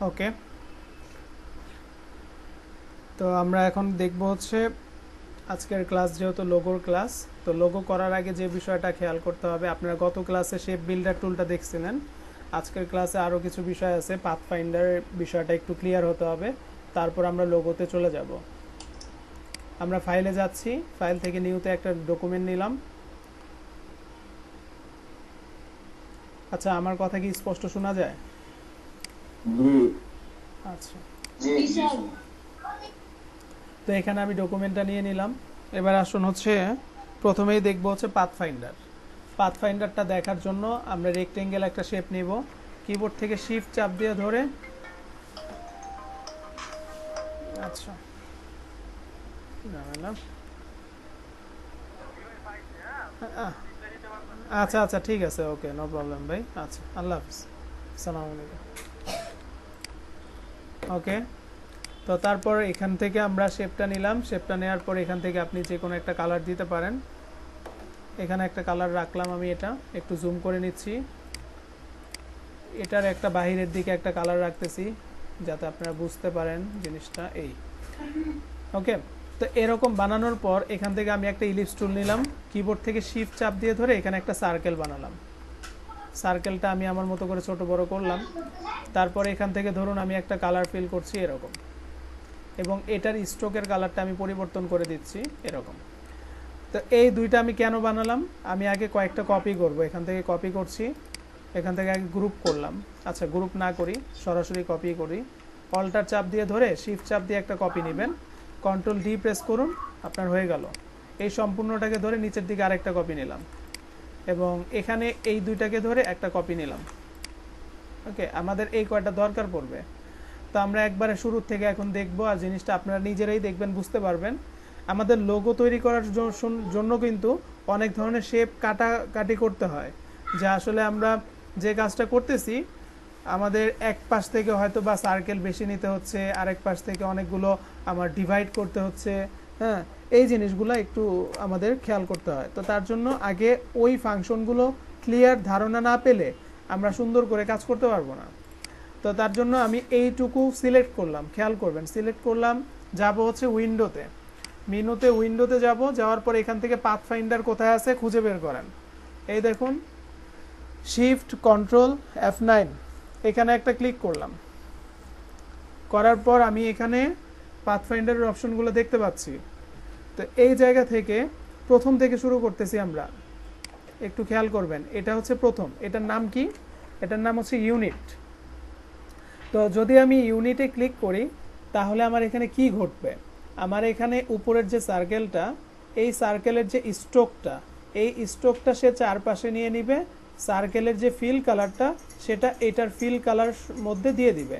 ওকে, তো আমরা এখন দেখব হচ্ছে আজকের ক্লাস যেহেতু লোগোর ক্লাস, তো লোগো করার আগে যে বিষয়টা খেয়াল করতে হবে, আপনারা গত ক্লাসে শেপ বিল্ডার টুলটা দেখছিলেন, আজকের ক্লাসে আরও কিছু বিষয় আছে, পাথ ফাইন্ডারের বিষয়টা একটু ক্লিয়ার হতে হবে, তারপর আমরা লোগোতে চলে যাব। আমরা ফাইলে যাচ্ছি, ফাইল থেকে নিউতে একটা ডকুমেন্ট নিলাম। আচ্ছা, আমার কথা কি স্পষ্ট শোনা যায়? আচ্ছা, তো এখানে আমি ডকুমেন্টটা নিয়ে নিলাম। এবার আসুন হচ্ছে প্রথমেই দেখব হচ্ছে পাথ ফাইন্ডার। পাথ ফাইন্ডারটা দেখার জন্য আমরা রেক্টেঙ্গেল একটা শেপ নিব, কিবোর্ড থেকে শিফট চাপ দিয়ে ধরে। আচ্ছা, না, আচ্ছা আচ্ছা ঠিক আছে, ওকে, নো প্রবলেম ভাই। আচ্ছা, আল্লাহ হাফিজ, আসসালামু আলাইকুম। ওকে, তো তারপর এখান থেকে আমরা শেপটা নিলাম, শেপটা নেওয়ার পর এখান থেকে আপনি যে কোনো একটা কালার দিতে পারেন। এখানে একটা কালার রাখলাম, আমি এটা একটু জুম করে নিচ্ছি। এটার একটা বাহিরের দিকে একটা কালার রাখতেছি যাতে আপনারা বুঝতে পারেন জিনিসটা। এই ওকে, তো এরকম বানানোর পর এখান থেকে আমি একটা ইলিপস টুল নিলাম, কিবোর্ড থেকে শিফট চাপ দিয়ে ধরে এখানে একটা সার্কেল বানালাম। সার্কেলটা আমি আমার মতো করে ছোট বড় করলাম। তারপর এখান থেকে ধরুন আমি একটা কালার ফিল করছি এরকম, এবং এটার স্ট্রোকের কালারটা আমি পরিবর্তন করে দিচ্ছি এরকম। তো এই দুইটা আমি কেন বানালাম, আমি আগে কয়েকটা কপি করব, এখান থেকে কপি করছি, এখান থেকে আগে গ্রুপ করলাম। আচ্ছা, গ্রুপ না করি, সরাসরি কপি করি। অল্টার চাপ দিয়ে ধরে শিফট চাপ দিয়ে একটা কপি নেবেন, কন্ট্রোল ডি প্রেস করুন, আপনার হয়ে গেল। এই সম্পূর্ণটাকে ধরে নিচের দিকে আরেকটা কপি নিলাম, এবং এখানে এই দুইটাকে ধরে একটা কপি নিলাম। ওকে, আমাদের এই কয়টা দরকার পড়বে। তো আমরা একবারে শুরুর থেকে এখন দেখব, আর জিনিসটা আপনারা নিজেরাই দেখবেন, বুঝতে পারবেন। আমাদের লোগো তৈরি করার জন্য কিন্তু অনেক ধরনের শেপ কাটাকাটি করতে হয়, যা আসলে আমরা যে কাজটা করতেছি, আমাদের এক পাশ থেকে হয়তো বা সার্কেল বেশি নিতে হচ্ছে, আরেক পাশ থেকে অনেকগুলো আমার ডিভাইড করতে হচ্ছে। হ্যাঁ, এই জিনিসগুলো একটু আমাদের খেয়াল করতে হয়। তো তার জন্য আগে ওই ফাংশনগুলো ক্লিয়ার ধারণা না পেলে আমরা সুন্দর করে কাজ করতে পারবো না। তো তার জন্য আমি এইটুকু সিলেক্ট করলাম, খেয়াল করবেন, সিলেক্ট করলাম, যাব হচ্ছে উইন্ডোতে, উইন্ডোতে যাব, যাওয়ার পর এখান থেকে পাথ ফাইন্ডার কোথায় আছে খুঁজে বের করেন। এই দেখুন, শিফট কন্ট্রোল F9, এখানে একটা ক্লিক করলাম। করার পর আমি এখানে পাথ ফাইন্ডারের অপশনগুলো দেখতে পাচ্ছি। তো এই জায়গা থেকে প্রথম থেকে শুরু করতেছি আমরা, একটু খেয়াল করবেন। এটা হচ্ছে প্রথম, এটার নাম কি? এটার নাম হচ্ছে ইউনিট। তো যদি আমি ইউনিটে ক্লিক করি তাহলে আমার এখানে কি ঘটবে, আমার এখানে উপরের যে সার্কেলটা, এই সার্কেলের যে স্ট্রোকটা, এই স্ট্রোকটা সে চারপাশে নিয়ে নিবে, সার্কেলের যে ফিল কালারটা সেটা এটার ফিল কালার মধ্যে দিয়ে দিবে।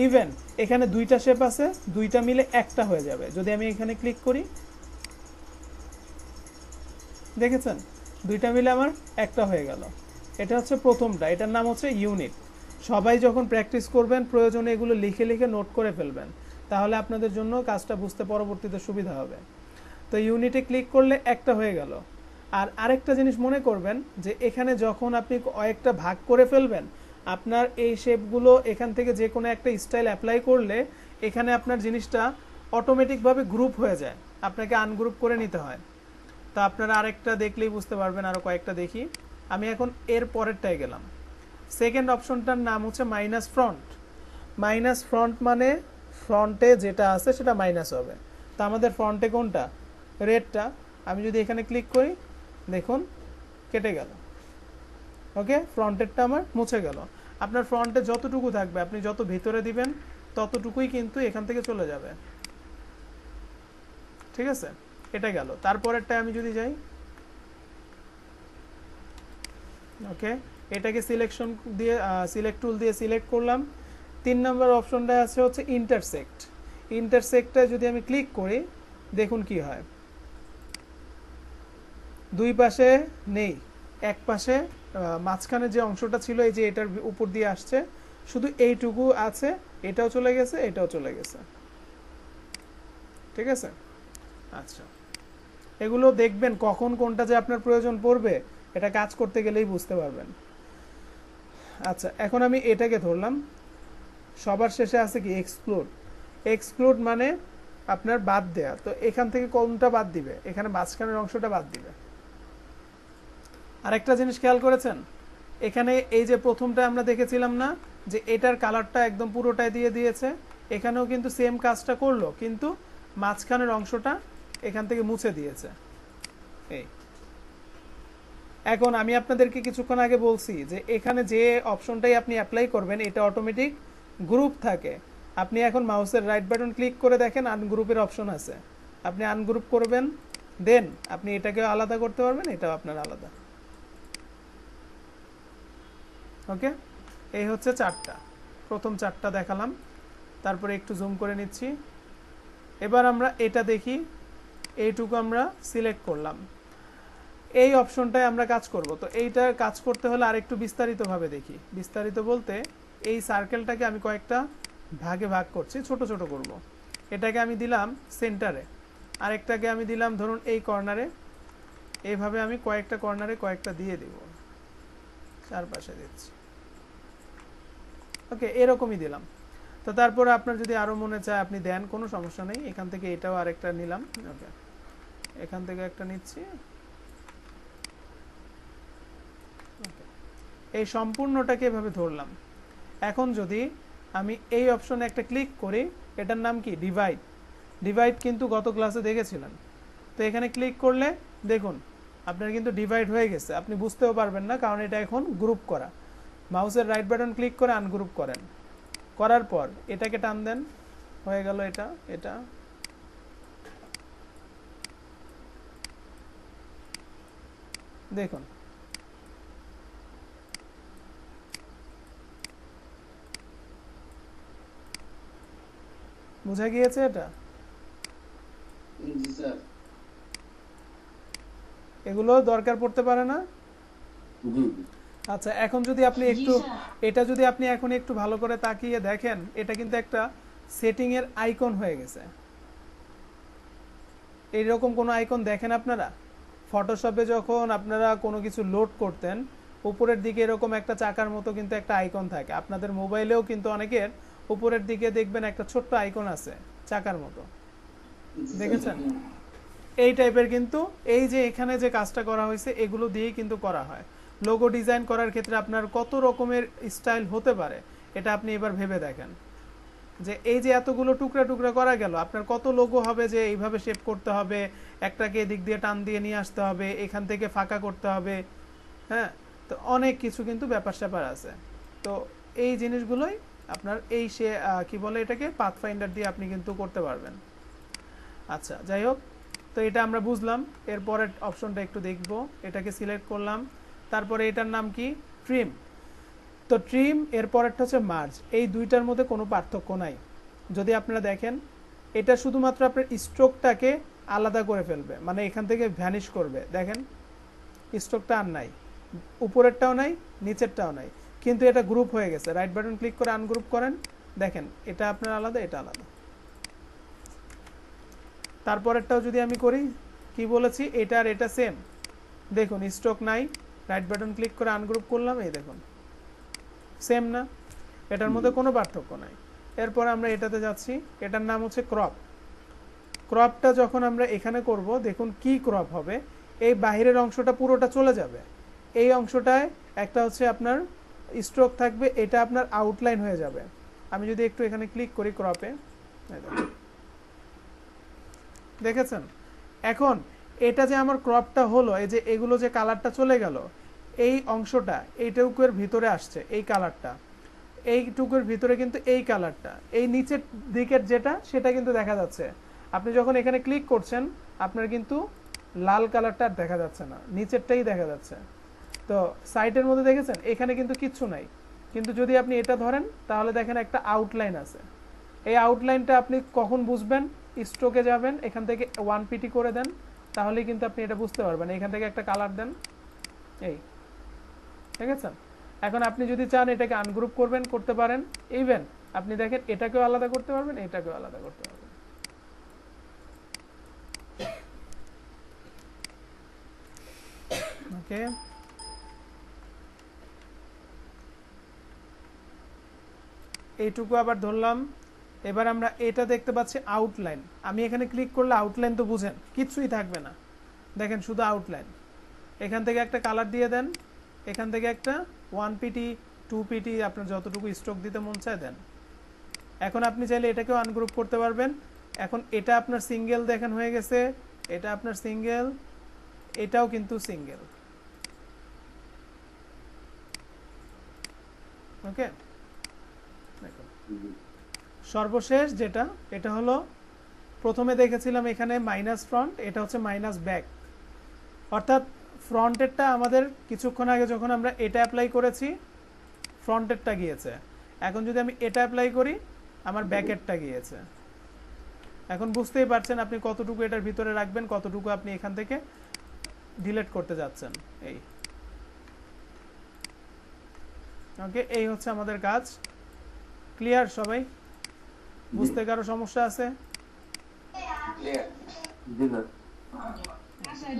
ইভেন এখানে দুইটা শেপ আছে, দুইটা মিলে একটা হয়ে যাবে। যদি আমি এখানে ক্লিক করি, দেখেছেন, দুইটা মিলে আমার একটা হয়ে গেল। এটা হচ্ছে প্রথমটা, এটার নাম হচ্ছে ইউনিট। সবাই যখন প্র্যাকটিস করবেন প্রয়োজনে এগুলো লিখে লিখে নোট করে ফেলবেন, তাহলে আপনাদের জন্য কাজটা বুঝতে পরবর্তীতে সুবিধা হবে। তো ইউনিটে ক্লিক করলে একটা হয়ে গেল। আর আরেকটা জিনিস মনে করবেন যে এখানে যখন আপনি কয়েকটা ভাগ করে ফেলবেন, আপনার এই শেপগুলো এখান থেকে যে কোনো একটা স্টাইল অ্যাপ্লাই করলে এখানে আপনার জিনিসটা অটোমেটিকভাবে গ্রুপ হয়ে যায়, আপনাকে আনগ্রুপ করে নিতে হয়। তা আপনারা আরেকটা দেখলেই বুঝতে পারবেন, আরও কয়েকটা দেখি। আমি এখন এর পরেরটায় গেলাম। সেকেন্ড অপশনটার নাম হচ্ছে মাইনাস ফ্রন্ট। মাইনাস ফ্রন্ট মানে ফ্রন্টে যেটা আছে সেটা মাইনাস হবে। তা আমাদের ফ্রন্টে কোনটা? রেডটা। আমি যদি এখানে ক্লিক করি, দেখুন কেটে গেল। ওকে, ফ্রন্টেরটা আমার মুছে গেল। আপনার ফ্রন্টে যতটুকু থাকবে, আপনি যত ভিতরে দিবেন ততটুকুই কিন্তু এখান থেকে চলে যাবে। ঠিক আছে, এটা গেল। তারপরেরটা আমি যদি যাই, ওকে, এটাকে সিলেকশন দিয়ে সিলেক্ট টুল দিয়ে সিলেক্ট করলাম। 3 নম্বর অপশনটা আছে হচ্ছে ইন্টারসেক্ট। ইন্টারসেক্টে যদি আমি ক্লিক করি, দেখুন কি হয়, দুই পাশে নেই, এক পাশে মাঝখানে যে অংশটা ছিল, এই যে এটার উপর দিয়ে আসছে, শুধু এইটুকু আছে, এটাও চলে গেছে, এটাও চলে গেছে। ঠিক আছে, আচ্ছা, এগুলো দেখবেন কখন কোনটা যে আপনার প্রয়োজন পড়বে, এটা কাজ করতে গেলেই বুঝতে পারবেন। আচ্ছা, এখন আমি এটাকে ধরলাম, সবার শেষে আছে কি এক্সক্লুড। এক্সক্লুড মানে আপনার বাদ দেয়া। তো এখান থেকে কোনটা বাদ দিবে? এখানে মাঝখানের অংশটা বাদ দিবে। আরেকটা জিনিস খেয়াল করেছেন, এখানে এই যে প্রথমটা আমরা দেখেছিলাম না যে এটার কালারটা একদম পুরোটাই দিয়ে দিয়েছে, এখানেও কিন্তু সেম কাজটা করলো, কিন্তু মাঝখানের অংশটা এখান থেকে মুছে দিয়েছে। এই এখন আমি আপনাদেরকে কিছুক্ষণ আগে বলছি যে এখানে যে অপশনটাই আপনি অ্যাপ্লাই করবেন এটা অটোমেটিক গ্রুপ থাকে। আপনি এখন মাউসের রাইট বাটন ক্লিক করে দেখেন আনগ্রুপের অপশন আছে, আপনি আনগ্রুপ করবেন, দেন আপনি এটাকে আলাদা করতে পারবেন, এটাও আপনার আলাদা। ওকে, এই হচ্ছে চারটা, প্রথম চারটা দেখালাম, তারপরে একটু জুম করে নিচ্ছি। এবার আমরা এটা দেখি, এইটুকু আমরা সিলেক্ট করলাম, এই অপশনটায় আমরা কাজ করব। তো এইটা কাজ করতে হলে আরেকটু বিস্তারিতভাবে দেখি। বিস্তারিত বলতে এই সার্কেলটাকে আমি কয়েকটা ভাগে ভাগ করছি, ছোট ছোট করব। এটাকে আমি দিলাম সেন্টারে, আরেকটাকে আমি দিলাম ধরুন এই কর্নারে, এইভাবে আমি কয়েকটা কর্নারে কয়েকটা দিয়ে দিব, চারপাশে দিচ্ছি। ওকে, এরকমই দিলাম। তো তারপরে আপনার যদি আরও মনে চায় আপনি দেন, কোনো সমস্যা নেই। এখান থেকে এটাও আরেকটা নিলাম। ওকে, এখান থেকে একটা নিচ্ছি। এই সম্পূর্ণটাকে এভাবে ধরলাম। এখন যদি আমি এই অপশনে একটা ক্লিক করি, এটার নাম কি ডিভাইড। ডিভাইড কিন্তু গত ক্লাসে দেখেছিলেন। তো এখানে ক্লিক করলে দেখুন আপনার কিন্তু ডিভাইড হয়ে গেছে, আপনি বুঝতেও পারবেন না কারণ এটা এখন গ্রুপ করা। মাউসের রাইট বাটন ক্লিক করে আনগ্রুপ করেন, করার পর এটাকে টান দেন, হয়ে গেল এটা। এটা দেখুন, বুঝা গিয়েছে এটা? এগুলো দরকার পড়তে পারে না? আচ্ছা, এখন যদি আপনি একটু এটা যদি আপনি এখন একটু ভালো করে তাকিয়ে দেখেন, এটা কিন্তু একটা সেটিং এর আইকন হয়ে গেছে। এইরকম কোনো আইকন দেখেন আপনারা ফটোশপে? যখন আপনারা কোনো কিছু লোড করতেন, উপরের দিকে এরকম একটা চাকার মতো কিন্তু একটা আইকন থাকে। আপনাদের মোবাইলেও কিন্তু অনেকের উপরের দিকে দেখবেন একটা ছোট্ট আইকন আছে চাকার মতো, দেখেছেন? এই টাইপের কিন্তু এই যে এখানে যে কাজটা করা হয়েছে এগুলো দিয়েই কিন্তু করা হয়। লোগো ডিজাইন করার ক্ষেত্রে আপনার কত রকমের স্টাইল হতে পারে এটা আপনি এবার ভেবে দেখেন, যে এই যে এতগুলো টুকরা টুকরা করা গেল, আপনার কত লোগো হবে যে এইভাবে শেপ করতে হবে, একটাকে এদিক দিয়ে টান দিয়ে নিয়ে আসতে হবে, এখান থেকে ফাঁকা করতে হবে। হ্যাঁ, তো অনেক কিছু কিন্তু ব্যাপার স্যাপার আছে। তো এই জিনিসগুলোই আপনার এই সে কি বলে এটাকে পাথফাইন্ডার দিয়ে আপনি কিন্তু করতে পারবেন। আচ্ছা, যাই হোক, তো এটা আমরা বুঝলাম। এরপরের অপশনটা একটু দেখব, এটাকে সিলেক্ট করলাম, তারপরে এটার নাম কি ট্রিম। তো ট্রিম এরপরেরটা হচ্ছে মার্জ। এই দুইটার মধ্যে কোনো পার্থক্য নাই। যদি আপনারা দেখেন, এটা শুধুমাত্র আপনার স্ট্রোকটাকে আলাদা করে ফেলবে, মানে এখান থেকে ভ্যানিশ করবে। দেখেন স্ট্রোকটা আর নাই, উপরেরটাও নাই, নিচেরটাও নাই, কিন্তু এটা গ্রুপ হয়ে গেছে। রাইট বাটন ক্লিক করে আনগ্রুপ করেন, দেখেন এটা আপনার আলাদা, এটা আলাদা। তারপরেরটাও যদি আমি করি, কি বলেছি, এটা আর এটা সেম। দেখুন স্ট্রোক নাই, রাইট বাটন ক্লিক করে আনগ্রুপ করলাম, এই দেখুন সেম না, এটার মধ্যে কোনো পার্থক্য নাই। এরপর আমরা এটাতে যাচ্ছি, এটার নাম হচ্ছে ক্রপ। ক্রপটা যখন আমরা এখানে করব, দেখুন কি ক্রপ হবে, এই বাহিরের অংশটা পুরোটা চলে যাবে, এই অংশটায় একটা হচ্ছে আপনার স্ট্রোক থাকবে, এটা আপনার আউটলাইন হয়ে যাবে। আমি যদি একটু এখানে ক্লিক করি ক্রপে, দেখেছেন? এখন এটা যে আমার ক্রপটা হলো, এই যে এগুলো যে কালারটা চলে গেল, এই অংশটা এইটুকুর ভিতরে আসছে, এই কালারটা এইটুকুর ভিতরে কিন্তু এই কালারটা, এই নিচের দিকের যেটা সেটা কিন্তু দেখা যাচ্ছে। আপনি যখন এখানে ক্লিক করছেন আপনার কিন্তু লাল কালারটা আর দেখা যাচ্ছে না, নিচেরটাই দেখা যাচ্ছে। তো সাইটের মধ্যে দেখেছেন এখানে কিন্তু কিচ্ছু নাই, কিন্তু যদি আপনি এটা ধরেন তাহলে দেখেন একটা আউটলাইন আছে। এই আউটলাইনটা আপনি কখন বুঝবেন? স্ট্রোকে যাবেন, এখান থেকে 1pt করে দেন, তাহলেই কিন্তু আপনি এটা বুঝতে পারবেন। এখান থেকে একটা কালার দেন, এই দেখেছেন? এখন আপনি যদি চান এটাকে আনগ্রুপ করবেন, করতে পারেন। ইভেন আপনি দেখেন এটাকেও আলাদা করতে পারবেন, এটাকেও আলাদা করতে পারবেন। ওকে, এইটুকু আবার ধরলাম। এবার আমরা এটা দেখতে পাচ্ছি আউটলাইন, আমি এখানে ক্লিক করলে আউটলাইন তো বুঝেন কিছুই থাকবে না, দেখেন শুধু আউটলাইন। এখান থেকে একটা কালার দিয়ে দেন, এখান থেকে একটা 1pt 2pt আপনার যতটুকু স্ট্রোক দিতে মন চায় দেন। এখন আপনি চাইলে এটাকেও আনগ্রুপ করতে পারবেন। এখন এটা আপনার সিঙ্গেল দেখেন হয়ে গেছে, এটা আপনার সিঙ্গেল, এটাও কিন্তু সিঙ্গেল। ওকে, দেখুন সর্বশেষ যেটা, এটা হলো প্রথমে দেখেছিলাম এখানে মাইনাস ফ্রন্ট, এটা হচ্ছে মাইনাস ব্যাক। অর্থাৎ ফ্রন্টেরটা আমাদের কিছুক্ষণ আগে যখন আমরা এটা অ্যাপ্লাই করেছি ফ্রন্টেরটা গিয়েছে, এখন যদি আমি এটা অ্যাপ্লাই করি আমার ব্যাকেরটা গিয়েছে। এখন বুঝতেই পারছেন আপনি কতটুকু এটার ভিতরে রাখবেন, কতটুকু আপনি এখান থেকে ডিলিট করতে যাচ্ছেন। এই ওকে, এই হচ্ছে আমাদের কাজ। ক্লিয়ার সবাই? বুঝতে কারো সমস্যা আছে?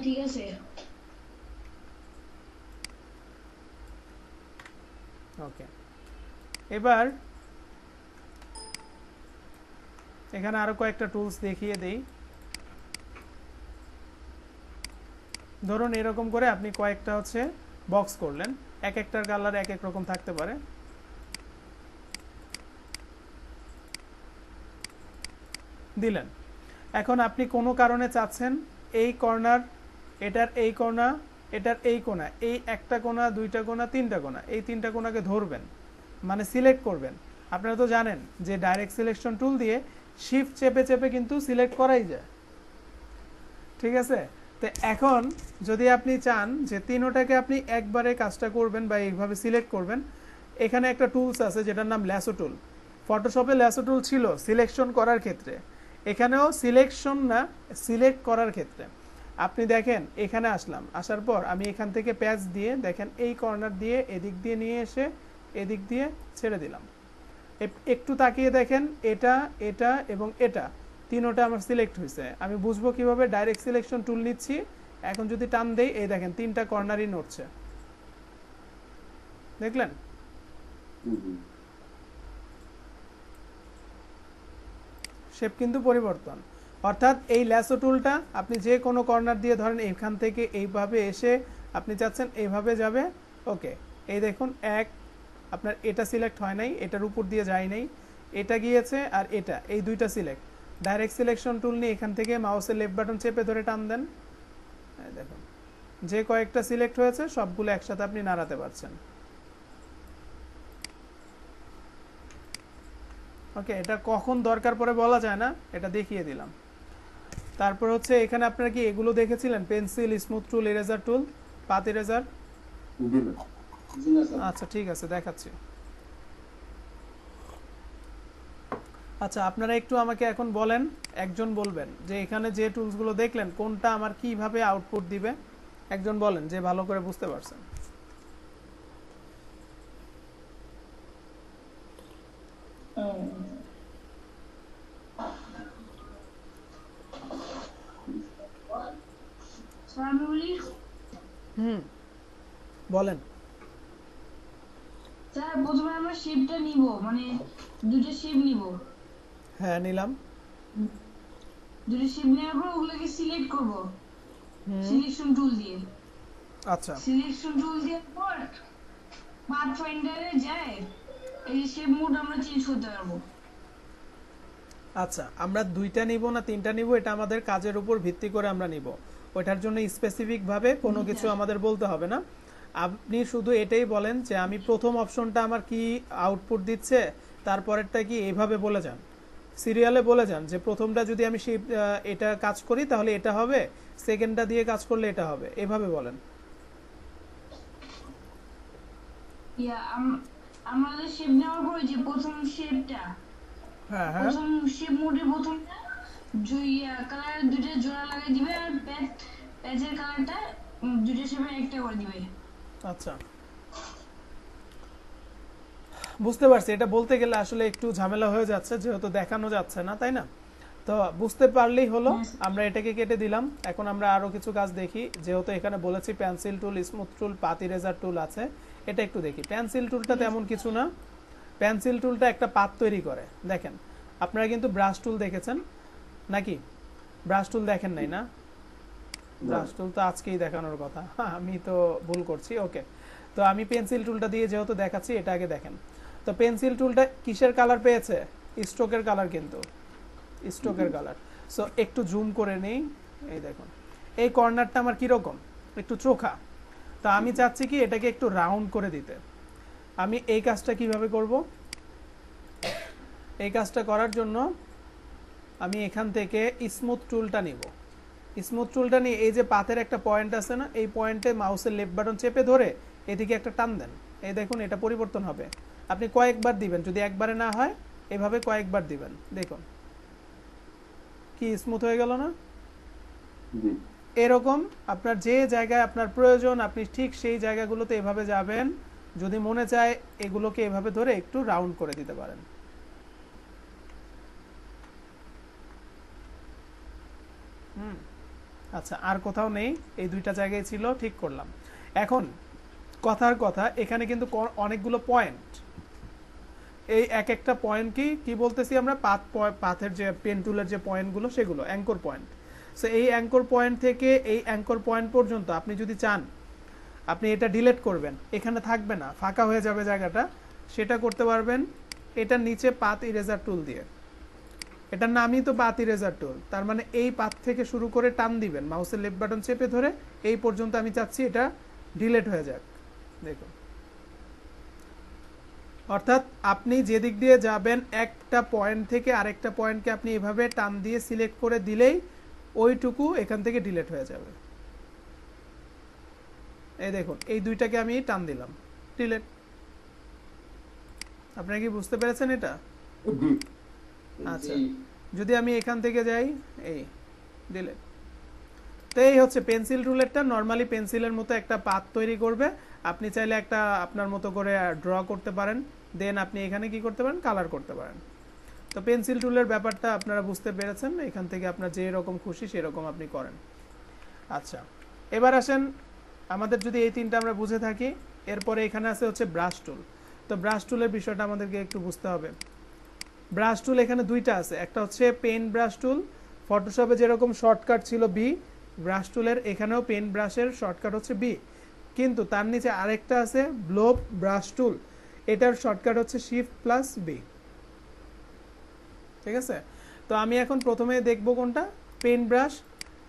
ঠিক আছে। ওকে, এবার এখানে আরো কয়েকটা টুলস দেখিয়ে দেই। ধরুন এরকম করে আপনি কয়েকটা হচ্ছে বক্স করলেন, এক একটার কালার এক এক রকম থাকতে পারে। দিলেন, এখন আপনি কোনো কারণে চাচ্ছেন এই কর্নার, এটার এই কোণা, এটার এই কোণা, এই একটা কোণা, দুইটা কোণা, তিনটা কোণা, এই তিনটা কোণাকে ধরবেন, মানে সিলেক্ট করবেন। আপনারা তো জানেন যে ডাইরেক্ট সিলেকশন টুল দিয়ে শিফট চেপে চেপে কিন্তু সিলেক্ট করাই যায়, ঠিক আছে? তো এখন যদি আপনি চান যে তিনোটাকে আপনি একবারে কাজটা করবেন বা এইভাবে সিলেক্ট করবেন, এখানে একটা টুলস আছে যেটার নাম ল্যাসো টুল। ফটোশপে ল্যাসো টুল ছিল সিলেকশন করার ক্ষেত্রে, এখানেও সিলেকশন না, সিলেক্ট করার ক্ষেত্রে। আপনি দেখেন এখানে আসলাম, আসার পর আমি এখান থেকে প্যাচ দিয়ে দেখেন এই কর্নার দিয়ে এদিক দিয়ে নিয়ে এসে এদিক দিয়ে ছেড়ে দিলাম। একটু তাকিয়ে দেখেন এটা, এটা এবং এটা তিনোটা আমার সিলেক্ট হয়েছে। আমি বুঝবো কিভাবে? ডাইরেক্ট সিলেকশন টুল নিচ্ছি, এখন যদি টান দেই এই দেখেন তিনটা কর্নারই নড়ছে, দেখলেন? শেপ কিন্তু পরিবর্তন। অর্থাৎ এই ল্যাসো টুলটা আপনি যে কোনো কর্নার দিয়ে ধরেন এখান থেকে এইভাবে এসে আপনি চাচ্ছেন এইভাবে যাবে, ওকে, এই দেখুন এক আপনার এটা সিলেক্ট হয় নাই, এটার উপর দিয়ে যায় নাই, এটা গিয়েছে আর এটা, এই দুইটা সিলেক্ট। ডাইরেক্ট সিলেকশন টুল নিয়ে এখান থেকে মাউসের লেফট বাটন চেপে ধরে টান দেন, দেখুন যে কয়েকটা সিলেক্ট হয়েছে সবগুলো একসাথে আপনি নাড়াতে পারছেন। ওকে, এটা কখন দরকার পড়ে বলা যায় না, এটা দেখিয়ে দিলাম। তারপর হচ্ছে এখানে আপনারা কি এগুলো দেখেছিলেন? পেন্সিল, স্মুথ টুল, ইরেজার টুল, পাত ইরেজার। আচ্ছা ঠিক আছে, দেখাচ্ছি। আচ্ছা আপনারা একটু আমাকে এখন বলেন, একজন বলবেন যে এখানে যে টুলসগুলো দেখলেন কোনটা আমার কিভাবে আউটপুট দিবে, একজন বলেন যে ভালো করে বুঝতে পারছেন। বলেন। স্যার প্রথমে আমরা শেপটা নিব, মানে দুটো শেপ নিব। হ্যাঁ নিলাম। দুটো শেপ নেওয়ার পর ওগুলোকে সিলেক্ট করব সিলেকশন টুল দিয়ে। আচ্ছা, সিলেকশন টুল দেওয়ার পর পাথ ফাইন্ডারে যায় এই শেপ মোড আমরা চেঞ্জ করতে পারবো। আচ্ছা আমরা দুইটা নিব না তিনটা নিব এটা আমাদের কাজের উপর ভিত্তি করে আমরা নিব, ওইটার জন্য স্পেসিফিক ভাবে কোনো কিছু আমাদের বলতে হবে না। আপনি শুধু এটাই বলেন যে আমি প্রথম অপশনটা আমার কি আউটপুট দিচ্ছে, তারপরেরটা কি এইভাবে বলে যান, সিরিয়ালে বলে যান যে প্রথমটা যদি আমি এটা কাজ করি তাহলে এটা হবে, সেকেন্ডটা দিয়ে কাজ করলে এটা হবে, এভাবে বলেন। আমাদের শেপ নেওয়ার পর যে প্রথম শেপটা, হ্যাঁ হ্যাঁ প্রথম শেপ মোডে প্রথমটা কালার দুটো জোড়া লাগিয়ে দিবে আর প্যাচের কালারটা দুটো শেপে একটা করে দিবে। আচ্ছা বুঝতে পারছি, এটা বলতে গেলে আসলে একটু ঝামেলা হয়ে যাচ্ছে যেহেতু দেখানো যাচ্ছে না, তাই না? তো বুঝতে পারলেই হলো, আমরা এটাকে কেটে দিলাম। এখন আমরা আরো কিছু কাজ দেখি, যেহেতু এখানে বলেছি পেন্সিল টুল, স্মুথ টুল, পাত ইরেজার টুল আছে, এটা একটু দেখি। পেন্সিল টুলটা তেমন কিছু না, পেন্সিল টুলটা একটা পাত তৈরি করে। দেখেন আপনারা কিন্তু ব্রাশ টুল দেখেছেন নাকি? ব্রাশ টুল দেখেন নাই না? ব্রাশ টুল তো আজকেই দেখানোর কথা, আমি তো ভুল করছি। ওকে, তো আমি পেন্সিল টুলটা দিয়ে যেহেতু দেখাচ্ছি, এটা আগে দেখেন। তো পেন্সিল টুলটা কিসের কালার পেয়েছে? স্ট্রোকের কালার, কিন্তু স্ট্রোকের কালার। সো একটু জুম করে নেই, এই দেখুন এই কর্নারটা আমার কীরকম, একটু চোখা। তো আমি চাচ্ছি কি এটাকে একটু রাউন্ড করে দিতে। আমি এই কাজটা কিভাবে করব? এই কাজটা করার জন্য আমি এখান থেকে স্মুথ টুলটা নিব। স্মুথ টুলটা নিয়ে এই যে পাতের একটা পয়েন্ট আছে না, এই পয়েন্টে মাউসের লেফট বাটন চেপে ধরে এদিকে একটা টান দেন। এই দেখুন এটা পরিবর্তন হবে। আপনি কয়েকবার দিবেন, যদি একবারে না হয় এভাবে কয়েকবার দিবেন। দেখুন কি স্মুথ হয়ে গেল না? এরকম আপনার যে জায়গায় আপনার প্রয়োজন আপনি ঠিক সেই জায়গাগুলোতে এভাবে যাবেন। যদি মনে চায় এগুলোকে এভাবে ধরে একটু রাউন্ড করে দিতে পারেন। আচ্ছা, আর কোথাও নেই, এই দুইটা জায়গায় ছিল, ঠিক করলাম। এখন কথার কথা, এখানে কিন্তু অনেকগুলো পয়েন্ট। এই এক একটা পয়েন্ট কি বলতেছি আমরা? পাথের যে পেন টুলের যে পয়েন্টগুলো, সেগুলো অ্যাঙ্কর পয়েন্ট। সো এই অ্যাঙ্কর পয়েন্ট থেকে এই অ্যাঙ্কর পয়েন্ট পর্যন্ত আপনি যদি চান আপনি এটা ডিলিট করবেন, এখানে থাকবে না, ফাঁকা হয়ে যাবে জায়গাটা, সেটা করতে পারবেন এটার নিচে পাথ ইরেজার টুল দিয়ে। এটার নামই তো পাথ ইরেজার টুল। তার মানে এই পাথ থেকে শুরু করে টান দিবেন, মাউসের লেফট বাটন চেপে ধরে এই পর্যন্ত আমি চাচ্ছি এটা ডিলিট হয়ে যাক। দেখুন, অর্থাৎ আপনি যেদিক দিয়ে যাবেন একটা পয়েন্ট থেকে আরেকটা পয়েন্টকে আপনি এভাবে টান দিয়ে সিলেক্ট করে দিলেই ওইটুকু এখান থেকে ডিলিট হয়ে যাবে। এই দেখুন এই দুইটাকে আমি টান দিলাম, ডিলিট। আপনারা কি বুঝতে পেরেছেন এটা? আচ্ছা, যদি আমি এখান থেকে যাই, এই ডিলিট। তো এই হচ্ছে পেন্সিল টুলেরটা। নর্মালি পেন্সিলের মতো একটা পাথ তৈরি করবে। আপনি চাইলে একটা আপনার মতো করে ড্র করতে পারেন, দেন আপনি এখানে কি করতে পারেন, কালার করতে পারেন। তো পেন্সিল টুলের ব্যাপারটা আপনারা বুঝতে পেরেছেন। এখান থেকে আপনার যে রকম খুশি সেরকম আপনি করেন। আচ্ছা, এবার আসেন, আমাদের যদি এই তিনটা আমরা বুঝে থাকি, এরপরে এখানে আছে হচ্ছে ব্রাশ টুল। তো ব্রাশ টুলের বিষয়টা আমাদেরকে একটু বুঝতে হবে। ব্রাশ টুল এখানে দুইটা আছে, একটা হচ্ছে পেন ব্রাশ টুল। ফটোশপে যেরকম শর্টকাট ছিল বি, ব্রাশ টুলের এখানেও পেন ব্রাশের শর্টকাট হচ্ছে বি, কিন্তু তার নিচে আরেকটা আছে ব্লোব ব্রাশ টুল, এটার শর্টকাট হচ্ছে শিফট প্লাস বি। ঠিক আছে? তো আমি এখন প্রথমে দেখব কোনটা, পেন ব্রাশ,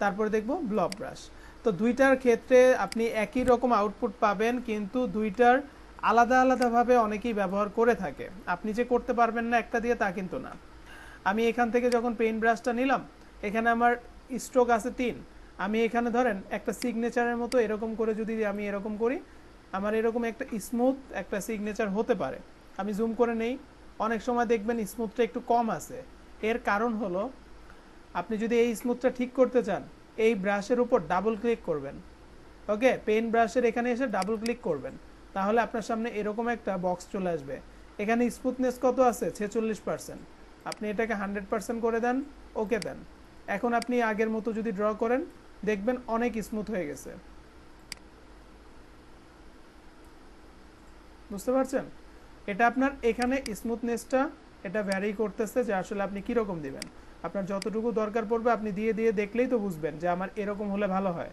তারপরে দেখব ব্লব ব্রাশ। তো দুইটার ক্ষেত্রে আপনি একই রকম আউটপুট পাবেন, কিন্তু দুইটার আলাদা আলাদাভাবে অনেকেই ব্যবহার করে থাকে। আপনি যে করতে পারবেন না একটা দিয়ে তা কিন্তু না। আমি এখান থেকে যখন পেন ব্রাশটা নিলাম, এখানে আমার স্ট্রোক আছে 3। আমি এখানে ধরেন একটা সিগনেচারের মতো এরকম করে যদি আমি এরকম করি, আমার এরকম একটা স্মুথ একটা সিগনেচার হতে পারে। আমি জুম করে নেই, অনেক সময় দেখবেন স্মুথটা একটু কম আছে। এর কারণ হলো, আপনি যদি এই স্মুথটা ঠিক করতে চান, এই ব্রাশের উপর ডাবল ক্লিক করবেন। ওকে, পেন ব্রাশের এখানে এসে ডাবল ক্লিক করবেন, তাহলে আপনার সামনে এরকম একটা বক্স চলে আসবে। এখানে স্মুথনেস কত আছে? 46%। আপনি এটাকে 100% করে দেন, ওকে দেন। এখন আপনি আগের মতো যদি ড্র করেন, দেখবেন অনেক স্মুথ হয়ে গেছে। বুঝতে পারছেন? এটা আপনার এখানে স্মুথনেসটা এটা ভ্যারি করতেছে যে আসলে আপনি কীরকম দিবেন। আপনার যতটুকু দরকার পড়বে আপনি দিয়ে দিয়ে দেখলেই তো বুঝবেন যে আমার এরকম হলে ভালো হয়।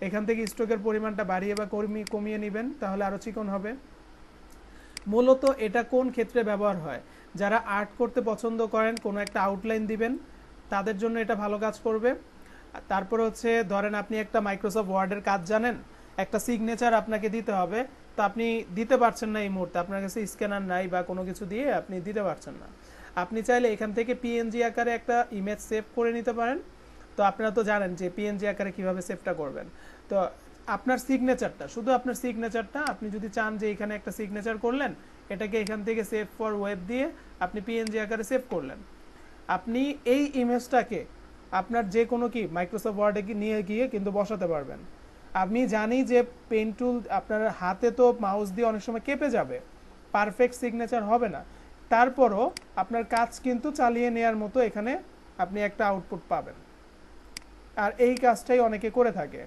এখান থেকে স্ট্রোকের পরিমাণটা বাড়িয়ে বা কমিয়ে নেবেন, তাহলে আরও চিকন হবে। মূলত এটা কোন ক্ষেত্রে ব্যবহার হয়? যারা আর্ট করতে পছন্দ করেন, কোনো একটা আউটলাইন দিবেন, তাদের জন্য এটা ভালো কাজ করবে। তারপরে হচ্ছে ধরেন আপনি একটা মাইক্রোসফট ওয়ার্ডের কাজ জানেন, একটা সিগনেচার আপনাকে দিতে হবে, তো আপনি দিতে পারছেন না এই মুহূর্তে, আপনার কাছে স্ক্যানার নাই বা কোনো কিছু দিয়ে আপনি দিতে পারছেন না। আপনি চাইলে এখান থেকে পিএনজি আকারে একটা ইমেজ সেভ করে নিতে পারেন। তো আপনারা তো জানেন যে পিএনজি আকারে কিভাবে সেভটা করবেন। তো আপনার সিগনেচারটা, শুধু আপনার সিগনেচারটা আপনি যদি চান যে এখানে একটা সিগনেচার করলেন, এটাকে এখান থেকে সেভ ফর ওয়েব দিয়ে আপনি পিএনজি আকারে সেভ করলেন। আপনি এই ইমেজটাকে আপনার যে কোনো কি মাইক্রোসফট ওয়ার্ডে নিয়ে গিয়ে কিন্তু বসাতে পারবেন। আমি জানি যে পেন টুল আপনার হাতে তো মাউস দিয়ে অনেক সময় কেঁপে যাবে, পারফেক্ট সিগনেচার হবে না, তারপরও আপনার কাজ কিন্তু চালিয়ে নেওয়ার মতো এখানে আপনি একটা আউটপুট পাবেন। আর এই কাজটাই অনেকে করে থাকে।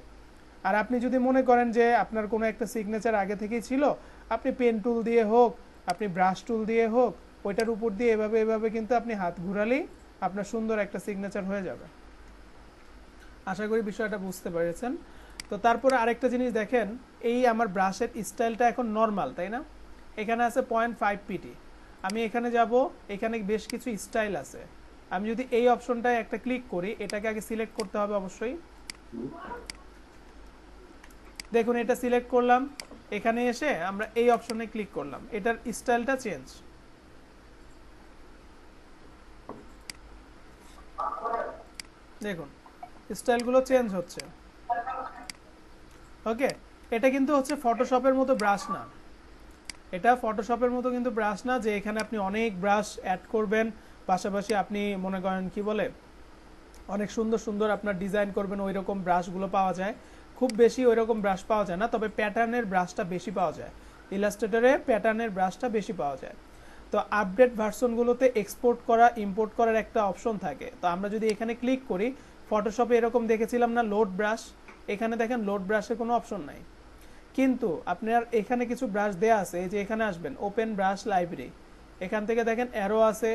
আর আপনি যদি মনে করেন যে আপনার কোনো একটা সিগনেচার আগে থেকেই ছিল, আপনি পেন টুল দিয়ে হোক আপনি ব্রাশ টুল দিয়ে হোক ওইটার উপর দিয়ে এভাবে এভাবে কিন্তু আপনি হাত ঘুরালেই আপনার সুন্দর একটা সিগনেচার হয়ে যাবে। আশা করি বিষয়টা বুঝতে পেরেছেন। তো তারপরে আরেকটা জিনিস দেখেন, এই আমার ব্রাশের স্টাইলটা এখন নর্মাল, তাই না? এখানে আছে 0.5 পিটি। আমি এখানে যাব, এখানে বেশ কিছু স্টাইল আছে। আমি যদি এই অপশনটায় একটা ক্লিক করি, এটাকে আগে সিলেক্ট করতে হবে অবশ্যই। দেখুন এটা সিলেক্ট করলাম, এখানে এসে আমরা এই অপশনে ক্লিক করলাম, এটার স্টাইলটা চেঞ্জ। দেখুন স্টাইলগুলো চেঞ্জ হচ্ছে। ওকে, এটা কিন্তু হচ্ছে ফটোশপের মতো ব্রাশ না, এটা ফটোশপের মতো কিন্তু ব্রাশ না যে এখানে আপনি অনেক ব্রাশ অ্যাড করবেন, পাশাপাশি আপনি মনে করেন কি বলে অনেক সুন্দর সুন্দর আপনার ডিজাইন করবেন, ওই রকম ব্রাশগুলো পাওয়া যায় খুব বেশি, ওই রকম ব্রাশ পাওয়া যায় না, তবে প্যাটার্নের ব্রাশটা বেশি পাওয়া যায়, ইলাস্ট্রেটরে প্যাটার্নের ব্রাশটা বেশি পাওয়া যায়। তো আপডেট ভার্সনগুলোতে এক্সপোর্ট করা ইম্পোর্ট করার একটা অপশন থাকে, তো আমরা যদি এখানে ক্লিক করি, ফটোশপে এরকম দেখেছিলাম না লোড ব্রাশ, এখানে দেখেন লোড ব্রাশের কোনো অপশন নাই, কিন্তু আপনার এখানে কিছু ব্রাশ দেয়া আছে, এই যে এখানে আসবেন ওপেন ব্রাশ লাইব্রেরি, এখান থেকে দেখেন অ্যারো আছে,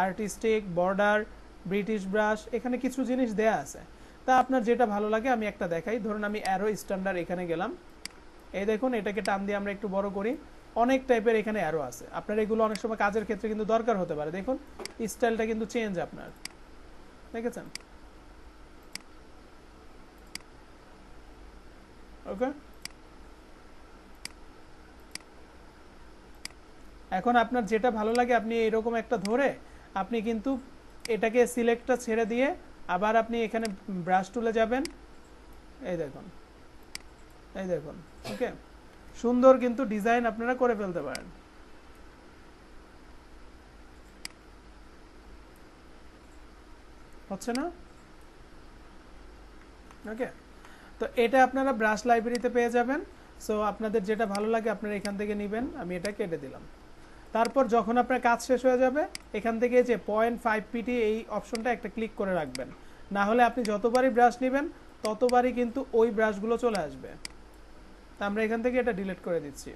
আর্টিস্টিক, বর্ডার, ব্রিটিশ ব্রাশ, এখানে কিছু জিনিস দেয়া আছে। তা আপনার যেটা ভালো লাগে আমি একটা দেখাই, ধরুন আমি অ্যারো স্ট্যান্ডার্ড এখানে গেলাম, এই দেখুন এটাকে টান দিয়ে আমরা একটু বড় করি, অনেক টাইপের এখানে অ্যারো আছে, আপনার এগুলো অনেক সময় কাজের ক্ষেত্রে কিন্তু দরকার হতে পারে। দেখুন স্টাইলটা কিন্তু চেঞ্জ আপনার, দেখেছেন? ওকে, এখন আপনার যেটা ভালো লাগে আপনি এরকম একটা ধরে আপনি কিন্তু এটাকে সিলেক্টটা ছেড়ে দিয়ে আবার আপনি এখানে ব্রাশ টুলে যাবেন, এই দেখুন, এই দেখুন, ওকে, সুন্দর কিন্তু ডিজাইন আপনারা করে ফেলতে পারেন। হচ্ছে না? ওকে, তো এটা আপনারা ব্রাশ লাইব্রেরিতে পেয়ে যাবেন। সো আপনাদের যেটা ভালো লাগে আপনারা এখান থেকে নেবেন, আমি এটা কেটে দিলাম। তারপর যখন আপনার কাজ শেষ হয়ে যাবে, এখান থেকে যে 0.5 পিটি এই অপশনটা একটা ক্লিক করে রাখবেন, না হলে আপনি যতবারই ব্রাশ নেবেন ততবারই কিন্তু ওই ব্রাশগুলো চলে আসবে। তা আমরা এখান থেকে এটা ডিলিট করে দিচ্ছি।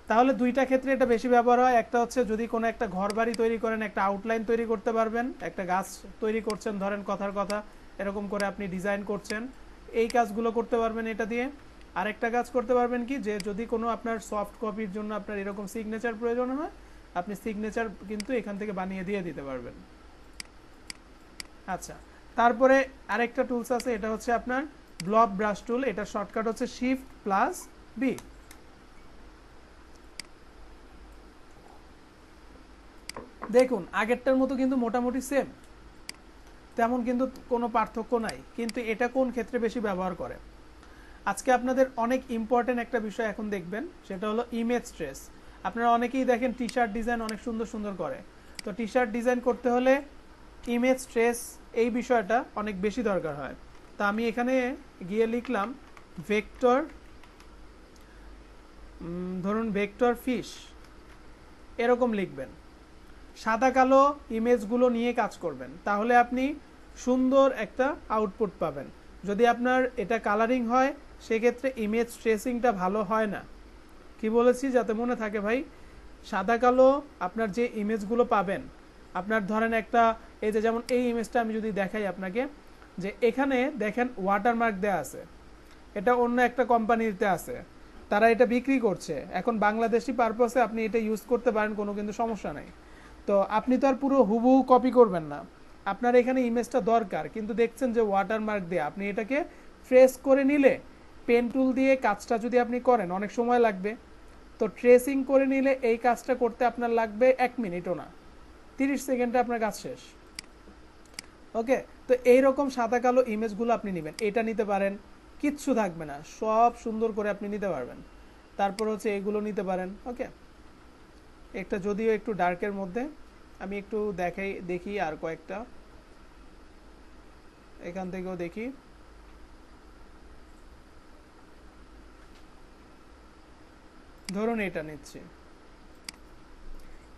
তাহলে দুইটা ক্ষেত্রে এটা বেশি ব্যবহার হয়, একটা হচ্ছে যদি কোনো একটা ঘর বাড়ি তৈরি করেন, একটা আউটলাইন তৈরি করতে পারবেন, একটা গাছ তৈরি করছেন, ধরেন কথার কথা এরকম করে আপনি ডিজাইন করছেন, এই কাজগুলো করতে পারবেন এটা দিয়ে। আরেকটা কাজ করতে পারবেন কি, যে যদি কোনো আপনার সফট কপির জন্য আপনার এরকম সিগনেচার প্রয়োজন হয়, আপনি সিগনেচার কিন্তু এখান থেকে বানিয়ে দিয়ে দিতে পারবেন। আচ্ছা, তারপরে আরেকটা টুলস আছে, এটা হচ্ছে আপনার ব্লব ব্রাশ টুল, এটা শর্টকাট হচ্ছে Shift+B। দেখুন আগেরটার মতো কিন্তু মোটামুটি সেম, তেমন কিন্তু কোনো পার্থক্য নাই, কিন্তু এটা কোন ক্ষেত্রে বেশি ব্যবহার করে। আজকে আপনাদের অনেক ইম্পর্টেন্ট একটা বিষয় এখন দেখবেন, সেটা হলো ইমেজ ট্রেস। আপনারা অনেকেই দেখেন টি শার্ট ডিজাইন অনেক সুন্দর সুন্দর করে, তো টি শার্ট ডিজাইন করতে হলে ইমেজ ট্রেস এই বিষয়টা অনেক বেশি দরকার হয়। তা আমি এখানে গিয়ে লিখলাম ভেক্টর, ধরুন ভেক্টর ফিশ, এরকম লিখবেন, সাদা কালো ইমেজগুলো নিয়ে কাজ করবেন, তাহলে আপনি সুন্দর একটা আউটপুট পাবেন। যদি আপনার এটা কালারিং হয় সেক্ষেত্রে ইমেজ ট্রেসিংটা ভালো হয় না। কি বলেছি যাতে মনে থাকে ভাই, সাদা কালো আপনার যে ইমেজগুলো পাবেন, আপনার ধরেন একটা এই যে যেমন এই ইমেজটা আমি যদি দেখাই আপনাকে, যে এখানে দেখেন ওয়াটারমার্ক দেওয়া আছে, এটা অন্য একটা কোম্পানিতে আছে, তারা এটা বিক্রি করছে, এখন বাংলাদেশি পারপাসে আপনি এটা ইউজ করতে পারেন, কোনো কিন্তু সমস্যা নেই। তো আপনি তো আর পুরো হুবহু কপি করবেন না, আপনার এখানে ইমেজটা দরকার, কিন্তু দেখছেন যে ওয়াটারমার্ক দিয়ে আপনি এটাকে ট্রেস করে নিলে, পেন টুল দিয়ে কাজটা যদি আপনি করেন অনেক সময় লাগবে, তো ট্রেসিং করে নিলে এই কাজটা করতে আপনার লাগবে 1 মিনিটও না, 30 সেকেন্ডে আপনার কাজ শেষ। ওকে, তো এইরকম সাদা কালো ইমেজগুলো আপনি নেবেন, এটা নিতে পারেন, কিচ্ছু থাকবে না, সব সুন্দর করে আপনি নিতে পারবেন। তারপর হচ্ছে এগুলো নিতে পারেন। ওকে, একটা যদিও একটু ডার্কের মধ্যে, আমি একটু দেখি আর কয়েকটা এখান থেকেও দেখি। ধরুন এটা নিচ্ছি,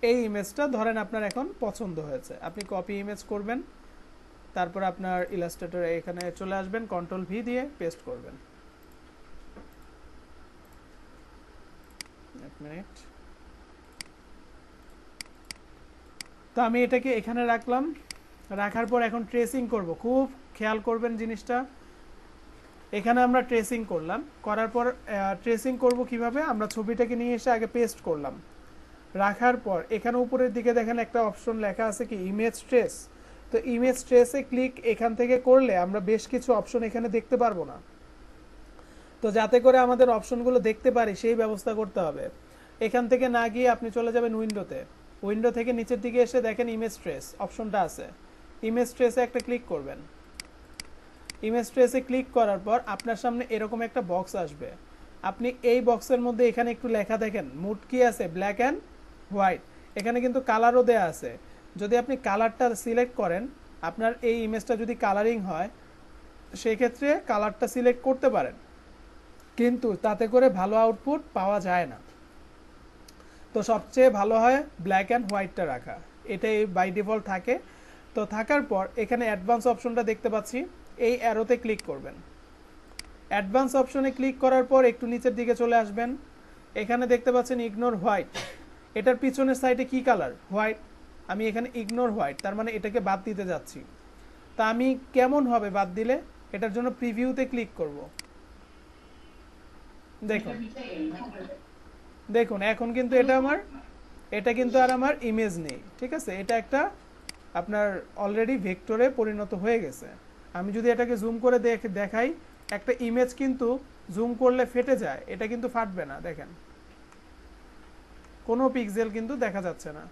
এই ইমেজটা ধরেন আপনার এখন পছন্দ হয়েছে, আপনি কপি ইমেজ করবেন, তারপর আপনার ইলাস্ট্রেটরে এখানে চলে আসবেন, Ctrl+V দিয়ে পেস্ট করবেন। এক মিনিট, আমি এটাকে এখানে রাখলাম, রাখার পর এখন ট্রেসিং করব। খুব খেয়াল করবেন জিনিসটা, এখানে আমরা ট্রেসিং করলাম, করার পর ট্রেসিং করব কিভাবে, আমরা ছবিটাকে নিয়ে এসে আগে পেস্ট করলাম, রাখার পর এখানে উপরের দিকে দেখেন একটা অপশন লেখা আছে কি ইমেজ ট্রেস। তো ইমেজ ট্রেসে ক্লিক এখান থেকে করলে আমরা বেশ কিছু অপশন এখানে দেখতে পারবো না। তো যাতে করে আমাদের অপশনগুলো দেখতে পারি সেই ব্যবস্থা করতে হবে। এখান থেকে না গিয়ে আপনি চলে যাবেন উইন্ডোতে, উইন্ডো থেকে নিচের দিকে এসে দেখেন ইমেজ ট্রেস অপশনটা আছে, ইমেজ ট্রেসে একটা ক্লিক করবেন। ইমেজ ট্রেসে ক্লিক করার পর আপনার সামনে এরকম একটা বক্স আসবে। আপনি এই বক্সের মধ্যে এখানে একটু লেখা দেখেন, মুড কি আছে, ব্ল্যাক অ্যান্ড হোয়াইট। এখানে কিন্তু কালারও দেয়া আছে। যদি আপনি কালারটা সিলেক্ট করেন, আপনার এই ইমেজটা যদি কালারিং হয় সেক্ষেত্রে কালারটা সিলেক্ট করতে পারেন, কিন্তু তাতে করে ভালো আউটপুট পাওয়া যায় না। তো সবচেয়ে ভালো হয় ব্ল্যাক অ্যান্ড হোয়াইটটা রাখা, এটাই বাই ডিফল্ট থাকে। তো থাকার পর এখানে অ্যাডভান্স অপশনটা দেখতে পাচ্ছি, এই অ্যারোতে ক্লিক করবেন। অ্যাডভান্স অপশনে ক্লিক করার পর একটু নিচের দিকে চলে আসবেন, এখানে দেখতে পাচ্ছেন ইগনোর হোয়াইট। এটার পিছনের সাইডে কি কালার, হোয়াইট। আমি এখানে ইগনোর হোয়াইট, তার মানে এটাকে বাদ দিতে যাচ্ছি। তা আমি কেমন হবে বাদ দিলে, এটার জন্য প্রিভিউতে ক্লিক করব। দেখুন দেখুন এখন কিন্তু এটা কিন্তু আর আমার ইমেজ নেই, ঠিক আছে। এটা একটা আপনার অলরেডি ভেক্টরে পরিণত হয়ে গেছে। আমি যদি এটাকে জুম করে দেখাই, একটা ইমেজ কিন্তু জুম করলে ফেটে যায়, এটা কিন্তু ফাটবে না, দেখেন কোনো পিক্সেল কিন্তু দেখা যাচ্ছে না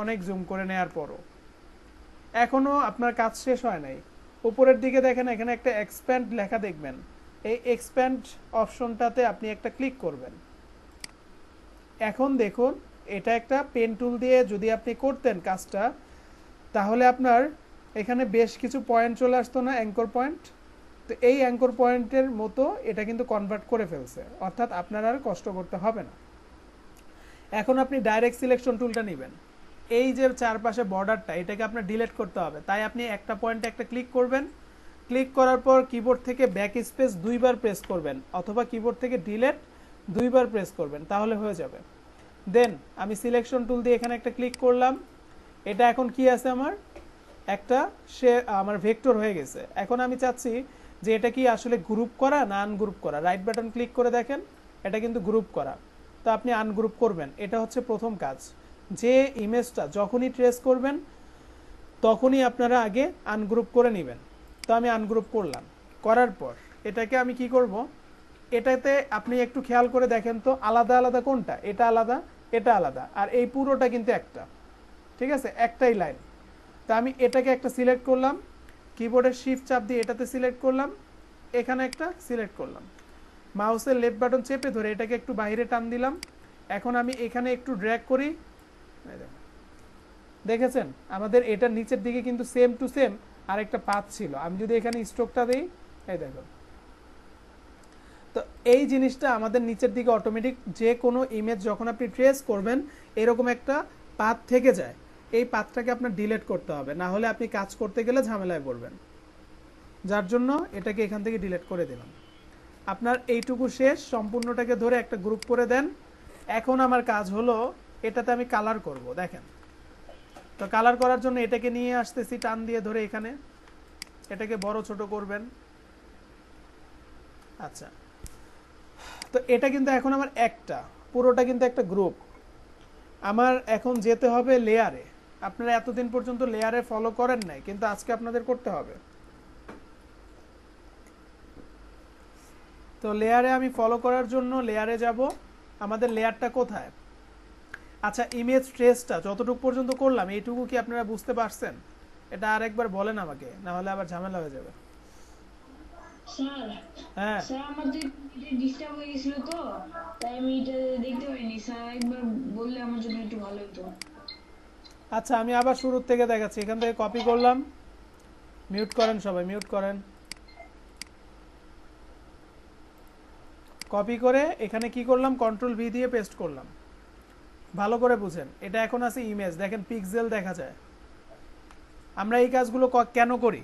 অনেক জুম করে নেয়ার পরও। এখনো আপনার কাজ শেষ হয় নাই। উপরের দিকে দেখেন এখানে একটা এক্সপ্যান্ড লেখা দেখবেন, এই এক্সপ্যান্ড অপশনটাতে আপনি একটা ক্লিক করবেন। এখন দেখুন এটা একটা পেন টুল দিয়ে যদি আপনি করতেন কাজটা, তাহলে আপনার এখানে বেশ কিছু পয়েন্ট চলে আসতো না, অ্যাঙ্কর পয়েন্ট। তো এই অ্যাঙ্কর পয়েন্টের মতো এটা কিন্তু কনভার্ট করে ফেলছে, অর্থাৎ আপনার আর কষ্ট করতে হবে না। এখন আপনি ডাইরেক্ট সিলেকশন টুলটা নেবেন, এই যে চারপাশে বর্ডারটা এটাকে আপনার ডিলিট করতে হবে, তাই আপনি একটা পয়েন্টে একটা ক্লিক করবেন। ক্লিক করার পর কিবোর্ড থেকে ব্যাক স্পেস 2 বার প্রেস করবেন, অথবা কিবোর্ড থেকে ডিলিট 2 বার প্রেস করবেন, তাহলে হয়ে যাবে। দেন আমি সিলেকশন টুল দিয়ে এখানে একটা ক্লিক করলাম। এটা এখন কি আছে, আমার একটা আমার ভেক্টর হয়ে গেছে। এখন আমি চাচ্ছি যে এটা কি আসলে গ্রুপ করা না আনগ্রুপ করা। রাইট বাটন ক্লিক করে দেখেন এটা কিন্তু গ্রুপ করা, তো আপনি আনগ্রুপ করবেন। এটা হচ্ছে প্রথম কাজ, যে ইমেজটা যখনই ট্রেস করবেন তখনই আপনারা আগে আনগ্রুপ করে নেবেন। তো আমি আনগ্রুপ করলাম, করার পর এটাকে আমি কি করব, এটাতে আপনি একটু খেয়াল করে দেখেন তো আলাদা আলাদা কোনটা, এটা আলাদা এটা আলাদা, আর এই পুরোটা কিন্তু একটা, ঠিক আছে, একটাই লাইন। তো আমি এটাকে একটা সিলেক্ট করলাম, কিবোর্ডের শিফট চাপ দিয়ে এটাতে সিলেক্ট করলাম, এখানে একটা সিলেক্ট করলাম, মাউসের লেফট বাটন চেপে ধরে এটাকে একটু বাইরে টান দিলাম। এখন আমি এখানে একটু ড্র্যাগ করি, দেখেছেন আমাদের এটার নিচের দিকে কিন্তু সেম টু সেম আরেকটা পাথ ছিল। আমি যদি এখানে স্ট্রোকটা দিই, এই দেখো, তো এই জিনিসটা আমাদের নিচের দিকে অটোমেটিক যে কোনো ইমেজ যখন আপনি ট্রেস করবেন এরকম একটা পাথ থেকে যায়, এই পাথটাকে আপনার ডিলিট করতে হবে, না হলে আপনি কাজ করতে গেলে ঝামেলায় পড়বেন। যার জন্য এটাকে এখান থেকে ডিলিট করে দিলাম। আপনার এইটুকু শেষ, সম্পূর্ণটাকে ধরে একটা গ্রুপ করে দেন। এখন আমার কাজ হলো এটাতে আমি কালার করব, দেখেন। তো কালার করার জন্য এটাকে নিয়ে আসতেছি টান দিয়ে ধরে, এখানে এটাকে বড় ছোট করবেন। আচ্ছা, তো এটা কিন্তু এখন আমার একটা, পুরোটা কিন্তু একটা গ্রুপ। আমার এখন যেতে হবে লেয়ারে। আপনারা এতদিন পর্যন্ত লেয়ারে ফলো করেন নাই, কিন্তু আজকে আপনাদের করতে হবে। তো লেয়ারে আমি ফলো করার জন্য লেয়ারে যাব। আমাদের লেয়ারটা কোথায়, আচ্ছা ইমেজ ট্রেসটা যতটুকু পর্যন্ত করলাম এইটুকু কি আপনারা বুঝতে পারছেন? এটা আরেকবার বলেন আমাকে, না হলে আবার ঝামেলা হয়ে যাবে। স্যার, হ্যাঁ স্যার আমাদের ডিস্টার্ব হয়ে গেছিল, তো তাই আমি এটা দেখতে পাইনি। স্যার একবার বললে আমার জন্য একটু ভালো হতো। আচ্ছা, আমি আবার শুরু থেকে দেখাচ্ছি। এখান থেকে কপি করলাম, মিউট করেন সবাই, মিউট করেন। কপি করে এখানে কি করলাম, কন্ট্রোল ভি দিয়ে পেস্ট করলাম। ভালো করে বুঝেন, এটা এখন আছে ইমেজ, দেখেন পিক্সেল দেখা যায়। আমরা এই কাজগুলো কেন করি,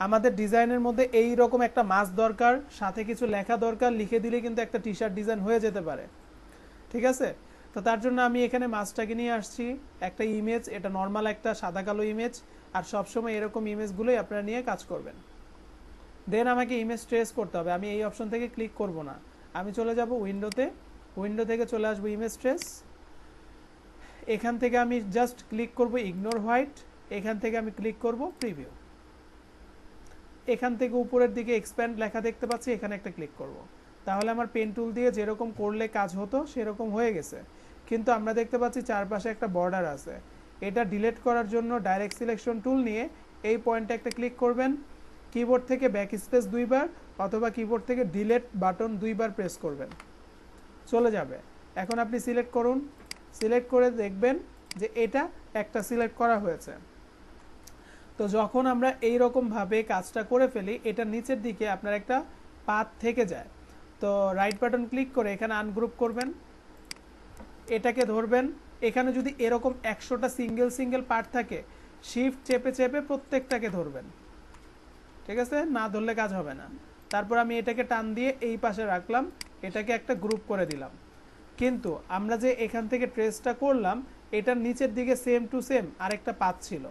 আমাদের ডিজাইনের মধ্যে এই রকম একটা মাছ দরকার, সাথে কিছু লেখা দরকার, লিখে দিলে কিন্তু একটা টি শার্ট ডিজাইন হয়ে যেতে পারে, ঠিক আছে। তো তার জন্য আমি এখানে মাছটাকে নিয়ে আসছি, একটা ইমেজ, এটা নর্মাল একটা সাদা কালো ইমেজ, আর সবসময় এরকম ইমেজগুলোই আপনারা নিয়ে কাজ করবেন। দেন আমাকে ইমেজ ট্রেস করতে হবে, আমি এই অপশন থেকে ক্লিক করব না, আমি চলে যাব উইন্ডোতে, উইন্ডো থেকে চলে আসবো ইমেজ ট্রেস, এখান থেকে আমি জাস্ট ক্লিক করব ইগনোর হোয়াইট, এখান থেকে আমি ক্লিক করব প্রিভিউ, এখান থেকে উপরের দিকে এক্সপ্যান্ড লেখা দেখতে পাচ্ছি, এখানে একটা ক্লিক করব। তাহলে আমার পেন টুল দিয়ে যেরকম করলে কাজ হতো সেরকম হয়ে গেছে, কিন্তু আমরা দেখতে পাচ্ছি চারপাশে একটা বর্ডার আছে। এটা ডিলিট করার জন্য ডাইরেক্ট সিলেকশন টুল নিয়ে এই পয়েন্টে একটা ক্লিক করবেন, কিবোর্ড থেকে ব্যাক স্পেস 2 বার অথবা কিবোর্ড থেকে ডিলিট বাটন 2 বার প্রেস করবেন, চলে যাবে। এখন আপনি সিলেক্ট করুন, সিলেক্ট করে দেখবেন যে এটা একটা সিলেক্ট করা হয়েছে। তো যখন আমরা এই রকম ভাবে কাজটা করে ফেলি, এটা নিচের দিকে আপনার একটা পাথ থেকে যায়। তো রাইট বাটন ক্লিক করে এখানে আনগ্রুপ করবেন, এটাকে ধরবেন, এখানে যদি এরকম 100টা সিঙ্গেল সিঙ্গেল পার্ট থাকে, শিফট চেপে চেপে প্রত্যেকটাকে ধরবেন, ঠিক আছে, না ধরলে কাজ হবে না। তারপর আমি এটাকে টান দিয়ে এই পাশে রাখলাম, এটাকে একটা গ্রুপ করে দিলাম। কিন্তু আমরা যে এখান থেকে ট্রেসটা করলাম, এটার নিচের দিকে সেম টু সেম আরেকটা পাথ ছিল,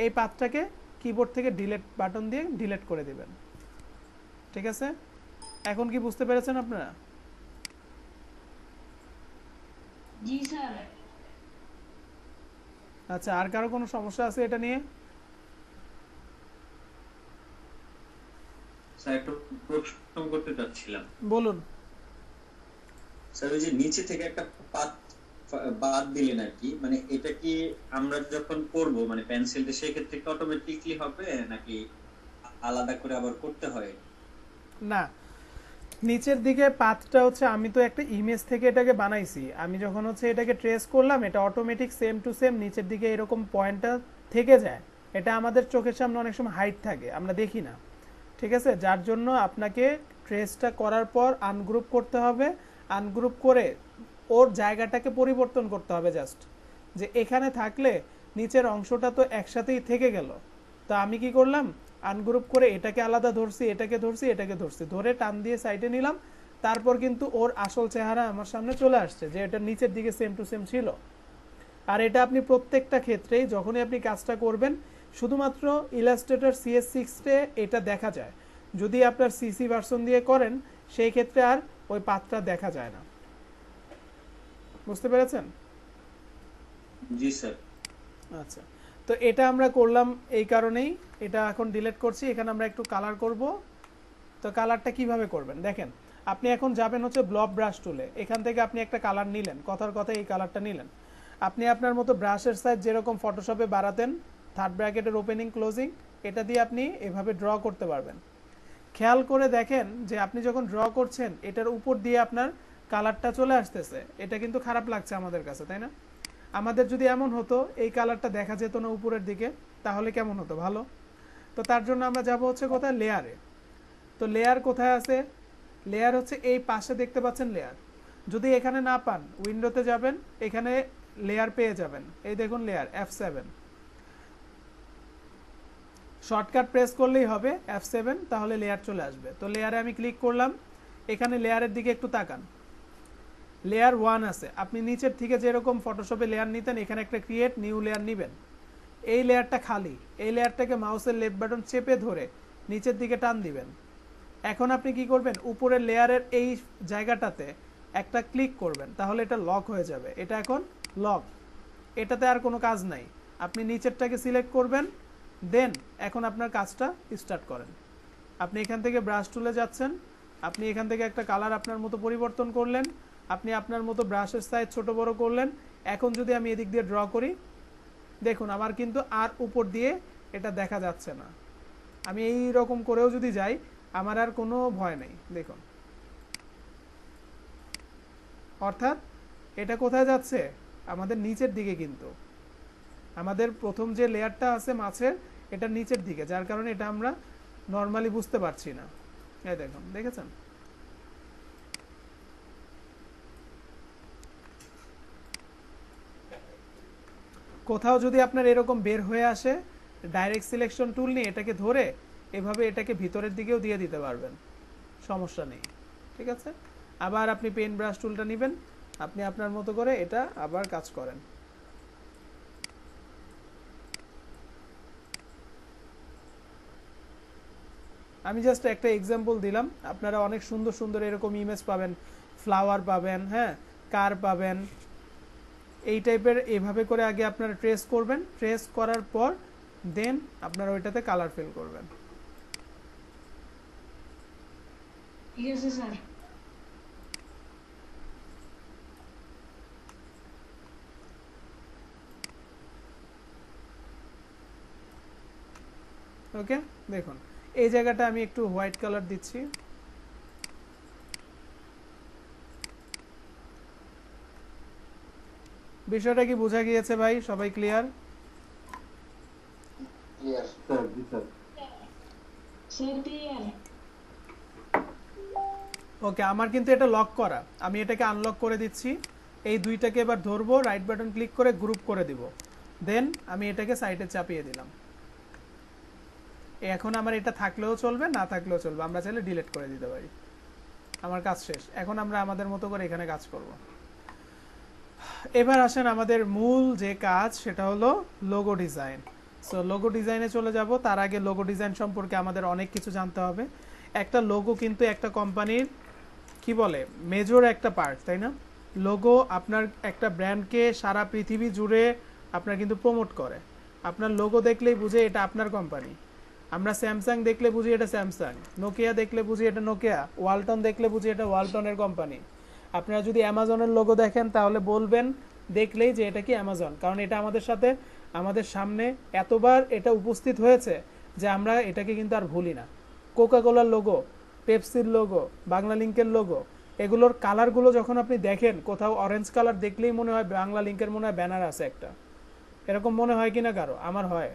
এই পাথটাকে কিবোর্ড থেকে ডিলিট বাটন দিয়ে ডিলিট করে দিবেন, ঠিক আছে। এখন কি বুঝতে পেরেছেন আপনারা? জি স্যার। আচ্ছা, আর কারো কোনো সমস্যা আছে এটা নিয়ে? স্যার একটা প্রশ্ন করতে চাচ্ছিলাম। বলুন। স্যার ওই যে নিচে থেকে একটা পাত বাদ দিলেন আর কি, মানে এটা কি আমরা যখন করব মানে পেন্সিলটা সেক্ষেত্রে কি অটোমেটিকলি হবে নাকি আলাদা করে আবার করতে হয়? না, নিচের দিকে পাথটা হচ্ছে, আমি তো একটা ইমেজ থেকে এটাকে বানাইছি, আমি যখন হচ্ছে এটাকে ট্রেস করলাম, এটা অটোমেটিক সেম টু সেম নিচের দিকে এরকম পয়েন্টটা থেকে যায়। এটা আমাদের চোখের সামনে অনেক সময় হাইট থাকে, আমরা দেখি না, ঠিক আছে। যার জন্য আপনাকে ট্রেসটা করার পর আনগ্রুপ করতে হবে, আনগ্রুপ করে ওর জায়গাটাকে পরিবর্তন করতে হবে, জাস্ট যে এখানে থাকলে নিচের অংশটা তো একসাথেই থেকে গেল। তো আমি কি করলাম, আনগ্রুপ করে এটাকে আলাদা ধরছি, এটাকে ধরছি, এটাকে ধরছি, ধরে টান দিয়ে সাইডে নিলাম, তারপর কিন্তু ওর আসল চেহারা আমার সামনে চলে আসছে, যে এটা নিচের দিকে সেম টু সেম ছিল। আর এটা আপনি প্রত্যেকটা ক্ষেত্রেই যখনই আপনি কাজটা করবেন, শুধুমাত্র ইলাস্ট্রেটর CS6-এ এটা দেখা যায়, যদি আপনার সিসি ভার্সন দিয়ে করেন সেই ক্ষেত্রে আর ওই পাথটা দেখা যায় না। বুঝতে পেরেছেন? জি স্যার। আচ্ছা, তো এটা আমরা করলাম এই কারণেই, এটা এখন ডিলিট করছি। এখানে আমরা একটু কালার করব। তো কালারটা কিভাবে করবেন দেখেন, আপনি এখন যাবেন হচ্ছে ব্লব ব্রাশ টুলে, এখান থেকে আপনি একটা কালার নিলেন, কথার কথা এই কালারটা নিলেন, আপনি আপনার মতো ব্রাশের সাইজ যেরকম ফটোশপে বাড়াতেন, থার্ড ব্র্যাকেটের ওপেনিং ক্লোজিং, এটা দিয়ে আপনি এভাবে ড্র করতে পারবেন। খেয়াল করে দেখেন যে আপনি যখন ড্র করছেন, এটার উপর দিয়ে আপনার কালারটা চলে আসতেছে, এটা কিন্তু খারাপ লাগছে আমাদের কাছে, তাই না? আমাদের যদি এমন হতো এই কালারটা দেখা যেত না উপরের দিকে, তাহলে কেমন হতো? ভালো। তো তার জন্য আমরা যাব হচ্ছে কোথায়, লেয়ারে। তো লেয়ার কোথায় আছে? লেয়ার হচ্ছে এই পাশে দেখতে পাচ্ছেন লেয়ার। যদি এখানে না পান, উইন্ডোতে যাবেন, এখানে লেয়ার পেয়ে যাবেন, এই দেখুন লেয়ার F7, শর্টকাট প্রেস করলেই হবে F7, তাহলে লেয়ার চলে আসবে। তো লেয়ারে আমি ক্লিক করলাম, এখানে লেয়ারের দিকে একটু তাকান, লেয়ার 1 আছে। আপনি নিচের থেকে যেরকম ফটোশপে লেয়ার নিতেন, এখানে একটা ক্রিয়েট নিউ লেয়ার নেবেন, এই লেয়ারটা খালি, এই লেয়ারটাকে মাউসের লেফট বাটন চেপে ধরে নিচের দিকে টান দিবেন। এখন আপনি কি করবেন, উপরের লেয়ারের এই জায়গাটাতে একটা ক্লিক করবেন, তাহলে এটা লক হয়ে যাবে, এটা এখন লক, এটাতে আর কোনো কাজ নাই। আপনি নিচেরটাকে সিলেক্ট করবেন, দেন এখন আপনার কাজটা স্টার্ট করেন। আপনি এখান থেকে ব্রাশ টুলে যাচ্ছেন, আপনি এখান থেকে একটা কালার আপনার মতো পরিবর্তন করলেন, আপনি আপনার মতো ব্রাশের সাইজ ছোট বড় করলেন। এখন যদি আমি এদিক দিয়ে ড্র করি, দেখুন আমার কিন্তু আর উপর দিয়ে এটা দেখা যাচ্ছে না। আমি এই রকম করেও যদি যাই, আমার আর কোনো ভয় নেই, দেখুন। অর্থাৎ এটা কোথায় যাচ্ছে, আমাদের নিচের দিকে, কিন্তু আমাদের প্রথম যে লেয়ারটা আছে মাছের, এটা নিচের দিকে, যার কারণে এটা আমরা নর্মালি বুঝতে পারছি না। এই দেখুন, দেখেছেন? কোথাও যদি আপনার এরকম বের হয়ে আসে, ডাইরেক্ট সিলেকশন টুল নিয়ে এটাকে ধরে এভাবে এটাকে ভিতরের দিকেও দিয়ে দিতে পারবেন, সমস্যা নেই, ঠিক আছে। আবার আপনি পেন ব্রাশ টুলটা নেবেন, আপনি আপনার মতো করে এটা আবার কাজ করেন। আমি জাস্ট একটা এক্সাম্পল দিলাম, আপনারা অনেক সুন্দর সুন্দর এরকম ইমেজ পাবেন, ফ্লাওয়ার পাবেন, হ্যাঁ, কার পাবেন, এই টাইপের। এভাবে করে আগে আপনারা ট্রেস করবেন, ট্রেস করার পর দেন আপনারা ওইটাতে কালার ফিল করবেন। ঠিক আছে স্যার। ওকে, দেখুন এই জায়গাটা আমি একটু হোয়াইট কালার দিচ্ছি। বিষয়টা কি বোঝা গিয়েছে ভাই? সবাই ক্লিয়ার? Clear sir. জি স্যার। Sir clear. ওকে, আমার কিন্তু এটা লক করা, আমি এটাকে আনলক করে দিচ্ছি। এই দুইটাকে এবার ধরবো, রাইট বাটন ক্লিক করে গ্রুপ করে দিব, দেন আমি এটাকে সাইডে চাপিয়ে দিলাম। এখন আমার এটা থাকলেও চলবে, না থাকলেও চলবে, আমরা চাইলে ডিলিট করে দিতে পারি। আমার কাজ শেষ, এখন আমরা আমাদের মতো করে এখানে কাজ করব। এবার আসেন আমাদের মূল যে কাজ, সেটা হলো লোগো ডিজাইন। সো লোগো ডিজাইনে চলে যাব। তার আগে লোগো ডিজাইন সম্পর্কে আমাদের অনেক কিছু জানতে হবে। একটা লোগো কিন্তু একটা কোম্পানির কি বলে মেজর একটা পার্ট, তাই না? লোগো আপনার একটা ব্র্যান্ডকে সারা পৃথিবী জুড়ে আপনার কিন্তু প্রমোট করে। আপনার লোগো দেখলেই বুঝে এটা আপনার কোম্পানি। আমরা স্যামসাং দেখলে বুঝি এটা স্যামসাং, নোকিয়া দেখলে বুঝি এটা নোকিয়া, ওয়ালটন দেখলে বুঝি এটা ওয়ালটনের কোম্পানি। আপনারা যদি অ্যামাজনের লোগো দেখেন তাহলে বলবেন দেখলেই যে এটা কি অ্যামাজন, কারণ এটা আমাদের সাথে আমাদের সামনে এতবার এটা উপস্থিত হয়েছে যে আমরা এটাকে কিন্তু আর ভুলি না। কোকাকোলার লোগো, পেপসির লোগো, বাংলা লিংকের লোগো, এগুলোর কালারগুলো যখন আপনি দেখেন, কোথাও অরেঞ্জ কালার দেখলেই মনে হয় বাংলা লিংকের মনে হয় ব্যানার আছে একটা, এরকম মনে হয় কিনা কারো? আমার হয়।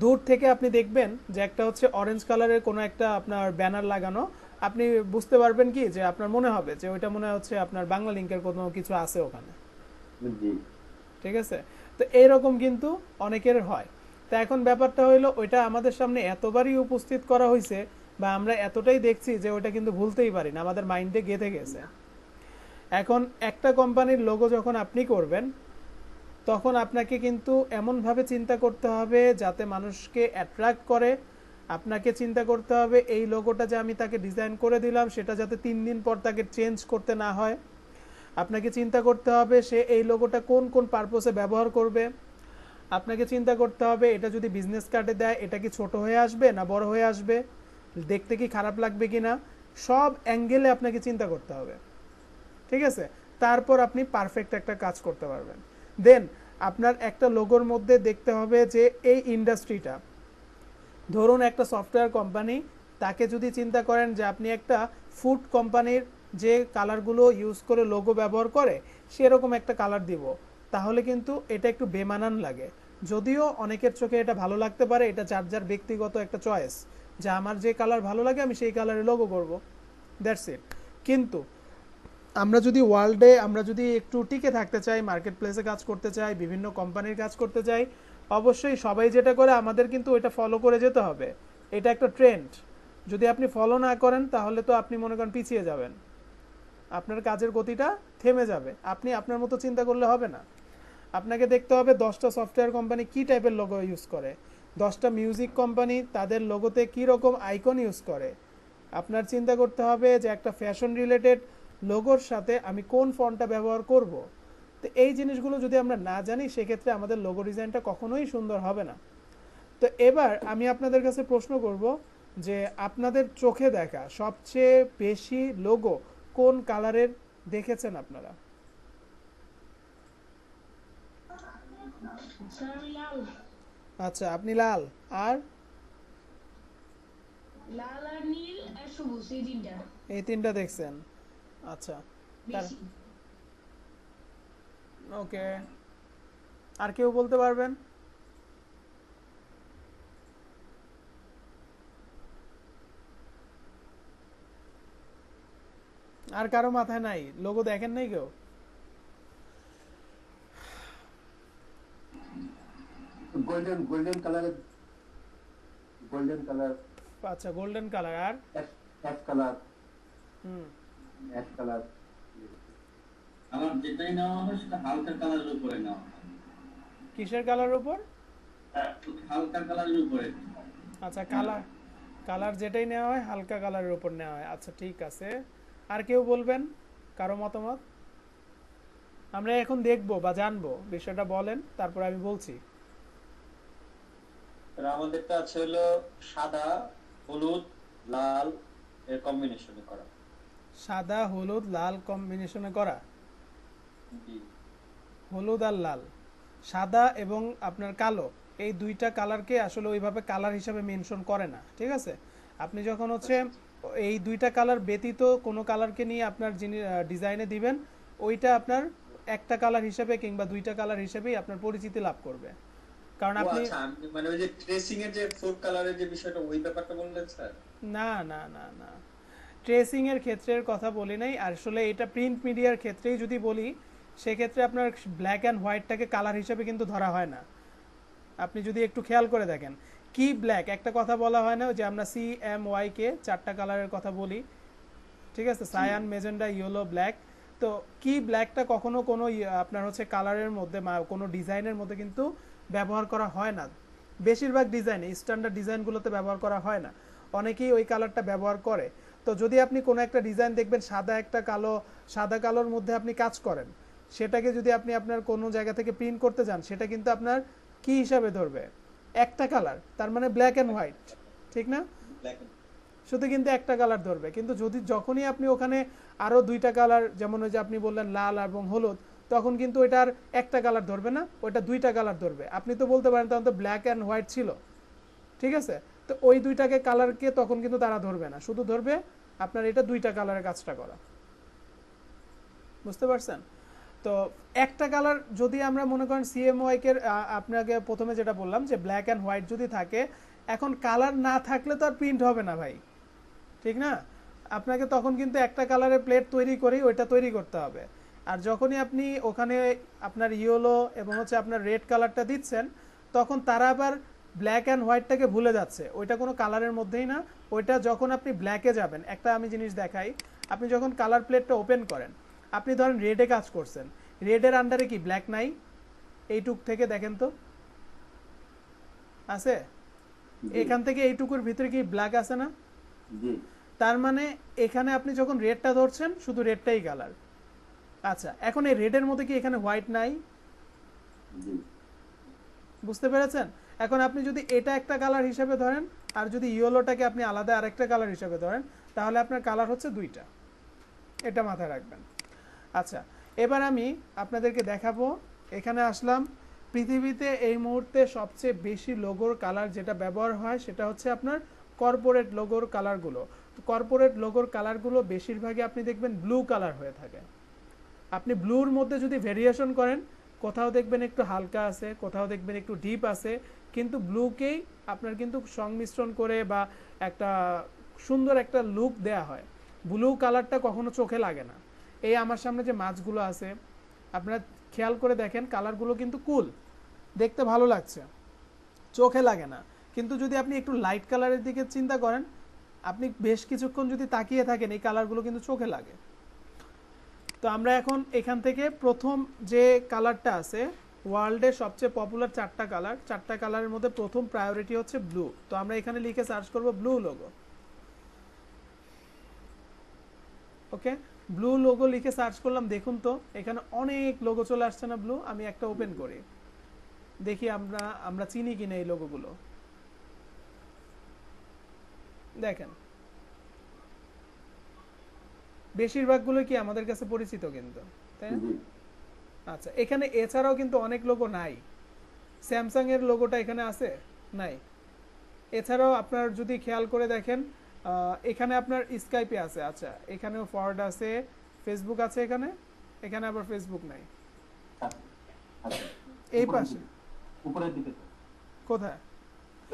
দূর থেকে আপনি দেখবেন যে একটা হচ্ছে অরেঞ্জ কালারের কোনো একটা আপনার ব্যানার লাগানো, আপনি বুঝতে পারবেন কি যে আপনার মনে হবে যে ওইটা মনে হচ্ছে আপনার বাংলা লিংকের কোনো কিছু আছে ওখানে। জি। ঠিক আছে, তো এইরকম কিন্তু অনেকের হয়। তা এখন ব্যাপারটা হইলো ওইটা আমাদের সামনে এতবারই উপস্থিত করা হয়েছে বা আমরা এতটাই দেখছি যে ওইটা কিন্তু ভুলতেই পারি না, আমাদের মাইন্ডে গেঁথে গেছে। এখন একটা কোম্পানির লোগো যখন আপনি করবেন তখন আপনাকে কিন্তু এমনভাবে চিন্তা করতে হবে যাতে মানুষকে অ্যাট্রাক্ট করে। আপনাকে চিন্তা করতে হবে এই লোগোটা যে আমি তাকে ডিজাইন করে দিলাম সেটা যাতে 3 দিন পর তাকে চেঞ্জ করতে না হয়। আপনাকে চিন্তা করতে হবে সে এই লোগোটা কোন কোন পারপোসে ব্যবহার করবে। আপনাকে চিন্তা করতে হবে এটা যদি বিজনেস কার্ডে দেয় এটা কি ছোট হয়ে আসবে না বড় হয়ে আসবে, দেখতে কি খারাপ লাগবে কিনা, সব অ্যাঙ্গেলে আপনাকে চিন্তা করতে হবে। ঠিক আছে, তারপর আপনি পারফেক্ট একটা কাজ করতে পারবেন। দেন আপনার একটা লোগোর মধ্যে দেখতে হবে যে এই ইন্ডাস্ট্রিটা, ধরুন একটা সফটওয়্যার কোম্পানি, তাকে যদি চিন্তা করেন যে আপনি একটা ফুড কোম্পানির যে কালারগুলো ইউজ করে লোগো ব্যবহার করে সেরকম একটা কালার দিব, তাহলে কিন্তু এটা একটু বেমানান লাগে। যদিও অনেকের চোখে এটা ভালো লাগতে পারে, এটা যার যার ব্যক্তিগত একটা চয়েস, যে আমার যে কালার ভালো লাগে আমি সেই কালারে লোগো করব, দ্যাটস ইট। কিন্তু আমরা যদি ওয়ার্ল্ডে আমরা যদি একটু টিকে থাকতে চাই, মার্কেট প্লেসে কাজ করতে চাই, বিভিন্ন কোম্পানির কাজ করতে চাই, অবশ্যই সবাই যেটা করে আমাদের কিন্তু ওইটা ফলো করে যেতে হবে। এটা একটা ট্রেন্ড, যদি আপনি ফলো না করেন তাহলে তো আপনি মনে করেন পিছিয়ে যাবেন, আপনার কাজের গতিটা থেমে যাবে। আপনি আপনার মতো চিন্তা করলে হবে না, আপনাকে দেখতে হবে 10টা সফটওয়্যার কোম্পানি কী টাইপের লোগো ইউজ করে, 10টা মিউজিক কোম্পানি তাদের লোগোতে কী রকম আইকন ইউজ করে। আপনার চিন্তা করতে হবে যে একটা ফ্যাশন রিলেটেড লোগোর সাথে আমি কোন ফন্টটা ব্যবহার করব। তো এই জিনিসগুলো যদি আমরা না জানি সেক্ষেত্রে আমাদের লোগো ডিজাইনটা কখনোই সুন্দর হবে না। তো এবার আমি আপনাদের কাছে প্রশ্ন করব যে আপনাদের চোখে দেখা সবচেয়ে বেশি লোগো কোন কালারের দেখেছেন আপনারা? স্যার লাল। আচ্ছা, আপনি লাল, আর লাল আর নীল আর সবুজ, এই তিনটা এই তিনটা দেখছেন? আচ্ছা, বেশি। ওকে, আর কেউ বলতে পারবেন? আর কারো মাথায় নাই লোগো দেখেন নাই কেউ? গোল্ডেন গোল্ডেন কালারের, গোল্ডেন কালার, আচ্ছা, গোল্ডেন কালার, আর অ্যাশ কালার, হুম অ্যাশ কালার। আমার যেটাই নেওয়া হয় সেটা হালকা কালারের উপরে নেওয়া হয়। কিসের কালার উপর? হালকা কালারের উপরে। আচ্ছা, কালার কালার যেটাই নেওয়া হয় হালকা কালারের উপর নেওয়া হয়। আচ্ছা ঠিক আছে, আর কেউ বলবেন কারো মতামত? আমরা এখন দেখবো বা জানবো, বিষয়টা বলেন তারপর আমি বলছি। আর আমাদেরটা আছে হলো সাদা, হলুদ, লাল এর কম্বিনেশনে করা। সাদা হলুদ লাল কম্বিনেশনে করা। জি। হলুদ আর লাল, সাদা এবং আপনার কালো, এই দুইটা কালারকে আসলে ওইভাবে কালার হিসাবে মেনশন করে না, ঠিক আছে? আপনি যখন হচ্ছে এই দুইটা কালার ব্যতীত কোনো কালারকে নিয়ে আপনার যিনি ডিজাইনে দিবেন, ওইটা আপনার একটা কালার হিসেবে কিংবা দুইটা কালার হিসেবেই আপনার পরিচিতি লাভ করবে। কারণ ও আপনি আচ্ছা, মানে ওই যে ট্রেসিং এর যে ফোর কালারের যে বিষয়টা, ওই ব্যাপারটা বললেন স্যার? না না না না, ট্রেসিং এর ক্ষেত্রের কথা বলি নাই, আসলে এটা প্রিন্ট মিডিয়ার ক্ষেত্রেই যদি বলি, সেক্ষেত্রে আপনার ব্ল্যাক অ্যান্ড হোয়াইটটাকে কালার হিসেবে কিন্তু ধরা হয় না। আপনি যদি একটু খেয়াল করে দেখেন, কি ব্ল্যাক একটা কথা বলা হয় না, যে আমরা CMY কে চারটা কালারের কথা বলি, ঠিক আছে? Cyan, magenta, yellow, black. তো কি ব্ল্যাকটা কখনো কোনো আপনার হচ্ছে কালারের মধ্যে বা কোনো ডিজাইনের মধ্যে কিন্তু ব্যবহার করা হয় না। বেশিরভাগ ডিজাইনে, স্ট্যান্ডার্ড ডিজাইনগুলোতে ব্যবহার করা হয় না, অনেকেই ওই কালারটা ব্যবহার করে। তো যদি আপনি কোনো একটা ডিজাইন দেখবেন সাদা একটা কালো, সাদা কালোর মধ্যে আপনি কাজ করেন, সেটাকে যদি আপনি আপনার কোনো জায়গা থেকে প্রিন্ট করতে যান, সেটা কিন্তু আপনার কি হিসাবে ধরবে? একটা কালার, তার মানে ব্ল্যাক অ্যান্ড হোয়াইট, ঠিক না? ব্ল্যাক। শুধু কিন্তু একটা কালার ধরবে। কিন্তু যদি যখনই আপনি ওখানে আরো দুইটা কালার, যেমন ওই যে আপনি বললেন লাল এবং হলুদ, তখন কিন্তু ওইটার একটা কালার ধরবে না, ওইটা দুইটা কালার ধরবে। আপনি তো বলতে পারেন তখন তো ব্ল্যাক অ্যান্ড হোয়াইট ছিল, ঠিক আছে? তো ওই দুইটাকে কালারকে তখন কিন্তু তারা ধরবে না, শুধু ধরবে আপনার এটা দুইটা কালারের কাজটা করা। বুঝতে পারছেন? তো একটা কালার যদি আমরা মনে করেন CMYK এর, আপনাকে প্রথমে যেটা বললাম যে ব্ল্যাক অ্যান্ড হোয়াইট যদি থাকে, এখন কালার না থাকলে তো আর প্রিন্ট হবে না ভাই, ঠিক না? আপনাকে তখন কিন্তু একটা কালারের প্লেট তৈরি করেই ওইটা তৈরি করতে হবে। আর যখনই আপনি ওখানে আপনার ইয়েলো এবং হচ্ছে আপনার রেড কালারটা দিচ্ছেন, তখন তারা আবার ব্ল্যাক অ্যান্ড হোয়াইটটাকে ভুলে যাচ্ছে, ওইটা কোনো কালারের মধ্যেই না। ওইটা যখন আপনি ব্ল্যাকে যাবেন, একটা আমি জিনিস দেখাই, আপনি যখন কালার প্লেটটা ওপেন করেন, আপনি ধরেন রেডে কাজ করছেন, রেডের আন্ডারে কি ব্ল্যাক নাই? এইটুক থেকে দেখেন তো, আছে? এখান থেকে এইটুকুর ভিতরে কি ব্ল্যাক আছে না? জি তার মানে এখানে আপনি যখন রেডটা ধরছেন, শুধু রেডটাই কালার। আচ্ছা, এখন এই রেডের মধ্যে কি এখানে হোয়াইট নাই? জি বুঝতে পেরেছেন? এখন আপনি যদি এটা একটা কালার হিসেবে ধরেন, আর যদি ইয়েলোটাকে আপনি আলাদা আরেকটা কালার হিসেবে ধরেন, তাহলে আপনার কালার হচ্ছে দুইটা। এটা মাথায় রাখবেন। আচ্ছা, এবার আমি আপনাদেরকে দেখাবো, এখানে আসলাম। পৃথিবীতে এই মুহূর্তে সবচেয়ে বেশি লোগোর কালার যেটা ব্যবহার হয়, সেটা হচ্ছে আপনার কর্পোরেট লোগোর কালারগুলো। কর্পোরেট লোগোর কালারগুলো বেশিরভাগই আপনি দেখবেন ব্লু কালার হয়ে থাকে। আপনি ব্লুর মধ্যে যদি ভেরিয়েশন করেন, কোথাও দেখবেন একটু হালকা আছে, কোথাও দেখবেন একটু ডিপ আছে, কিন্তু ব্লুকেই আপনার কিন্তু সংমিশ্রণ করে বা একটা সুন্দর একটা লুক দেয়া হয়। ব্লু কালারটা কখনো চোখে লাগে না। এই আমার সামনে যে মাছগুলো আছে, আপনারা খেয়াল করে দেখেন, কালারগুলো কিন্তু কুল, দেখতে ভালো লাগছে, চোখে লাগে না। কিন্তু যদি আপনি একটু লাইট কালারের দিকে চিন্তা করেন, আপনি বেশ কিছুক্ষণ যদি তাকিয়ে থাকেন, এই কালারগুলো কিন্তু চোখে লাগে। তো আমরা এখন এখান থেকে প্রথম যে কালারটা আছে, ওয়ার্ল্ডের সবচেয়ে পপুলার চারটা কালার, চারটা কালারের মধ্যে প্রথম প্রায়োরিটি হচ্ছে ব্লু। তো আমরা এখানে লিখে সার্চ করব ব্লু লোগো। ওকে, ব্লু লোগো লিখে সার্চ করলাম। দেখুন তো এখানে অনেক লোগো চলে আসছে না ব্লু? আমি একটা ওপেন করি, দেখি আমরা চিনি কিনা এই লোগোগুলো। দেখেন, বেশিরভাগগুলো কি আমাদের কাছে পরিচিত কিন্তু, তাই না? জি আচ্ছা, এখানে এছাড়াও কিন্তু অনেক লোগো নাই। স্যামসাং এর লোগোটা এখানে আছে নাই। এছাড়াও আপনার যদি খেয়াল করে দেখেন, এখানে আপনার স্কাইপে আছে, আচ্ছা এখানেও ফরওয়ার্ড আছে, ফেসবুক আছে এখানে, এখানে আবার ফেসবুক নাই। আচ্ছা এই পাশে উপরের দিকে তো, কোথায়?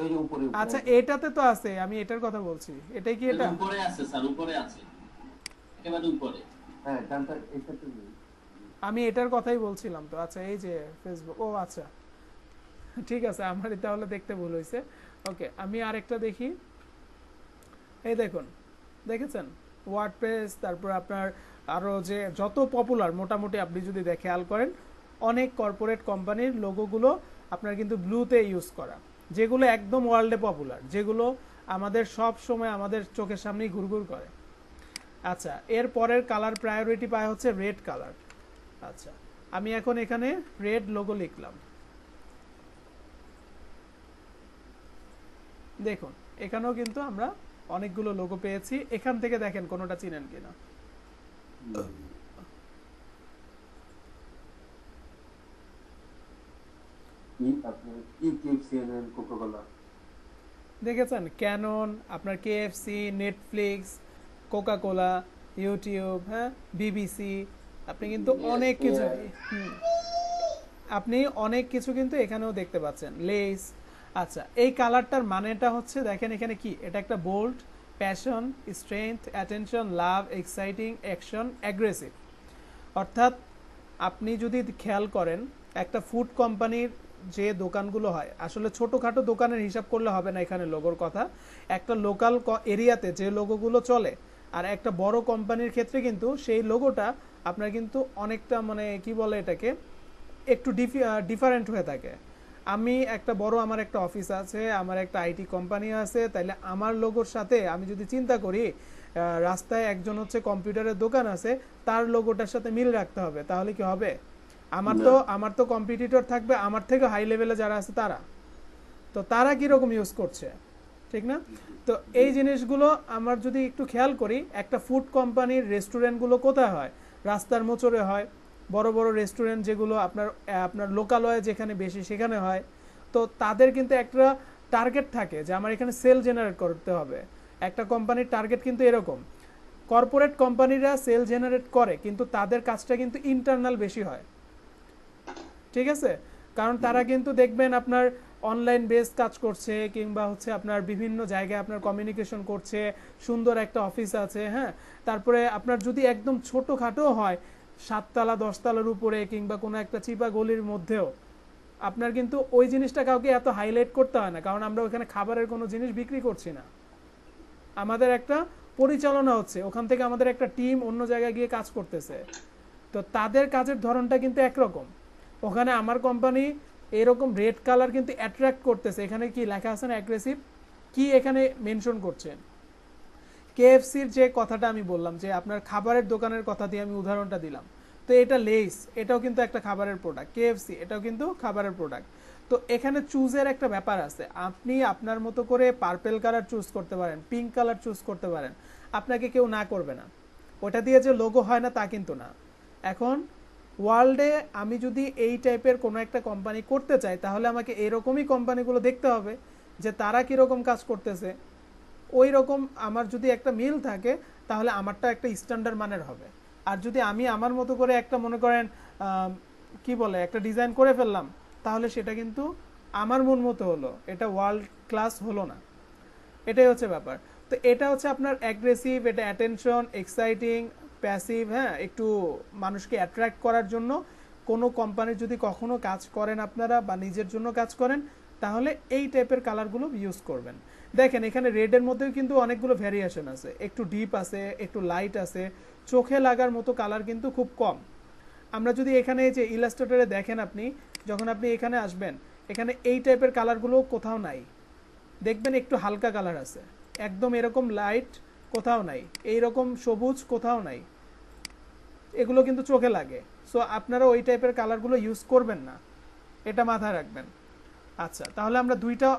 এই যে উপরে উপরে। আচ্ছা, এটাতে তো আছে, আমি এটার কথা বলছি। এটাই কি এটা? উপরে আছে স্যার, উপরে আছে, একেবারে উপরে। হ্যাঁ ডানটা এইটাতে নেই। আমি এটার কথাই বলছিলাম তো। আচ্ছা, এই যে ফেসবুক, ও আচ্ছা ঠিক আছে, আমার তাহলে দেখতে ভুল হয়েছে। ওকে, আমি আরেকটা দেখি। এই দেখুন, দেখেছেন ওয়ার্ডপ্রেস, তারপর আপনার আরও যে যত পপুলার মোটামুটি আপনি যদি খেয়াল করেন অনেক কর্পোরেট কোম্পানির লোগোগুলো আপনার কিন্তু ব্লুতে ইউজ করা, যেগুলো একদম ওয়ার্ল্ডে পপুলার, যেগুলো আমাদের সব সময় আমাদের চোখের সামনেই ঘুরঘুর করে। আচ্ছা, এর পরের কালার প্রায়োরিটি পায় হচ্ছে রেড কালার। আচ্ছা, আমি এখন এখানে রেড লোগো লিখলাম। দেখুন এখানেও কিন্তু আমরা অনেকগুলো লোগো পেয়েছি, এখান থেকে দেখেন কোনোটা চিনেন কিনা। কোকাকোলা দেখেছেন, ক্যানন, আপনার কেএফসি, নেটফ্লিক্স, কোকাকোলা, ইউটিউব, হ্যাঁ, বিবিসি, আপনি কিন্তু অনেক কিছু আপনি অনেক কিছু কিন্তু এখানেও দেখতে পাচ্ছেন, লেস। আচ্ছা, এই কালারটার মানেটা হচ্ছে দেখেন এখানে কি, এটা একটা বোল্ড, প্যাশন, স্ট্রেংথ, অ্যাটেনশন, লাভ, এক্সাইটিং, অ্যাকশন, অ্যাগ্রেসিভ। অর্থাৎ আপনি যদি খেয়াল করেন একটা ফুড কোম্পানির যে দোকানগুলো হয়, আসলে ছোটোখাটো দোকানের হিসাব করলে হবে না এখানে লোগোর কথা, একটা লোকাল এরিয়াতে যে লোগোগুলো চলে আর একটা বড় কোম্পানির ক্ষেত্রে কিন্তু সেই লোগোটা আপনার কিন্তু অনেকটা মানে কি বলে এটাকে একটু ডিফারেন্ট হয়ে থাকে। আমি একটা বড়, আমার একটা অফিস আছে, আমার একটা আইটি কোম্পানি আছে, তাইলে আমার লোগোর সাথে আমি যদি চিন্তা করি রাস্তায় একজন হচ্ছে কম্পিউটারের দোকান আছে, তার লোগোটার সাথে মিল রাখতে হবে, তাহলে কি হবে? আমার তো কম্পিটিটর থাকবে আমার থেকে হাই লেভেলে যারা আছে তারা, তো তারা কিরকম ইউজ করছে, ঠিক না? তো এই জিনিসগুলো আমার যদি একটু খেয়াল করি, একটা ফুড কোম্পানির রেস্টুরেন্টগুলো কোথায় হয়? রাস্তার মোচড়ে হয়, বড় বড় রেস্টুরেন্ট যেগুলো আপনার লোকালয়ে যেখানে বেশি সেখানে হয়। তো তাদের কিন্তু একটা টার্গেট থাকে যে আমার এখানে সেল জেনারেট করতে হবে। একটা কোম্পানির টার্গেট কিন্তু এরকম। কর্পোরেট কোম্পানিরা সেল জেনারেট করে, কিন্তু তাদের কাজটা কিন্তু ইন্টারনাল বেশি হয়, ঠিক আছে? কারণ তারা কিন্তু দেখবেন আপনার অনলাইন বেস কাজ করছে, কিংবা হচ্ছে আপনার বিভিন্ন জায়গায় আপনার কমিউনিকেশন করছে, সুন্দর একটা অফিস আছে, হ্যাঁ, তারপরে আপনার যদি একদম ছোটোখাটো হয় 7 তলা 10 তলার উপরে কিংবা কোনো একটা চিপা গলির মধ্যেও, আপনার কিন্তু ওই জিনিসটা কাউকে এত হাইলাইট করতে হয় না, কারণ আমরা ওখানে খাবারের কোনো জিনিস বিক্রি করছি না, আমাদের একটা পরিচালনা হচ্ছে, ওখান থেকে আমাদের একটা টিম অন্য জায়গায় গিয়ে কাজ করতেছে। তো তাদের কাজের ধরনটা কিন্তু একরকম। ওখানে আমার কোম্পানি এরকম রেড কালার কিন্তু অ্যাট্রাক্ট করতেছে, এখানে কি লেখা আছে না, অ্যাগ্রেসিভ, কি এখানে মেনশন করছেন? কেএফসির যে কথাটা আমি বললাম, যে আপনার খাবারের দোকানের কথা দিয়ে আমি উদাহরণটা দিলাম, তো এটা লেস, এটাও কিন্তু একটা খাবারের প্রোডাক্ট, কেএফসি এটাও কিন্তু খাবারের প্রোডাক্ট। তো এখানে চুজের একটা ব্যাপার আছে, আপনি আপনার মতো করে পার্পেল কালার চুজ করতে পারেন, পিঙ্ক কালার চুজ করতে পারেন, আপনাকে কেউ না করবে না। ওটা দিয়ে যে লোগো হয় না তা কিন্তু না। এখন ওয়ার্ল্ডে আমি যদি এই টাইপের কোনো একটা কোম্পানি করতে চাই, তাহলে আমাকে এরকমই কোম্পানিগুলো দেখতে হবে যে তারা কীরকম কাজ করতেছে, ওই রকম আমার যদি একটা মিল থাকে তাহলে আমারটা একটা স্ট্যান্ডার্ড মানের হবে। আর যদি আমি আমার মতো করে একটা মনে করেন কি বলে একটা ডিজাইন করে ফেললাম, তাহলে সেটা কিন্তু আমার মন মতো হলো, এটা ওয়ার্ল্ড ক্লাস হলো না। এটাই হচ্ছে ব্যাপার। তো এটা হচ্ছে আপনার অ্যাগ্রেসিভ, এটা অ্যাটেনশন, এক্সাইটিং, প্যাসিভ, হ্যাঁ, একটু মানুষকে অ্যাট্রাক্ট করার জন্য কোনো কোম্পানির যদি কখনো কাজ করেন আপনারা বা নিজের জন্য কাজ করেন, তাহলে এই টাইপের কালারগুলো ইউজ করবেন। দেখেন এখানে রেডের মধ্যেও কিন্তু অনেকগুলো ভ্যারিয়েশন আছে, একটু ডিপ আছে, একটু লাইট আছে, চোখে লাগার মতো কালার কিন্তু খুব কম। আমরা যদি এখানে যে ইলাস্ট্রেটরে দেখেন, আপনি যখন আপনি এখানে আসবেন, এখানে এই টাইপের কালারগুলো কোথাও নাই, দেখবেন একটু হালকা কালার আছে, একদম এরকম লাইট কোথাও নাই, এইরকম সবুজ কোথাও নাই, এগুলো কিন্তু চোখে লাগে। সো আপনারা ওই টাইপের কালারগুলো ইউজ করবেন না, এটা মাথায় রাখবেন। আচ্ছা, তাহলে আমরা দুইটা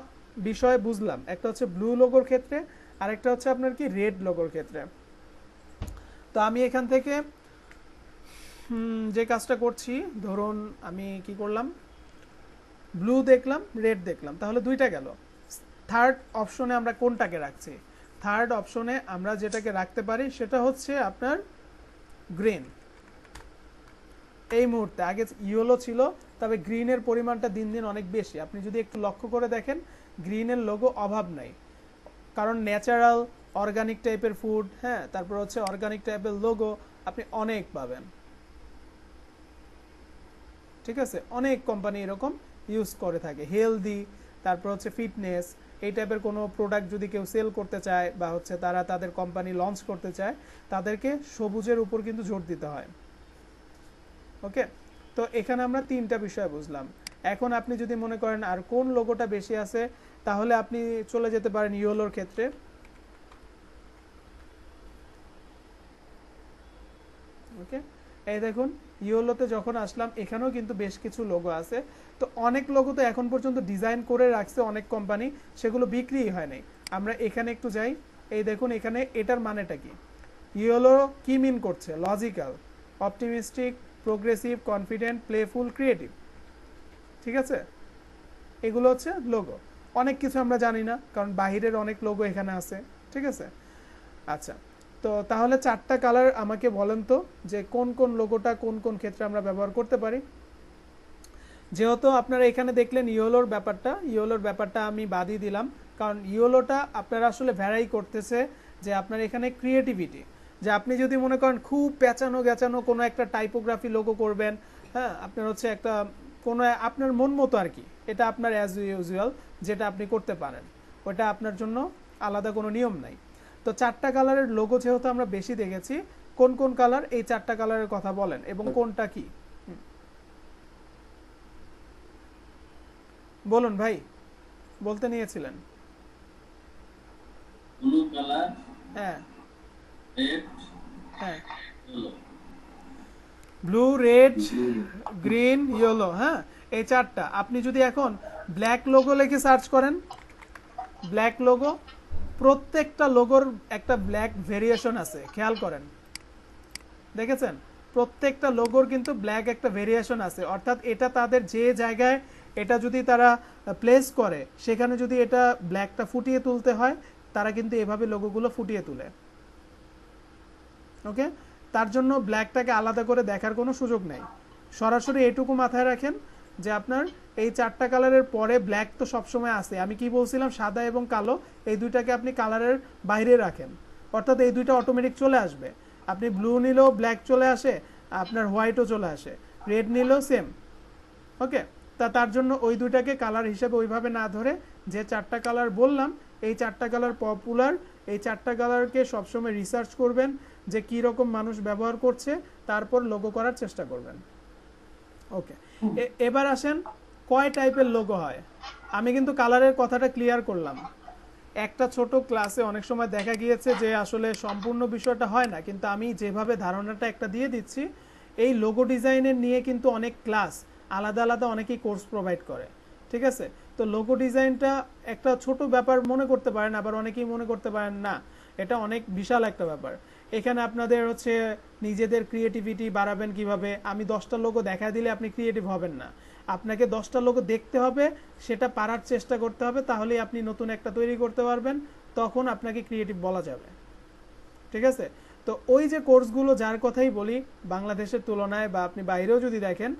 বিষয় বুঝলাম, একটা হচ্ছে ব্লু লোগোর ক্ষেত্রে, আর একটা হচ্ছে আপনার কি রেড লোগোর ক্ষেত্রে। তো আমি এখান থেকে যে কাজটা করছি, ধরুন আমি কি করলাম, ব্লু দেখলাম, রেড দেখলাম, তাহলে দুইটা গেল। থার্ড অপশনে আমরা কোনটাকে রাখছি? থার্ড অপশনে আমরা যেটাকে রাখতে পারি সেটা হচ্ছে আপনার গ্রিন। এই মুহূর্তে আগে ইয়েলো ছিল, তবে গ্রিনের পরিমাণটা দিন দিন অনেক বেশি। আপনি যদি একটু লক্ষ্য করে দেখেন, গ্রিনের লোগো অভাব নাই, কারণ ন্যাচারাল অর্গানিক টাইপের ফুড, হ্যাঁ, তারপর হচ্ছে অর্গানিক টাইপের লোগো আপনি অনেক পাবেন, ঠিক আছে? অনেক কোম্পানি এরকম ইউজ করে থাকে, হেলদি, তারপর হচ্ছে ফিটনেস, এই টাইপের কোনো প্রোডাক্ট যদি কেউ সেল করতে চায় বা হচ্ছে তারা তাদের কোম্পানি লঞ্চ করতে চায়, তাদেরকে সবুজের উপর কিন্তু জোর দিতে হয়। ওকে, তো এখানে আমরা তিনটা বিষয় বুঝলাম। এখন আপনি যদি মনে করেন আর কোন লোগোটা বেশি আছে, তাহলে আপনি চলে যেতে পারেন ইয়েলোর ক্ষেত্রে। ওকে, এই দেখুন ইয়েলোতে যখন আসলাম, এখানেও কিন্তু বেশ কিছু লোগো আছে। তো অনেক লোগো তো এখন পর্যন্ত ডিজাইন করে রাখছে অনেক কোম্পানি, সেগুলো বিক্রি হয় নাই। আমরা এখানে একটু যাই, এই দেখুন এখানে এটার মানেটা কি। ইয়েলো কি মিন করছে? Logical, optimistic, progressive, confident, playful, creative. ঠিক আছে, এগুলো হচ্ছে লোগো। অনেক কিছু আমরা জানি না, কারণ বাহিরের অনেক লোগো এখানে আছে। ঠিক আছে, আচ্ছা, তো তাহলে চারটা কালার আমাকে বলেন তো যে কোন কোন লোগোটা কোন কোন ক্ষেত্রে আমরা ব্যবহার করতে পারি। যেহেতু আপনারা এখানে দেখলেন ইয়েলোর ব্যাপারটা আমি বাদই দিলাম, কারণ ইয়েলোটা আপনারা আসলে ভ্যারাই করতেছে যে আপনার এখানে ক্রিয়েটিভিটি, যে আপনি যদি মনে করেন খুব পেঁচানো গেঁচানো কোনো একটা টাইপোগ্রাফি লোগো করবেন, হ্যাঁ, আপনার হচ্ছে একটা কোনো আপনার মন মতো আর কি, এটা আপনার অ্যাজ ইউজুয়াল যেটা আপনি করতে পারেন, ওটা আপনার জন্য আলাদা কোনো নিয়ম নাই। তো চারটা কালারের লোগো যেহেতু আমরা বেশি দেখেছি, কোন কোন কালার, এই চারটা কালারের কথা বলেন এবং কোনটা কি বলুন ভাই, বলতে নিয়েছিলেন। ব্লু কালার, হ্যাঁ রেড, হ্যাঁ, yellow. Blue, red, green, yellow. হ্যাঁ, এই চারটা। আপনি যদি এখন ব্ল্যাক লোগো লিখে সার্চ করেন, ব্ল্যাক লোগো, প্রত্যেকটা লোগোর একটা ব্ল্যাক ভেরিয়েশন আছে, খেয়াল করেন, দেখেছেন? প্রত্যেকটা লোগোর কিন্তু ব্ল্যাক একটা ভেরিয়েশন আছে, অর্থাৎ এটা তাদের যে জায়গায় এটা যদি তারা প্লেস করে, সেখানে যদি এটা ব্ল্যাকটা ফুটিয়ে তুলতে হয়, তারা কিন্তু এভাবে লোগোগুলো ফুটিয়ে তুলে। ওকে, তার জন্য ব্ল্যাকটাকে আলাদা করে দেখার কোনো সুযোগ নেই। সরাসরি এটুকু মাথায় রাখেন যে আপনার এই চারটা কালারের পরে ব্ল্যাক তো সবসময় আসে। আমি কি বলছিলাম, সাদা এবং কালো, এই দুইটাকে আপনি কালারের বাইরে রাখেন, অর্থাৎ এই দুইটা অটোমেটিক চলে আসবে। আপনি ব্লু নিলেও ব্ল্যাক চলে আসে, আপনার হোয়াইটও চলে আসে, রেড নিলেও সেম। ওকে, তার জন্য ওই দুইটাকে কালার হিসেবে ওইভাবে না ধরে যে চারটা কালার বললাম, এই চারটা কালার পপুলার, এই চারটা কালারকে সবসময় রিসার্চ করবেন যে কী রকম মানুষ ব্যবহার করছে, তারপর লোগো করার চেষ্টা করবেন। ওকে, এবার আসেন কয় টাইপের লোগো হয়। আমি কিন্তু কালারের কথাটা ক্লিয়ার করলাম। একটা ছোট ক্লাসে অনেক সময় দেখা গিয়েছে যে আসলে সম্পূর্ণ বিষয়টা হয় না, কিন্তু আমি যেভাবে ধারণাটা একটা দিয়ে দিচ্ছি, এই লোগো ডিজাইনের নিয়ে কিন্তু অনেক ক্লাস আলাদা আলাদা অনেকেই কোর্স প্রোভাইড করে। ঠিক আছে, তো লোগো ডিজাইনটা একটা ছোট ব্যাপার মনে করতে পারেন, আবার অনেকেই মনে করতে পারেন না এটা অনেক বিশাল একটা ব্যাপার। এখানে আপনাদের হচ্ছে নিজেদের ক্রিয়েটিভিটি বাড়াবেন কিভাবে। আমি 10টা লোগো দেখা দিলে আপনি ক্রিয়েটিভ হবেন না, আপনাকে 10টা লোগো দেখতে হবে, সেটা পারার চেষ্টা করতে হবে, তাহলেই আপনি নতুন একটা তৈরি করতে পারবেন, তখন আপনাকে ক্রিয়েটিভ বলা যাবে। ঠিক আছে, তো ওই যে কোর্সগুলো যার কথাই বলি, বাংলাদেশের তুলনায় বা আপনি বাইরেও যদি দেখেন,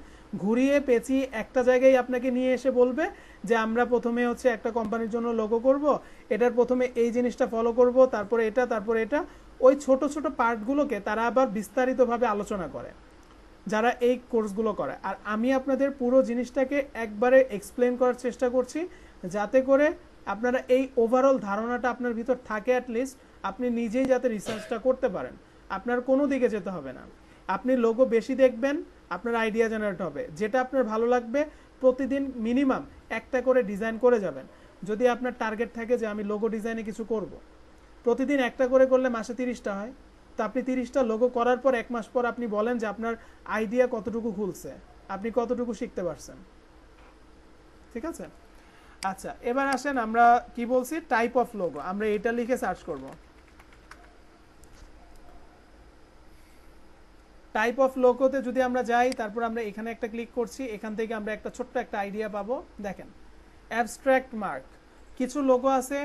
ঘুরিয়ে পেঁচিয়ে একটা জায়গায় আপনাকে নিয়ে এসে বলবে যে আমরা প্রথমে হচ্ছে একটা কোম্পানির জন্য লোগো করব, এটার প্রথমে এই জিনিসটা ফলো করব, তারপরে এটা, তারপরে এটা। ওই ছোট ছোট পার্টগুলোকে তারা আবার বিস্তারিতভাবে আলোচনা করে যারা এই কোর্সগুলো করে। আর আমি আপনাদের পুরো জিনিসটাকে একবারে এক্সপ্লেন করার চেষ্টা করছি, যাতে করে আপনারা এই ওভারঅল ধারণাটা আপনার ভিতর থাকে, অ্যাটলিস্ট আপনি নিজেই যাতে রিসার্চটা করতে পারেন। আপনার কোনো দিকে যেতে হবে না, আপনি লোগো বেশি দেখবেন, আপনার আইডিয়া জেনারেট হবে, যেটা আপনার ভালো লাগবে প্রতিদিন মিনিমাম একটা করে ডিজাইন করে যাবেন। যদি আপনার টার্গেট থাকে যে আমি লোগো ডিজাইনে কিছু করব, প্রতিদিন একটা করে করলে মাসে 30টা হয়, তো আপনি 30টা লোগো করার পর 1 মাস পর আপনি বলেন যে আপনার আইডিয়া কতটুকু খুলছে, আপনি কতটুকু শিখতে পারছেন। ঠিক আছে, আচ্ছা, এবার আসেন আমরা কি বলছি, টাইপ অফ লোগো। আমরা এটা লিখে সার্চ করব, টাইপ অফ লোগোতে যদি আমরা যাই, তারপর আমরা এখানে একটা ক্লিক করছি, এখান থেকে আমরা একটা ছোট্ট একটা আইডিয়া পাবো। দেখেন, অ্যাবস্ট্রাক্ট মার্ক, কিছু লোগো আছে,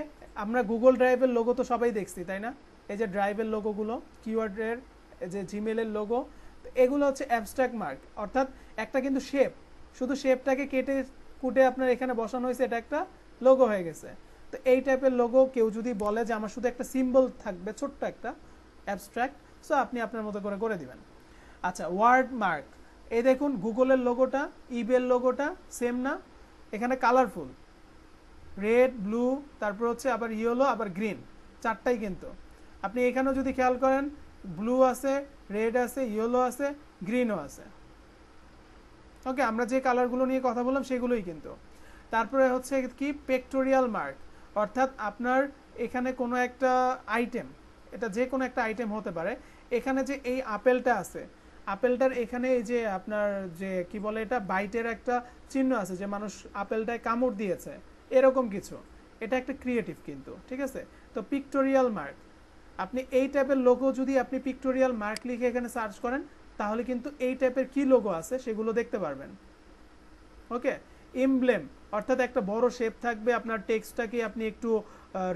আমরা গুগল ড্রাইভের লোগো তো সবাই দেখছি, তাই না? এই যে ড্রাইভের লোগোগুলো, কিওয়ার্ডের যে জিমেলের লোগো, এগুলো হচ্ছে অ্যাবস্ট্রাক্ট মার্ক, অর্থাৎ একটা কিন্তু শেপ, শুধু শেপটাকে কেটে কুটে আপনার এখানে বসানো হয়েছে, এটা একটা লোগো হয়ে গেছে। তো এই টাইপের লোগো কেউ যদি বলে যে আমার শুধু একটা সিম্বল থাকবে, ছোট্ট একটা অ্যাবস্ট্রাক্ট, সো আপনি আপনার মতো করে করে দিবেন। আচ্ছা, ওয়ার্ড মার্ক, এই দেখুন গুগলের লোগোটা, ইবের লোগোটা সেম না, এখানে কালারফুল, রেড, ব্লু, তারপর হচ্ছে আবার ইয়েলো, আবার গ্রিন, চারটাই কিন্তু। আপনি এখানেও যদি খেয়াল করেন ব্লু আছে, রেড আছে, ইয়েলো আছে, গ্রিনও আছে। ওকে, আমরা যে কালারগুলো নিয়ে কথা বললাম সেগুলোই কিন্তু। তারপরে হচ্ছে কি পেক্টোরিয়াল মার্ক, অর্থাৎ আপনার এখানে কোনো একটা আইটেম, এটা যে কোনো একটা আইটেম হতে পারে, এখানে যে এই আপেলটা আছে, আপেলটার এখানে এই যে আপনার যে কি বলে এটা বাইটের একটা চিহ্ন আছে, যে মানুষ আপেলটায় কামড় দিয়েছে, এরকম কিছু। এটা একটা ক্রিয়েটিভ কিন্তু, ঠিক আছে। তো পিক্টোরিয়াল মার্ক, আপনি এই টাইপের লোগো যদি আপনি পিক্টোরিয়াল মার্ক লিখে এখানে সার্চ করেন, তাহলে কিন্তু এই টাইপের কি লোগো আছে সেগুলো দেখতে পারবেন। ওকে, এমব্লেম, অর্থাৎ একটা বড় শেপ থাকবে, আপনার টেক্সটটাকে আপনি একটু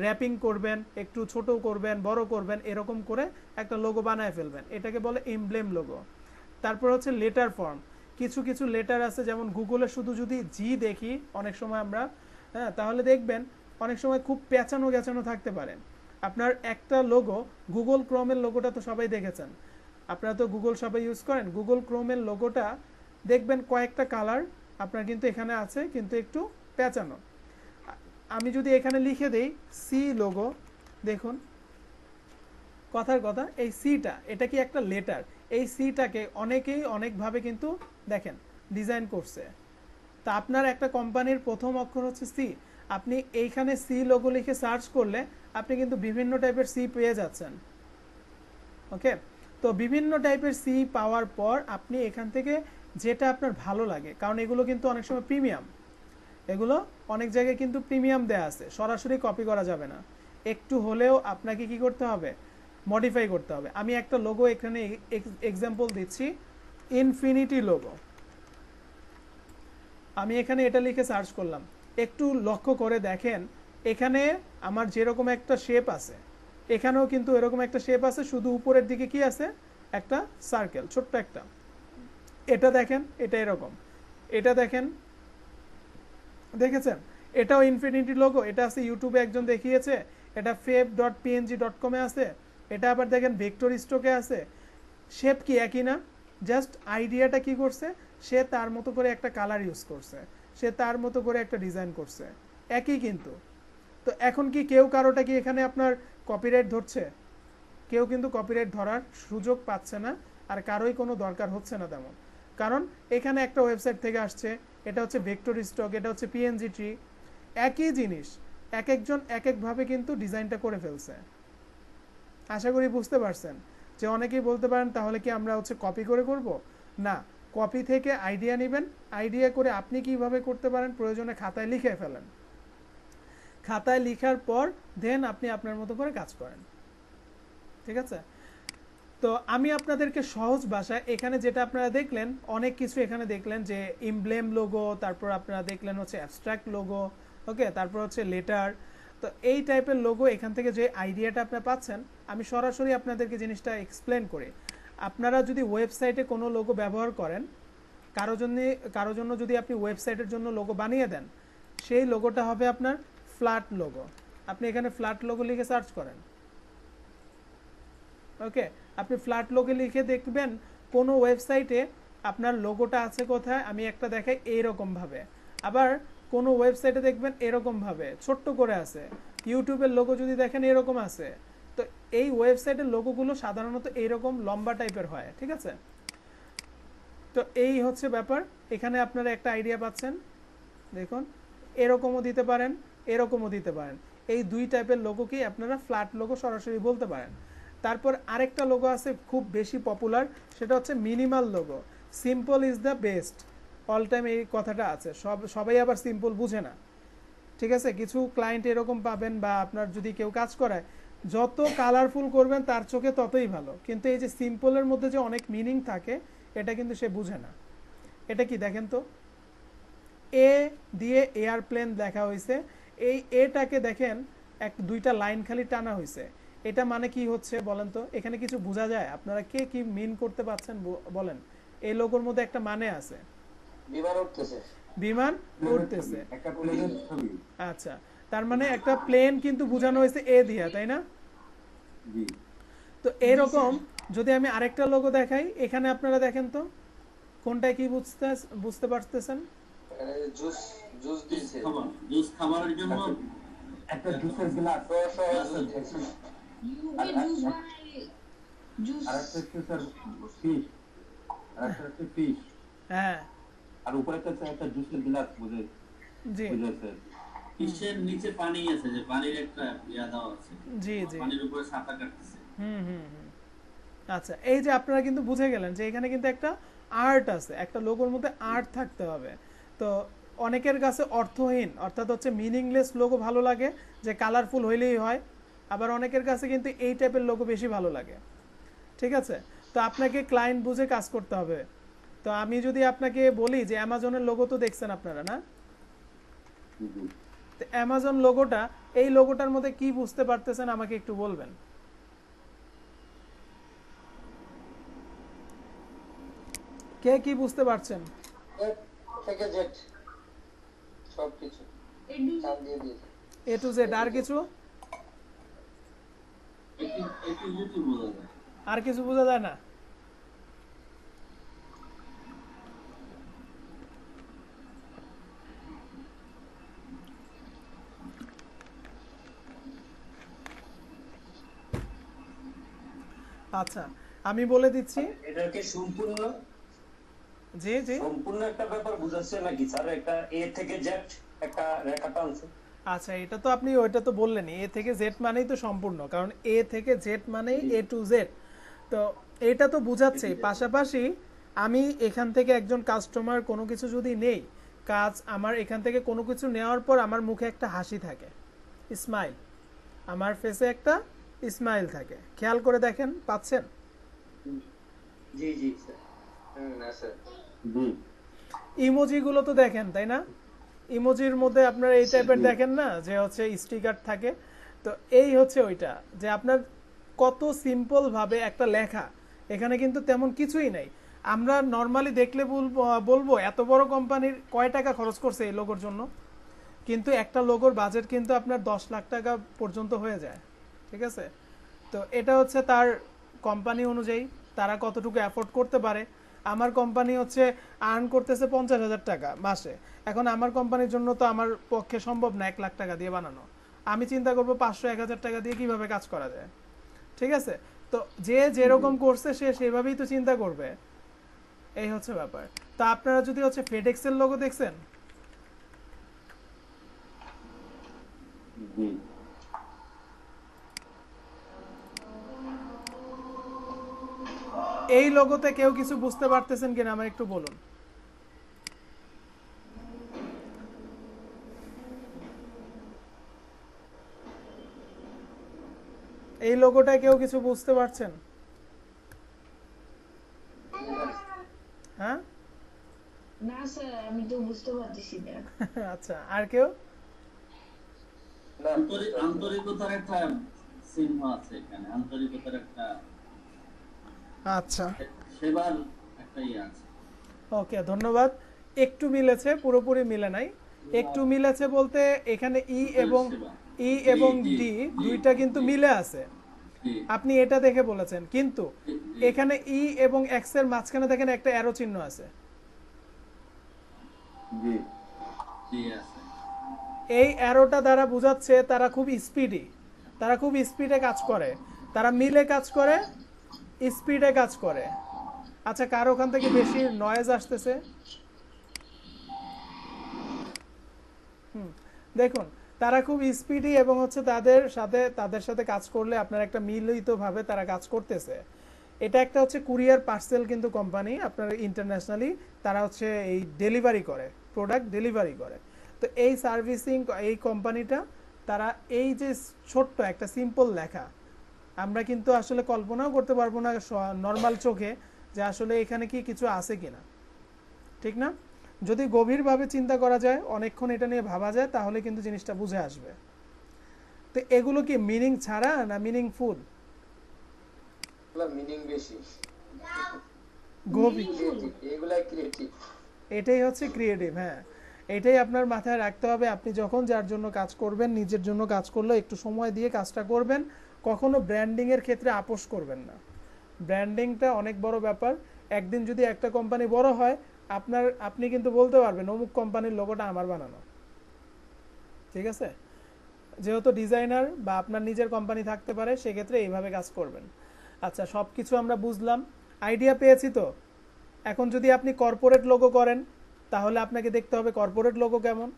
র্যাপিং করবেন, একটু ছোট করবেন, বড় করবেন, এরকম করে একটা লোগো বানায় ফেলবেন, এটাকে বলে এমব্লেম লোগো। তারপর হচ্ছে লেটার ফর্ম, কিছু কিছু লেটার আছে, যেমন গুগলে শুধু যদি জি দেখি অনেক সময় আমরা, হ্যাঁ, তাহলে দেখবেন অনেক সময় খুব পেঁচানো গেঁচানো থাকতে পারে। আপনার একটা লোগো, গুগল ক্রোমের লোগোটা তো সবাই দেখেছেন, আপনারা তো গুগল সবাই ইউজ করেন, গুগল ক্রোমের লোগোটা দেখবেন কয়েকটা কালার আপনার কিন্তু এখানে আছে, কিন্তু একটু পেঁচানো। আমি যদি এখানে লিখে দেই সি লোগো, দেখুন কথার কথা, এই সিটা এটা কি একটা লেটার, এই সিটাকে অনেকেই অনেকভাবে কিন্তু দেখেন ডিজাইন করছে। তা আপনার একটা কোম্পানির প্রথম অক্ষর হচ্ছে সি, আপনি এইখানে সি লোগো লিখে সার্চ করলে আপনি কিন্তু বিভিন্ন টাইপের সি পেয়ে যাচ্ছেন। ওকে, তো বিভিন্ন টাইপের সি পাওয়ার পর আপনি এখান থেকে যেটা আপনার ভালো লাগে, কারণ এগুলো কিন্তু অনেক সময় প্রিমিয়াম, এগুলো অনেক জায়গায় কিন্তু প্রিমিয়াম দেয়া আছে, সরাসরি কপি করা যাবে না, একটু হলেও আপনাকে কি করতে হবে, মডিফাই করতে হবে। আমি একটা লোগো এখানে এক্সাম্পল দিচ্ছি, ইনফিনিটি লোগো। আমি এখানে এটা লিখে সার্চ করলাম, একটু লক্ষ্য করে দেখেন এখানে আমার যেরকম একটা শেপ আছে, এখানেও কিন্তু এরকম একটা শেপ আছে, শুধু উপরের দিকে কি আছে, একটা সার্কেল, ছোট্ট একটা। এটা দেখেন, এটা এরকম, এটা দেখেন, দেখেছেন, এটাও ইনফিনিটি লোগো, এটা আছে ইউটিউবে একজন দেখিয়েছে, এটা fave.png.com এ আছে, এটা আবার দেখেন ভেক্টর স্টকে আছে। শেপ কি একই না, জাস্ট আইডিয়াটা কি করছে, সে তার মতো করে একটা কালার ইউজ করছে, সে তার মতো করে একটা ডিজাইন করছে, একই কিন্তু। তো এখন কি কেউ কারোটা কি এখানে আপনার কপিরাইট ধরছে? কেউ কিন্তু কপিরাইট ধরার সুযোগ পাচ্ছে না, আর কারোই কোনো দরকার হচ্ছে না তেমন, কারণ এখানে একটা ওয়েবসাইট থেকে আসছে, এটা হচ্ছে ভেক্টর স্টক, এটা হচ্ছে পিএনজি ট্রি, একই জিনিস এক একজন এক একভাবে কিন্তু ডিজাইনটা করে ফেলছে। আশা করি বুঝতে পারছেন যে অনেকেই বলতে পারেন তাহলে কি আমরা হচ্ছে কপি করে করব না, কপি থেকে আইডিয়া নেবেন, আইডিয়া করে আপনি কিভাবে করতে পারেন প্রয়োজনে খাতায় লিখে ফেলেন, খাতায় লিখার পর দেন আপনি আপনার মতো করে কাজ করেন, ঠিক আছে। তো আমি আপনাদেরকে সহজ ভাষায় এখানে যেটা আপনারা দেখলেন, অনেক কিছু এখানে দেখলেন যে এমব্লেম লোগো, তারপর আপনারা দেখলেন হচ্ছে অ্যাবস্ট্রাক্ট লোগো, ওকে, তারপর হচ্ছে লেটার। তো এই টাইপের লোগো এখান থেকে যে আইডিয়াটা আপনারা পাচ্ছেন, আমি সরাসরি আপনাদেরকে জিনিসটা এক্সপ্লেন করি। আপনারা যদি ওয়েবসাইটে কোনো লোগো ব্যবহার করেন, কারো জন্য যদি আপনি ওয়েবসাইটের জন্য লোগো বানিয়ে দেন, সেই লোগোটা হবে আপনার ফ্ল্যাট লোগো। আপনি এখানে ফ্ল্যাট লোগো লিখে সার্চ করেন, ওকে, আপনি ফ্ল্যাট লোগো লিখে দেখবেন কোনো ওয়েবসাইটে আপনার লোগোটা আছে কোথায়, আমি একটা দেখাই এইরকমভাবে, আবার কোনো ওয়েবসাইটে দেখবেন এরকমভাবে ছোট্ট করে আছে, ইউটিউবের লোগো যদি দেখেন এরকম আছে। তো এই ওয়েবসাইটের লোগোগুলো সাধারণত এইরকম লম্বা টাইপের হয়, ঠিক আছে। তো এই হচ্ছে ব্যাপার, এখানে আপনারা একটা আইডিয়া পাচ্ছেন, দেখুন এরকমও দিতে পারেন, এরকমও দিতে পারেন, এই দুই টাইপের লোগোকেই আপনারা ফ্ল্যাট লোগো সরাসরি বলতে পারেন। তারপর আরেকটা লোগো আছে খুব বেশি পপুলার, সেটা হচ্ছে minimal logo. Simple is the best, all time এই কথাটা আছে, সবাই আবার সিম্পল বুঝে না, ঠিক আছে। কিছু ক্লায়েন্ট এরকম পাবেন, বা আপনার যদি কেউ কাজ করায়, যত কালারফুল করবেন তার চোখে ততই ভালো, কিন্তু এই যে সিম্পলের মধ্যে যে অনেক মিনিং থাকে এটা কিন্তু সে বুঝে না। এটা কি দেখেন তো, এ দিয়ে এয়ারপ্লেন লেখা হয়েছে, এই এটাকে দেখেন দুইটা লাইন খালি টানা হয়েছে, এটা মানে কি হচ্ছে বলেন তো, এখানে কিছু বোঝা যায়? আপনারা কে কি মিন করতে পারছেন বলেন? এই লোগোর মধ্যে একটা মানে আছে, বিমান উঠতেছে, বিমান উঠতেছে, একটা প্লেনের ছবি। আচ্ছা, তার মানে একটা প্লেন কিন্তু বোঝানো হয়েছে এ দিয়া, তাই না? জি, তো এরকম যদি আমি আরেকটা লোগো দেখাই, এখানে আপনারা দেখেন তো কোনটায় কি বুঝতে পারতেছেন? জুস জুস দিছে জুস খাবারের জন্য একটা জুসের গ্লাস ইউ কে জুস বানাই জুস আর একটা হচ্ছে স্যার ফিশ আর একটা হচ্ছে ফিশ হ্যাঁ আর উপরে একটা জুসের গ্লাস বুঝে জি বুঝেছে ফিশের নিচে পানি আছে, যে পানির একটা ইয়া দেওয়া আছে, জি জি পানির উপরে সাঁতার কাটতেছে। হুম হুম হুম। আচ্ছা, এই যে আপনারা কিন্তু বুঝে গেলেন যে এখানে কিন্তু একটা আর্ট আছে, একটা লোগোর মধ্যে আর্ট থাকতে হবে। তো অনেকের কাছে অর্থহীন অর্থাৎ হচ্ছে মিনিংলেস লোগো ভালো লাগে, যে কালারফুল হইলেই হয়, আবার অনেকের কাছে কিন্তু এই টাইপের লোগো বেশি ভালো লাগে। ঠিক আছে, তো আপনাকে ক্লায়েন্ট বুঝে কাজ করতে হবে। তো আমি যদি আপনাকে বলি যে অ্যামাজনের লোগো তো দেখছেন আপনারা, না? জি তো অ্যামাজন লোগোটা, এই লোগোটার মধ্যে কি বুঝতে পারতেছেন আমাকে একটু বলবেন। কে কি বুঝতে পারছেন? থেকে জেট সবকিছু নাম দিয়ে দিয়েছে এ টু জেড, আর কিছু? একটু যদি বোঝা যায়। আর কিছু বোঝা যায় না? আচ্ছা, আমি বলে দিচ্ছি। এটা কি সম্পূর্ণ জি জি, সম্পূর্ণ একটা ব্যাপার বুঝাচ্ছে নাকি স্যার? একটা এ থেকে জেড একটা রেখা টানছে। আচ্ছা, এটা তো আপনি ওইটা তো বললেনই, এ থেকে জেড মানেই তো সম্পূর্ণ, কারণ এ থেকে জেড মানেই এ টু জেড। তো এটা তো বুঝাচ্ছে, পাশাপাশি আমি এখান থেকে একজন কাস্টমার কোনো কিছু যদি নেই, কাজ আমার এখান থেকে কোনো কিছু নেওয়ার পর আমার মুখে একটা হাসি থাকে, স্মাইল, আমার ফেসে একটা স্মাইল থাকে। খেয়াল করে দেখেন, পাচ্ছেন? জি জি স্যার। আছে জি ইমোজিগুলো তো দেখেন, তাই না? ইমোজির মধ্যে আপনারা এই টাইপের দেখেন না, যে হচ্ছে স্টিকার থাকে। তো এই হচ্ছে ওইটা, যে আপনার কত সিম্পল ভাবে একটা লেখা, এখানে কিন্তু তেমন কিছুই নাই। আমরা নর্মালি দেখলে বলবো এত বড় কোম্পানির কয় টাকা খরচ করছে এই লোগোর জন্য, কিন্তু একটা লোগোর বাজেট কিন্তু আপনার 10 লাখ টাকা পর্যন্ত হয়ে যায়। ঠিক আছে, তো এটা হচ্ছে তার কোম্পানি অনুযায়ী তারা কতটুকু অ্যাফোর্ড করতে পারে। আমার কোম্পানি হচ্ছে আর্ন করতেছে 50,000 টাকা মাসে, এখন আমার কোম্পানির জন্য তো আমার পক্ষে সম্ভব না 1 লাখ টাকা দিয়ে বানানো। আমি চিন্তা করবো 500-1000 টাকা দিয়ে কিভাবে কাজ করা যায়। ঠিক আছে, তো যে যেরকম করছে সে সেভাবেই তো চিন্তা করবে, এই হচ্ছে ব্যাপার। তো আপনারা যদি হচ্ছে ফেডেক্সের লোগো দেখছেন, জি এই লোগোতে কেউ কিছু বুঝতে পারতেছেন কিনা আমার একটু বলুন। এই লোগোটায় কেউ কিছু বুঝতে পারছেন? হ্যাঁ, না স্যার, আমি তো বুঝতে পারতেছি না। আচ্ছা, আর কেউ? না আন্তরিকতার একটা চিহ্ন আছে এখানে, আন্তরিকতার একটা আচ্ছা, সেবার একটা ইয়ে আছে। ওকে, ধন্যবাদ। একটু মিলেছে, পুরোপুরি মিলে নাই। একটু মিলেছে বলতে এখানে এবং ডি দুইটা কিন্তু মিলে আছে, জি, আপনি এটা দেখে বলেছেন। কিন্তু এখানে ই এবং এক্স এর মাঝখানে দেখেন একটা অ্যারো চিহ্ন আছে। জি জি আছে। এই অ্যারোটা দ্বারা বোঝাচ্ছে তারা খুব স্পিডি, তারা খুব স্পিডে কাজ করে, তারা মিলে কাজ করে, স্পিডে কাজ করে। আচ্ছা, কার ওখান থেকে বেশি নয়েজ আসতেছে? দেখুন, তারা খুব স্পিডি এবং হচ্ছে তাদের সাথে কাজ করলে আপনার একটা মিলিতভাবে তারা কাজ করতেছে। এটা একটা হচ্ছে কুরিয়ার পার্সেল কিন্তু কোম্পানি, আপনার ইন্টারন্যাশনালি তারা হচ্ছে এই ডেলিভারি করে, প্রোডাক্ট ডেলিভারি করে। তো এই সার্ভিসিং এই কোম্পানিটা, তারা এই যে ছোট্ট একটা সিম্পল লেখা, আমরা কিন্তু আসলে কল্পনাও করতে পারবো না নর্মাল চোখে যে আসলে এখানে কি কিছু আছে কিনা, ঠিক না? যদি গভীরভাবে চিন্তা করা যায়, অনেকক্ষণ এটা নিয়ে ভাবা যায়, তাহলে কিন্তু জিনিসটা বুঝে আসবে। তো এগুলো কি মিনিং ছাড়া না মিনিংফুল? মিনিং বেশি গভীর, এগুলাই ক্রিয়েটিভ এটাই হচ্ছে ক্রিয়েটিভ। হ্যাঁ, এটাই আপনার মাথায় রাখতে হবে। আপনি যখন যার জন্য কাজ করবেন, নিজের জন্য কাজ করলে একটু সময় দিয়ে কাজটা করবেন, কখনো ব্র্যান্ডিংয়ের ক্ষেত্রে আপোষ করবেন না। ব্র্যান্ডিংটা অনেক বড় ব্যাপার। একদিন যদি একটা কোম্পানি বড় হয়, আপনি কিন্তু বলতে পারবেন অমুক কোম্পানির লোগোটা আমার বানানো। ঠিক আছে, যেহেতু ডিজাইনার বা আপনার নিজের কোম্পানি থাকতে পারে সেক্ষেত্রে এইভাবে কাজ করবেন। আচ্ছা, সব কিছু আমরা বুঝলাম, আইডিয়া পেয়েছি তো। এখন যদি আপনি কর্পোরেট লোগো করেন তাহলে আপনাকে দেখতে হবে কর্পোরেট লোগো কেমন।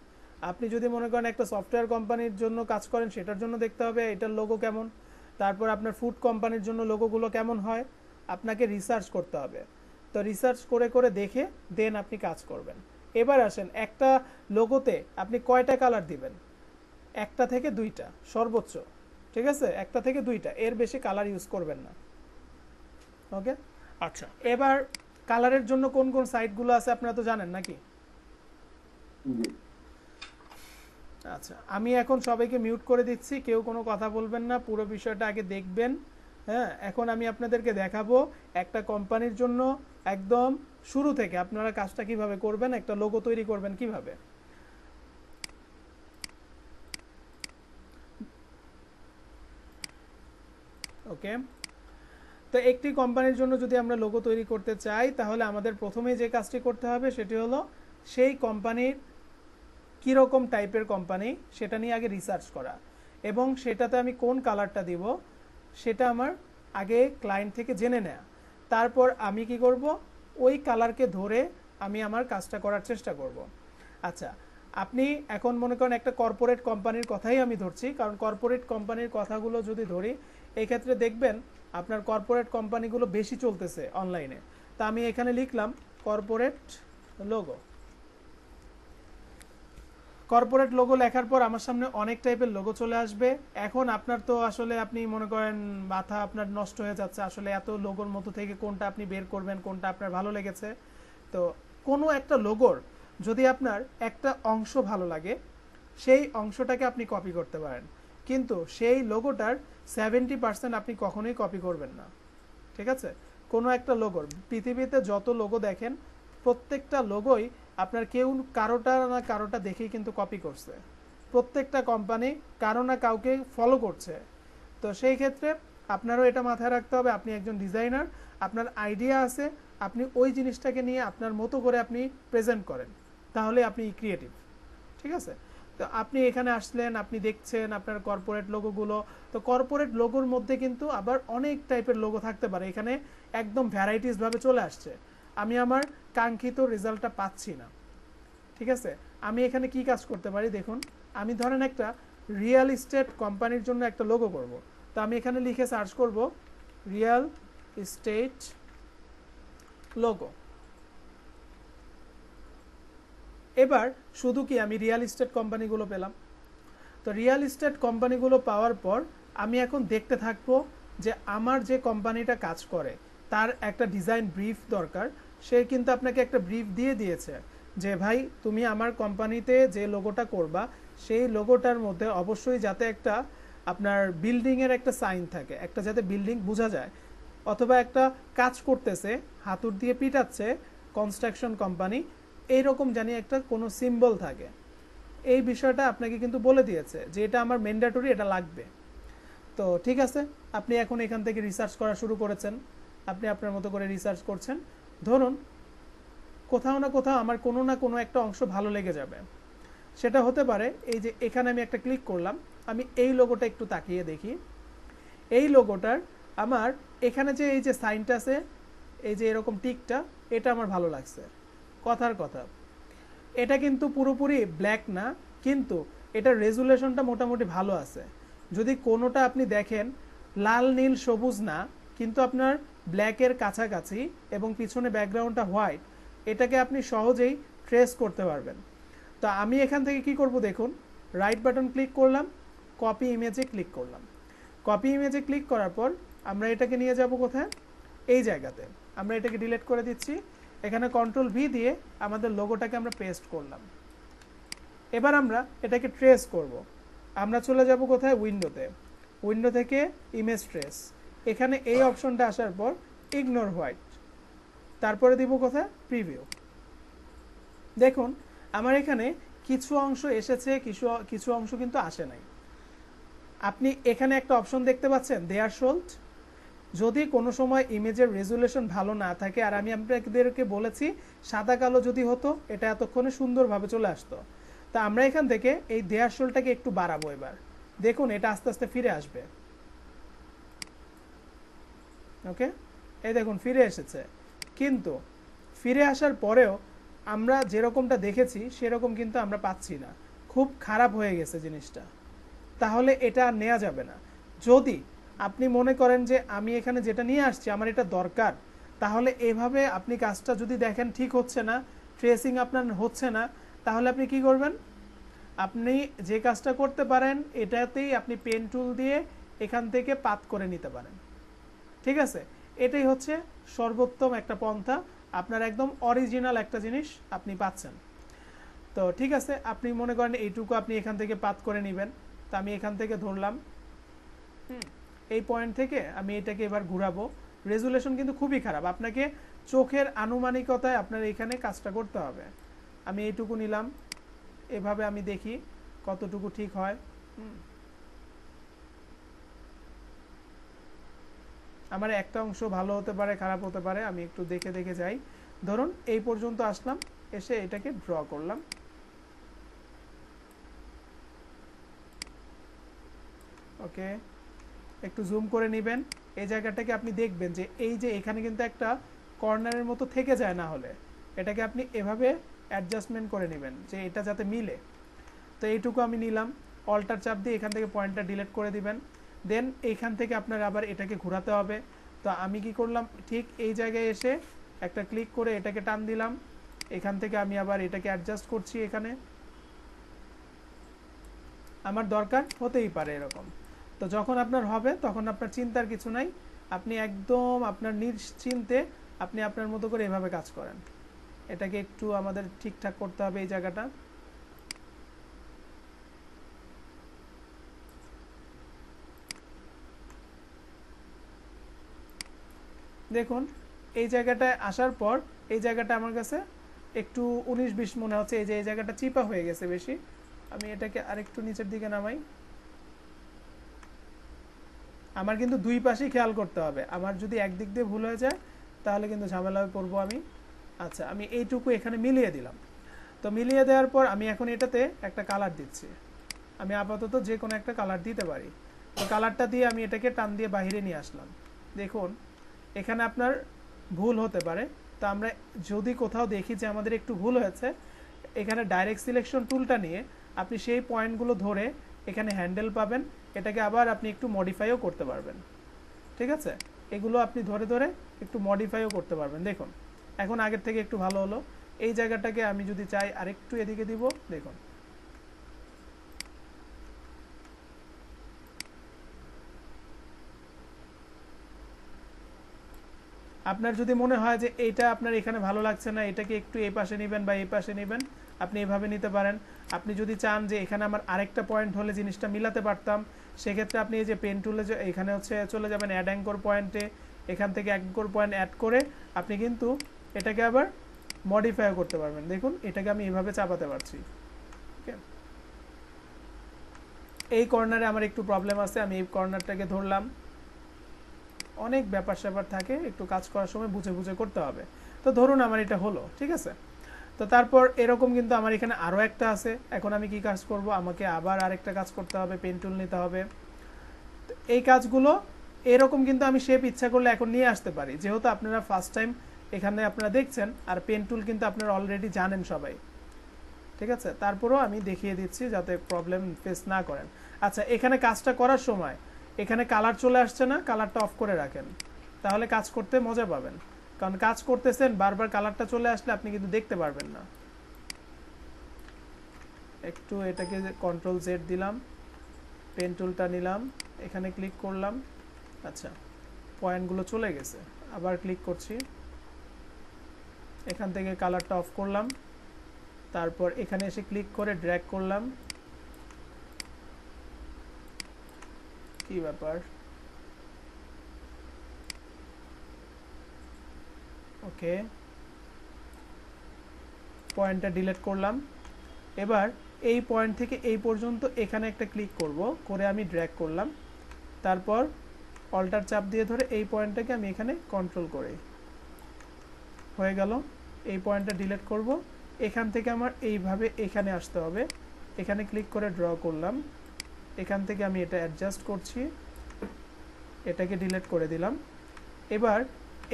আপনি যদি মনে করেন একটা সফটওয়্যার কোম্পানির জন্য কাজ করেন সেটার জন্য দেখতে হবে এটার লোগো কেমন। তারপর আপনার ফুড কোম্পানির জন্য লোগোগুলো কেমন হয় আপনাকে রিসার্চ করতে হবে। তো রিসার্চ করে করে দেখে দেন আপনি কাজ করবেন। এবার আসেন, একটা লোগোতে আপনি কয়টা কালার দিবেন? একটা থেকে দুইটা সর্বোচ্চ, ঠিক আছে, একটা থেকে দুইটা, এর বেশি কালার ইউজ করবেন না। ওকে, আচ্ছা, এবার কালারের জন্য কোন কোন সাইটগুলো আছে আপনারা তো জানেন নাকি? জি। আচ্ছা, আমি এখন সবাইকে মিউট করে দিচ্ছি, কেউ কোনো কথা বলবেন না, পুরো বিষয়টা আগে দেখবেন। হ্যাঁ, এখন আমি আপনাদেরকে দেখাবো একটা কোম্পানির জন্য একদম শুরু থেকে আপনারা কাজটা কিভাবে করবেন, একটা লোগো তৈরি করবেন কিভাবে। ওকে, তো একটি কোম্পানির জন্য যদি আমরা লোগো তৈরি করতে চাই তাহলে আমাদের প্রথমে যে কাজটি করতে হবে সেটি হলো সেই কোম্পানির কীরকম টাইপের কোম্পানি সেটা নিয়ে আগে রিসার্চ করা, এবং সেটাতে আমি কোন কালারটা দিব সেটা আমার আগে ক্লায়েন্ট থেকে জেনে নেওয়া। তারপর আমি কি করব, ওই কালারকে ধরে আমি আমার কাজটা করার চেষ্টা করব। আচ্ছা, আপনি এখন মনে করেন একটা কর্পোরেট কোম্পানির কথাই আমি ধরছি, কারণ কর্পোরেট কোম্পানির কথাগুলো যদি ধরি এই ক্ষেত্রে দেখবেন আপনার কর্পোরেট কোম্পানিগুলো বেশি চলতেছে অনলাইনে। তা আমি এখানে লিখলাম কর্পোরেট লোগো। কর্পোরেট লোগো লেখার পর আমার সামনে অনেক টাইপের লোগো চলে আসবে। এখন আপনার তো আসলে আপনি মনে করেন মাথা আপনার নষ্ট হয়ে যাচ্ছে, আসলে এত লোগোর মতো থেকে কোনটা আপনি বের করবেন, কোনটা আপনার ভালো লেগেছে। তো কোনো একটা লোগোর যদি আপনার একটা অংশ ভালো লাগে সেই অংশটাকে আপনি কপি করতে পারেন, কিন্তু সেই লোগোটার 70% আপনি কখনোই কপি করবেন না। ঠিক আছে, কোনো একটা লোগোর, পৃথিবীতে যত লোগো দেখেন প্রত্যেকটা লোগোই আপনার কেউ কারোটা না কারোটা দেখেই কিন্তু কপি করছে। প্রত্যেকটা কোম্পানি কারো না কাউকে ফলো করছে। তো সেই ক্ষেত্রে আপনারও এটা মাথায় রাখতে হবে, আপনি একজন ডিজাইনার, আপনার আইডিয়া আছে, আপনি ওই জিনিসটাকে নিয়ে আপনার মতো করে আপনি প্রেজেন্ট করেন, তাহলে আপনি ক্রিয়েটিভ। ঠিক আছে, তো আপনি এখানে আসলেন, আপনি দেখছেন আপনার কর্পোরেট লোগোগুলো। তো কর্পোরেট লোগোর মধ্যে কিন্তু আবার অনেক টাইপের লোগো থাকতে পারে, এখানে একদম ভ্যারাইটিসভাবে চলে আসছে, আমি আমার কাঙ্ক্ষিত রেজাল্টটা পাচ্ছি না। ঠিক আছে, আমি এখানে কি কাজ করতে পারি দেখুন, আমি ধরেন একটা রিয়েল এস্টেট কোম্পানির জন্য একটা লোগো করব। তো আমি এখানে লিখে সার্চ করব রিয়েল এস্টেট লোগো। এবার শুধু কি আমি রিয়েল এস্টেট কোম্পানিগুলো পেলাম। তো রিয়েল এস্টেট কোম্পানিগুলো পাওয়ার পর আমি এখন দেখতে থাকবো যে আমার যে কোম্পানিটা কাজ করে তার একটা ডিজাইন ব্রিফ দরকার। সে কিন্তু আপনাকে একটা ব্রিফ দিয়ে দিয়েছে যে ভাই তুমি আমার কোম্পানিতে যে লোগোটা করবা সেই লোগোটার মধ্যে অবশ্যই যাতে একটা আপনার বিল্ডিংয়ের একটা সাইন থাকে, একটা যাতে বিল্ডিং বোঝা যায়, অথবা একটা কাজ করতেছে হাতুড় দিয়ে পিটাচ্ছে কনস্ট্রাকশন কোম্পানি, এইরকম জানি একটা কোনো সিম্বল থাকে। এই বিষয়টা আপনাকে কিন্তু বলে দিয়েছে যে এটা আমার ম্যান্ডেটরি, এটা লাগবে। তো ঠিক আছে, আপনি এখন এখান থেকে রিসার্চ করা শুরু করেছেন, আপনি আপনার মতো করে রিসার্চ করছেন। ধরুন কোথাও না কোথাও আমার কোনো না কোনো একটা অংশ ভালো লেগে যাবে, সেটা হতে পারে এই যে এখানে আমি একটা ক্লিক করলাম, আমি এই লোগোটা একটু তাকিয়ে দেখি, এই লোগোটার আমার এখানে যে এই যে সাইনটা আছে, এই যে এরকম টিকটা, এটা আমার ভালো লাগছে। কথার কথা, এটা কিন্তু পুরোপুরি ব্ল্যাক না, কিন্তু এটার রেজুলেশনটা মোটামুটি ভালো আছে। যদি কোনোটা আপনি দেখেন লাল নীল সবুজ না, কিন্তু আপনার ব্ল্যাকের কাছাকাছি এবং পিছনে ব্যাকগ্রাউন্ডটা হোয়াইট, এটাকে আপনি সহজেই ট্রেস করতে পারবেন। তো আমি এখান থেকে কি করব দেখুন, রাইট বাটন ক্লিক করলাম, কপি ইমেজে ক্লিক করলাম। কপি ইমেজে ক্লিক করার পর আমরা এটাকে নিয়ে যাব কোথায়, এই জায়গাতে। আমরা এটাকে ডিলিট করে দিচ্ছি, এখানে কন্ট্রোল ভি দিয়ে আমাদের লোগোটাকে আমরা পেস্ট করলাম। এবার আমরা এটাকে ট্রেস করব। আমরা চলে যাব কোথায়, উইন্ডোতে। উইন্ডো থেকে ইমেজ ট্রেস, এখানে এই অপশনটা আসার পর ইগনোর হোয়াইট, তারপরে দিব কোথায়, প্রিভিউ। দেখুন আমার এখানে কিছু অংশ এসেছে, কিছু অংশ কিন্তু আসে নাই। আপনি এখানে একটা অপশন দেখতে পাচ্ছেন দেয়ার শোল্ড। যদি কোনো সময় ইমেজের রেজুলেশন ভালো না থাকে, আর আমি আপনাদেরকে বলেছি সাদা কালো যদি হতো এটা এতক্ষণে সুন্দরভাবে চলে আসতো। তো তা আমরা এখান থেকে এই দেয়ার শোলটাকে একটু বাড়াবো এবার, দেখুন এটা আস্তে আস্তে ফিরে আসবে। ওকে, এই দেখুন ফিরে এসেছে, কিন্তু ফিরে আসার পরেও আমরা যেরকমটা দেখেছি সেরকম কিন্তু আমরা পাচ্ছি না, খুব খারাপ হয়ে গেছে জিনিসটা। তাহলে এটা আর নেওয়া যাবে না। যদি আপনি মনে করেন যে আমি এখানে যেটা নিয়ে আসছি আমার এটা দরকার, তাহলে এভাবে আপনি কাজটা যদি দেখেন ঠিক হচ্ছে না, ট্রেসিং আপনার হচ্ছে না, তাহলে আপনি কি করবেন, আপনি যে কাজটা করতে পারেন এটাতেই আপনি পেন টুল দিয়ে এখান থেকে পাত করে নিতে পারেন। ঠিক আছে, এটাই হচ্ছে সর্বোত্তম একটা পন্থা, আপনার একদম অরিজিনাল একটা জিনিস আপনি পাচ্ছেন। তো ঠিক আছে, আপনি মনে করেন এইটুকু আপনি এখান থেকে পাত করে নেবেন। তো আমি এখান থেকে ধরলাম, এই পয়েন্ট থেকে আমি এটাকে এবার ঘুরাবো। রেজুলেশন কিন্তু খুবই খারাপ, আপনাকে চোখের আনুমানিকতায় আপনার এখানে কাজটা করতে হবে। আমি এইটুকু নিলাম, এভাবে আমি দেখি কতটুকু ঠিক হয়। আমার একটা অংশ ভালো হতে পারে, খারাপ হতে পারে, আমি একটু দেখে দেখে যাই। ধরুন এই পর্যন্ত আসলাম, এসে এটাকে ড্র করলাম। ওকে, একটু জুম করে নেবেন। এই জায়গাটাকে আপনি দেখবেন যে এই যে এখানে কিন্তু একটা কর্নারের মতো থেকে যায়, না হলে এটাকে আপনি এভাবে অ্যাডজাস্টমেন্ট করে নেবেন যে এটা যাতে মিলে। তো এইটুকু আমি নিলাম, অল্টার চাপ দিয়ে এখান থেকে পয়েন্টটা ডিলিট করে দিবেন। দেন এইখান থেকে আপনার আবার এটাকে ঘোরাতে হবে। তো আমি কি করলাম, ঠিক এই জায়গায় এসে একটা ক্লিক করে এটাকে টান দিলাম। এখান থেকে আমি আবার এটাকে অ্যাডজাস্ট করছি। এখানে আমার দরকার হতেই পারে এরকম। তো যখন আপনার হবে তখন আপনার চিন্তার কিছু নাই, আপনি একদম আপনার নিশ্চিন্তে আপনি আপনার মতো করে এভাবে কাজ করেন। এটাকে একটু আমাদের ঠিকঠাক করতে হবে এই জায়গাটা। দেখুন এই জায়গাটায় আসার পর এই জায়গাটা আমার কাছে একটু 19-20 মনে হচ্ছে, এই যে এই জায়গাটা চিপা হয়ে গেছে বেশি। আমি এটাকে আরেকটু নিচের দিকে নামাই। আমার কিন্তু দুই পাশেই খেয়াল করতে হবে, আমার যদি একদিক দিয়ে ভুল হয়ে যায় তাহলে কিন্তু ঝামেলায় পড়বো আমি। আচ্ছা, আমি এইটুকু এখানে মিলিয়ে দিলাম। তো মিলিয়ে দেওয়ার পর আমি এখন এটাতে একটা কালার দিচ্ছি। আমি আপাতত যে কোনো একটা কালার দিতে পারি। তো কালারটা দিয়ে আমি এটাকে টান দিয়ে বাইরে নিয়ে আসলাম। দেখুন এখানে আপনার ভুল হতে পারে। তো আমরা যদি কোথাও দেখি যে আমাদের একটু ভুল হয়েছে, এখানে ডাইরেক্ট সিলেকশন টুলটা নিয়ে আপনি সেই পয়েন্টগুলো ধরে এখানে হ্যান্ডেল পাবেন, এটাকে আবার আপনি একটু মডিফাইও করতে পারবেন। ঠিক আছে, এগুলো আপনি ধরে ধরে একটু মডিফাইও করতে পারবেন। দেখুন এখন আগের থেকে একটু ভালো হলো। এই জায়গাটাকে আমি যদি চাই আরেকটু এদিকে দিব, দেখুন আপনার যদি মনে হয় যে এইটা আপনার এখানে ভালো লাগছে না, এটাকে একটু এই পাশে নেবেন বা এই পাশে নেবেন, আপনি এভাবে নিতে পারেন। আপনি যদি চান যে এখানে আমার আরেকটা পয়েন্ট হলে জিনিসটা মিলাতে পারতাম, সেক্ষেত্রে আপনি এই যে পেন টুলে এখানে হচ্ছে চলে যাবেন অ্যাড অ্যাঙ্কর পয়েন্টে, এখান থেকে অ্যাঙ্কর পয়েন্ট অ্যাড করে আপনি কিন্তু এটাকে আবার মডিফাই করতে পারবেন। দেখুন এটাকে আমি এভাবে চাপাতে পারছি। ওকে, এই কর্নারে আমার একটু প্রবলেম আছে, আমি এই কর্নারটাকে ধরলাম। অনেক ব্যাপার স্যাপার থাকে, একটু কাজ করার সময় বুঝে বুঝে করতে হবে। তো ধরুন আমার এটা হলো, ঠিক আছে। তো তারপর এরকম কিন্তু আমার এখানে আরও একটা আছে। এখন আমি কি কাজ করব, আমাকে আবার আরেকটা কাজ করতে হবে, পেন টুল নিতে হবে। এই কাজগুলো এরকম কিন্তু আমি শেপ ইচ্ছা করলে এখন নিয়ে আসতে পারি, যেহেতু আপনারা ফার্স্ট টাইম এখানে আপনারা দেখছেন, আর পেন টুল কিন্তু আপনারা অলরেডি জানেন সবাই। ঠিক আছে, তারপরেও আমি দেখিয়ে দিচ্ছি যাতে প্রবলেম ফেস না করেন। আচ্ছা, এখানে কাজটা করার সময় এখানে কালার চলে আসছে না, কালারটা অফ করে রাখেন, তাহলে কাজ করতে মজা পাবেন। কারণ কাজ করতেছেন বারবার কালারটা চলে আসলে আপনি কিন্তু দেখতে পারবেন না। একটু এটাকে কন্ট্রোল জেড দিলাম, পেন টুলটা নিলাম, এখানে ক্লিক করলাম। আচ্ছা, পয়েন্টগুলো চলে গেছে, আবার ক্লিক করছি, এখান থেকে কালারটা অফ করলাম, তারপর এখানে এসে ক্লিক করে ড্র্যাগ করলাম। কি ব্যাপার, ওকে, পয়েন্টটা ডিলিট করলাম। এবার এই পয়েন্ট থেকে এই পর্যন্ত এখানে একটা ক্লিক করব, করে আমি ড্র্যাগ করলাম, তারপর অল্টার চাপ দিয়ে ধরে এই পয়েন্টটাকে আমি এখানে কন্ট্রোল করি, হয়ে গেল। এই পয়েন্টটা ডিলিট করব, এখান থেকে আমার এইভাবে এখানে আসতে হবে, এখানে ক্লিক করে ড্র করলাম, এখান থেকে আমি এটা অ্যাডজাস্ট করছি, এটাকে ডিলিট করে দিলাম। এবার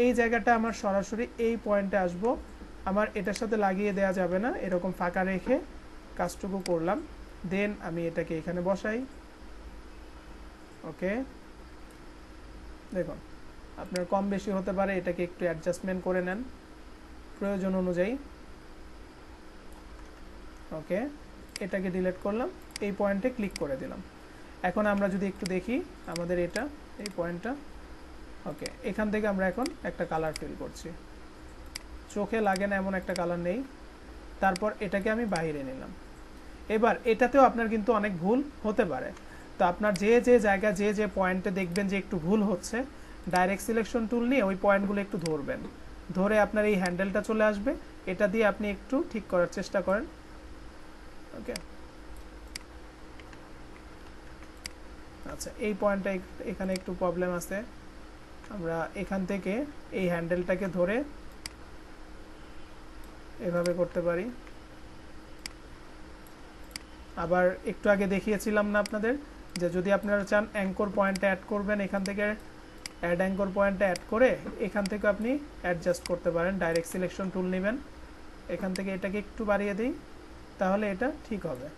এই জায়গাটা আমার সরাসরি এই পয়েন্টে আসব, আমার এটার সাথে লাগিয়ে দেওয়া যাবে না, এরকম ফাঁকা রেখে কাজটুকু করলাম। দেন আমি এটাকে এখানে বসাই। ওকে, দেখুন আপনার কম বেশি হতে পারে, এটাকে একটু অ্যাডজাস্টমেন্ট করে নেন প্রয়োজন অনুযায়ী। ওকে, এটাকে ডিলিট করলাম, এই পয়েন্টে ক্লিক করে দিলাম। এখন আমরা যদি একটু দেখি আমাদের এটা এই পয়েন্টটা, ওকে, এখান থেকে আমরা এখন একটা কালার ফিল করছি, চোখে লাগে না এমন একটা কালার নেই। তারপর এটাকে আমি বাইরে নিলাম। এবার এটাতেও আপনার কিন্তু অনেক ভুল হতে পারে, তো আপনার যে যে জায়গা যে যে পয়েন্টে দেখবেন যে একটু ভুল হচ্ছে, ডাইরেক্ট সিলেকশন টুল নিয়ে ওই পয়েন্টগুলো একটু ধরবেন, ধরে আপনার এই হ্যান্ডেলটা চলে আসবে, এটা দিয়ে আপনি একটু ঠিক করার চেষ্টা করেন। ওকে, আচ্ছা, এই পয়েন্টটা এখানে একটু প্রবলেম আছে, আমরা এখান থেকে এই হ্যান্ডেলটাকে ধরে এভাবে করতে পারি। আবার একটু আগে দেখিয়েছিলাম না আপনাদের যে যদি আপনারা চান অ্যাঙ্কর পয়েন্টে অ্যাড করবেন, এখান থেকে অ্যাড অ্যাঙ্কর পয়েন্টে অ্যাড করে এখান থেকে আপনি অ্যাডজাস্ট করতে পারেন। ডাইরেক্ট সিলেকশন টুল নেবেন, এখান থেকে এটাকে একটু বাড়িয়ে দিই, তাহলে এটা ঠিক হবে।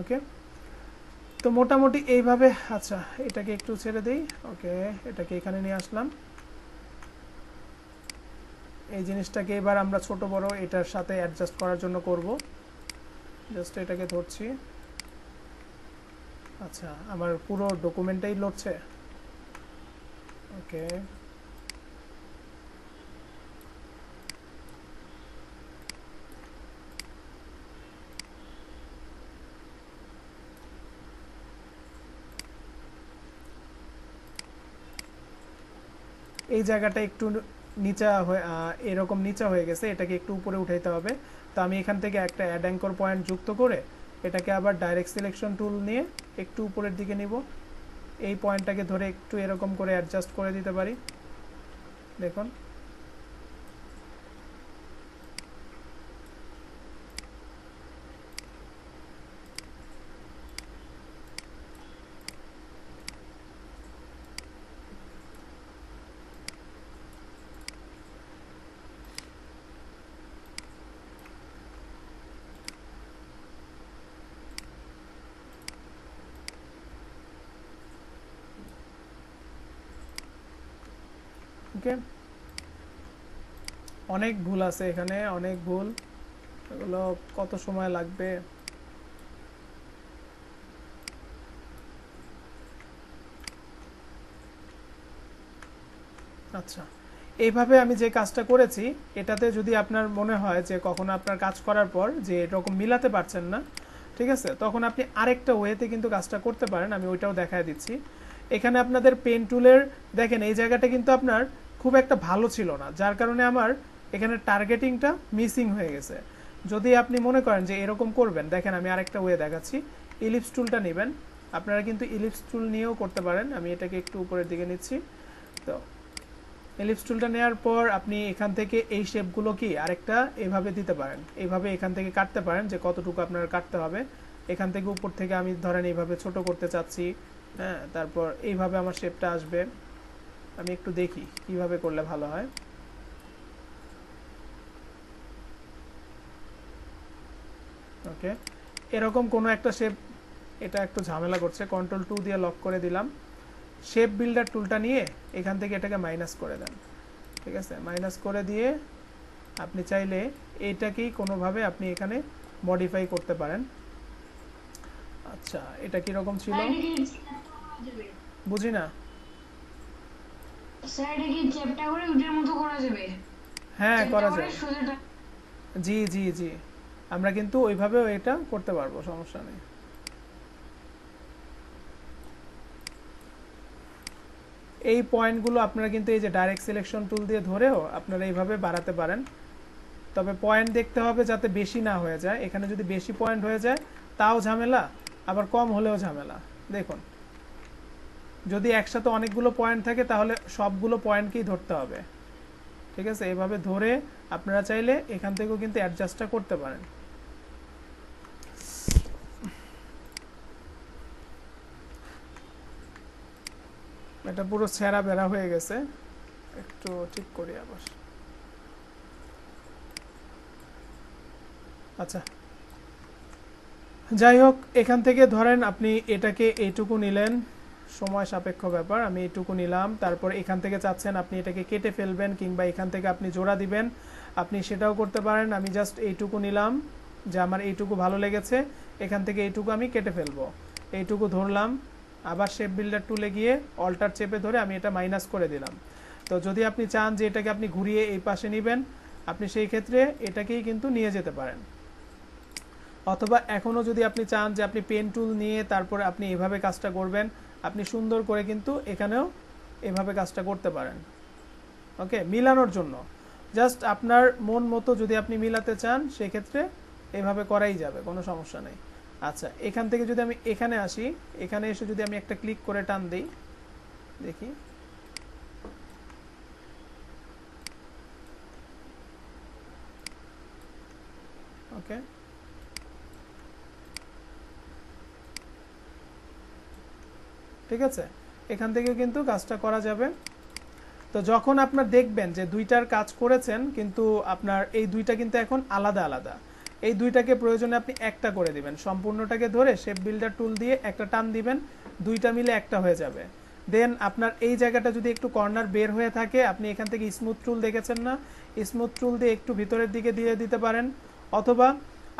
ওকে, তো মোটামুটি এইভাবে। আচ্ছা, এটাকে একটু ছেড়ে দিই। ওকে, এটাকে এখানে নিয়ে আসলাম। এই জিনিসটাকে এবার আমরা ছোট বড় এটার সাথে অ্যাডজাস্ট করার জন্য করব। জাস্ট এটাকে ধরছি। আচ্ছা, আমার পুরো ডকুমেন্টটাই লড়ছে। ওকে, এই জায়গাটা একটু নিচা হয়ে এরকম নিচা হয়ে গেছে, এটাকে একটু উপরে উঠাইতে হবে। তো আমি এখান থেকে একটা অ্যাড অ্যাঙ্কর পয়েন্ট যুক্ত করে এটাকে আবার ডাইরেক্ট সিলেকশন টুল নিয়ে একটু উপরের দিকে নিব, এই পয়েন্টটাকে ধরে একটু এরকম করে অ্যাডজাস্ট করে দিতে পারি। দেখুন, ওকে, অনেক ভুল আছে এখানে, অনেক ভুল, এগুলো কত সময় লাগবে। আচ্ছা, এইভাবে আমি যে কাজটা করেছি, এটাতে যদি আপনার মনে হয় যে কখনো আপনার কাজ করার পর যে এরকম মিলাতে পারছেন না, ঠিক আছে, তখন আপনি আরেকটা ওয়েতে কিন্তু কাজটা করতে পারেন। আমি ওইটাও দেখায় দিচ্ছি। এখানে আপনাদের পেন টুলের দেখেন এই জায়গাটা কিন্তু আপনার খুব একটা ভালো ছিল না, যার কারণে আমার এখানে টার্গেটিংটা মিসিং হয়ে গেছে। যদি আপনি মনে করেন যে এরকম করবেন, দেখেন আমি আরেকটা ওয়ে দেখাচ্ছি। ইলিপস টুলটা নেবেন, আপনারা কিন্তু ইলিপস টুল নিয়েও করতে পারেন। আমি এটাকে একটু উপরের দিকে নিচ্ছি। তো ইলিপস টুলটা নেওয়ার পর আপনি এখান থেকে এই শেপগুলো কি আরেকটা এভাবে দিতে পারেন, এইভাবে এখান থেকে কাটতে পারেন যে কতটুকু আপনার কাটতে হবে। এখান থেকে উপর থেকে আমি ধরেন এইভাবে ছোট করতে চাচ্ছি, হ্যাঁ, তারপর এইভাবে আমার শেপটা আসবে। আমি একটু দেখি কিভাবে করলে ভালো হয়। ওকে, এরকম কোনো একটা শেপ, এটা একটু ঝামেলা করছে, কন্ট্রোল 2 দিয়ে লক করে দিলাম। শেপ বিল্ডার টুলটা নিয়ে এখান থেকে এটাকে মাইনাস করে দেন, ঠিক আছে, মাইনাস করে দিয়ে আপনি চাইলে এইটাকেই কোনোভাবে আপনি এখানে মডিফাই করতে পারেন। আচ্ছা, এটা কিরকম ছিল বুঝি না। স্যার এটা কি চ্যাপ্টার করে উটের মতো করা যাবে? হ্যাঁ, করা যায়। সোজাটা জি জি জি, আমরা কিন্তু ওইভাবেও এটা করতে পারবো, সমস্যা নেই। এই পয়েন্টগুলো আপনারা কিন্তু এই যে ডাইরেক্ট সিলেকশন টুল দিয়ে ধরেও আপনারা এইভাবে বাড়াতে পারেন। তবে পয়েন্ট দেখতে হবে যাতে বেশি না হয়ে যায়। এখানে যদি বেশি পয়েন্ট হয়ে যায় তাও ঝামেলা, আবার কম হলেও ঝামেলা। দেখুন যদি একসাথে অনেকগুলো পয়েন্ট থাকে তাহলে সবগুলো পয়েন্টকেই ধরতে হবে, ঠিক আছে? এভাবে ধরে আপনারা চাইলে এখান থেকেও কিন্তু অ্যাডজাস্টটা করতে পারেন। এটা পুরো ছেঁড়া বেড়া হয়ে গেছে, একটু ঠিক করি আবার। আচ্ছা, যাই হোক, এখান থেকে ধরেন আপনি এটাকে এইটুকু নিলেন, সময় সাপেক্ষ ব্যাপার, আমি এইটুকু নিলাম। তারপর এখান থেকে চাচ্ছেন আপনি এটাকে কেটে ফেলবেন কিংবা এখান থেকে আপনি জোড়া দিবেন, আপনি সেটাও করতে পারেন। আমি জাস্ট এইটুকু নিলাম, যে আমার এইটুকু ভালো লেগেছে, এখান থেকে এইটুকু আমি কেটে ফেলবো। এইটুকু ধরলাম, আবার শেপ বিল্ডার টুলে গিয়ে অল্টার চেপে ধরে আমি এটা মাইনাস করে দিলাম। তো যদি আপনি চান যে এটাকে আপনি ঘুরিয়ে এই পাশে নেবেন, আপনি সেই ক্ষেত্রে এটাকেই কিন্তু নিয়ে যেতে পারেন। অথবা এখনও যদি আপনি চান যে আপনি পেন টুল নিয়ে তারপরে আপনি এভাবে কাজটা করবেন, আপনি সুন্দর করে কিন্তু এখানেও এভাবে কাজটা করতে পারেন। ওকে, মিলানোর জন্য জাস্ট আপনার মন মতো যদি আপনি মিলাতে চান সেক্ষেত্রে এভাবে করাই যাবে, কোনো সমস্যা নেই। আচ্ছা, এখান থেকে যদি আমি এখানে আসি, এখানে এসে যদি আমি একটা ক্লিক করে টান দিই, দেখি ওকে, ঠিক আছে? এখান থেকেও কিন্তু কাজটা করা যাবে। তো যখন আপনার দেখবেন যে দুইটার কাজ করেছেন কিন্তু আপনার এই দুইটা কিন্তু এখন আলাদা আলাদা, এই দুইটাকে প্রয়োজনে আপনি একটা করে দিবেন, সম্পূর্ণটাকে ধরে শেপ বিল্ডার টুল দিয়ে একটা টান দিবেন, দুইটা মিলে একটা হয়ে যাবে। দেন আপনার এই জায়গাটা যদি একটু কর্নার বের হয়ে থাকে, আপনি এখান থেকে স্মুথ টুল দেখেছেন না, স্মুথ টুল দিয়ে একটু ভিতরের দিকে দিয়ে দিতে পারেন। অথবা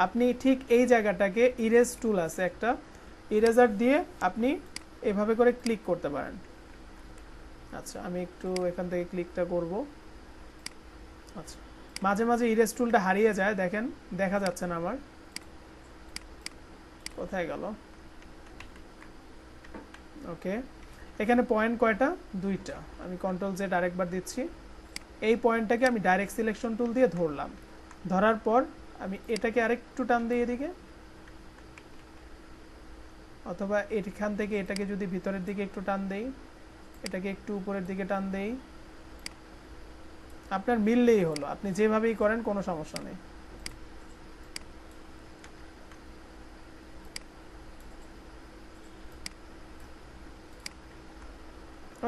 আপনি ঠিক এই জায়গাটাকে ইরেজ টুল আছে একটা, ইরেজার দিয়ে আপনি এভাবে করে ক্লিক করতে পারেন। আচ্ছা, আমি একটু এখান থেকে ক্লিকটা করব। আচ্ছা, মাঝে মাঝে ইরেজ টুলটা হারিয়ে যায়, দেখেন দেখা যাচ্ছে না আমার, কোথায় গেল? ওকে, এখানে পয়েন্ট কয়টা? দুইটা। আমি কন্ট্রোল জেড আরেকবার দিচ্ছি। এই পয়েন্টটাকে আমি ডাইরেক্ট সিলেকশন টুল দিয়ে ধরলাম, ধরার পর আমি এটাকে আরেকটু টান দিয়ে এদিকে, অথবা এখান থেকে এটাকে যদি ভিতরের দিকে একটু টান দেই, এটাকে একটু উপরের দিকে টান দেই, আপনার মিললেই হলো, আপনি যেভাবেই করেন কোনো সমস্যা নেই।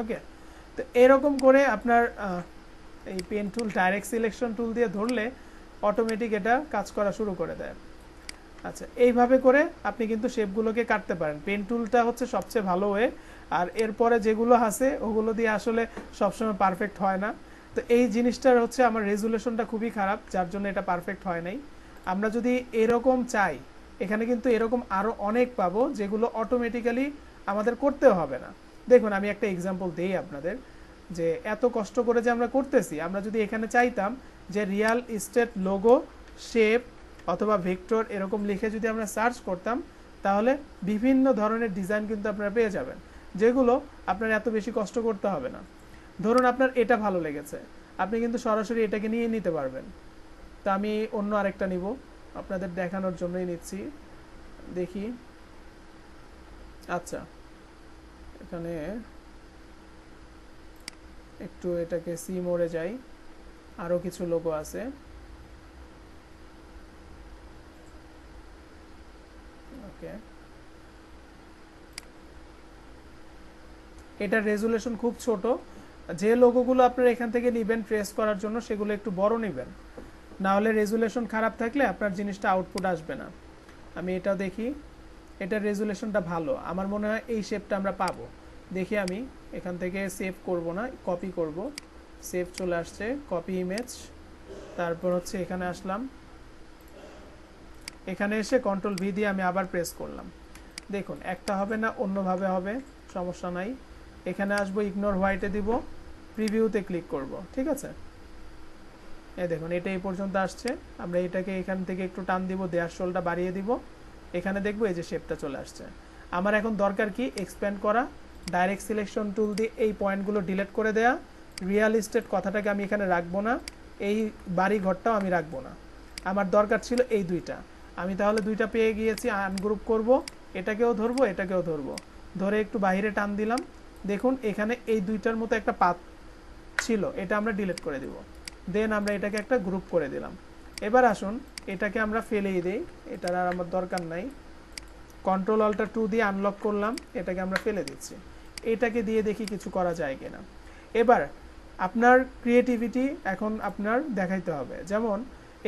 ওকে, তো এরকম করে আপনার এই pen tool direct selection tool দিয়ে ধরলে অটোমেটিক এটা কাজ করা শুরু করে দেয়। আচ্ছা, এইভাবে করে আপনি কিন্তু শেপগুলোকে কাটতে পারেন। পেন টুলটা হচ্ছে সবচেয়ে ভালো ওয়ে, আর এরপরে যেগুলো আছে ওগুলো দিয়ে আসলে সবসময় পারফেক্ট হয় না। তো এই জিনিসটার হচ্ছে আমার রেজুলেশনটা খুবই খারাপ, যার জন্য এটা পারফেক্ট হয় নাই। আমরা যদি এরকম চাই, এখানে কিন্তু এরকম আরও অনেক পাবো যেগুলো অটোমেটিক্যালি আমাদের করতেও হবে না। দেখুন, আমি একটা এক্সাম্পল দেই আপনাদের, যে এত কষ্ট করে যে আমরা করতেছি, আমরা যদি এখানে চাইতাম যে রিয়েল এস্টেট লোগো শেপ অথবা ভেক্টর এরকম লিখে যদি আমরা সার্চ করতাম, তাহলে বিভিন্ন ধরনের ডিজাইন কিন্তু আপনারা পেয়ে যাবেন, যেগুলো আপনার এত বেশি কষ্ট করতে হবে না। ধরুন আপনার এটা ভালো লেগেছে, আপনি কিন্তু সরাসরি এটাকে নিয়ে নিতে পারবেন। তা আমি অন্য আরেকটা নিব, আপনাদের দেখানোর জন্যই নিচ্ছি, দেখি। আচ্ছা, এখানে একটু এটাকে সি মোড়ে যাই, আরও কিছু লোগো আছে। ওকে, এটার রেজুলেশন খুব ছোট, যে লোগোগুলো আপনারা এখান থেকে নেবেন ট্রেস করার জন্য সেগুলো একটু বড় নেবেন, না হলে রেজুলেশন খারাপ থাকলে আপনার জিনিসটা আউটপুট আসবে না। আমি এটা দেখি, এটার রেজুলেশনটা ভালো, আমার মনে হয় এই শেপটা আমরা পাবো। দেখি আমি এখান থেকে সেভ করব না, কপি করব। সেভ চলে আসছে, কপি ইমেজ, তারপর হচ্ছে এখানে আসলাম, এখানে এসে কন্ট্রোল ভি দিয়ে আমি আবার প্রেস করলাম। দেখুন, একটা হবে না, অন্যভাবে হবে, সমস্যা নাই। এখানে আসবো, ইগনোর হোয়াইটে দিব, প্রিভিউতে ক্লিক করব, ঠিক আছে? এই দেখুন, এটা এই পর্যন্ত আসছে। আমরা এটাকে এখান থেকে একটু টান দিব, দেয়ার শোলটা বাড়িয়ে দিব, এখানে দেখবো এই যে শেপটা চলে আসছে। আমার এখন দরকার কি? এক্সপ্যান্ড করা, ডাইরেক্ট সিলেকশন টুল দিয়ে এই পয়েন্টগুলো ডিলিট করে দেয়া, রিয়েল এস্টেট কথাটাকে আমি এখানে রাখবো না, এই বাড়ি ঘরটাও আমি রাখবো না, আমার দরকার ছিল এই দুইটা। আমি তাহলে দুইটা পেয়ে গিয়েছি, আনগ্রুপ করব, এটাকেও ধরবো, এটাকেও ধরবো, ধরে একটু বাইরে টান দিলাম, দেখুন এখানে এই দুইটার মতো একটা পাথ ছিল, এটা আমরা ডিলিট করে দিব। দেন আমরা এটাকে একটা গ্রুপ করে দিলাম। এবার আসুন এটাকে আমরা ফেলেই দেই, এটার আর আমার দরকার নাই। কন্ট্রোল অল্টার 2 দিয়ে আনলক করলাম, এটাকে আমরা ফেলে দিচ্ছি। এটাকে দিয়ে দেখি কিছু করা যায় কিনা। এবার আপনার ক্রিয়েটিভিটি এখন আপনার দেখাইতে হবে। যেমন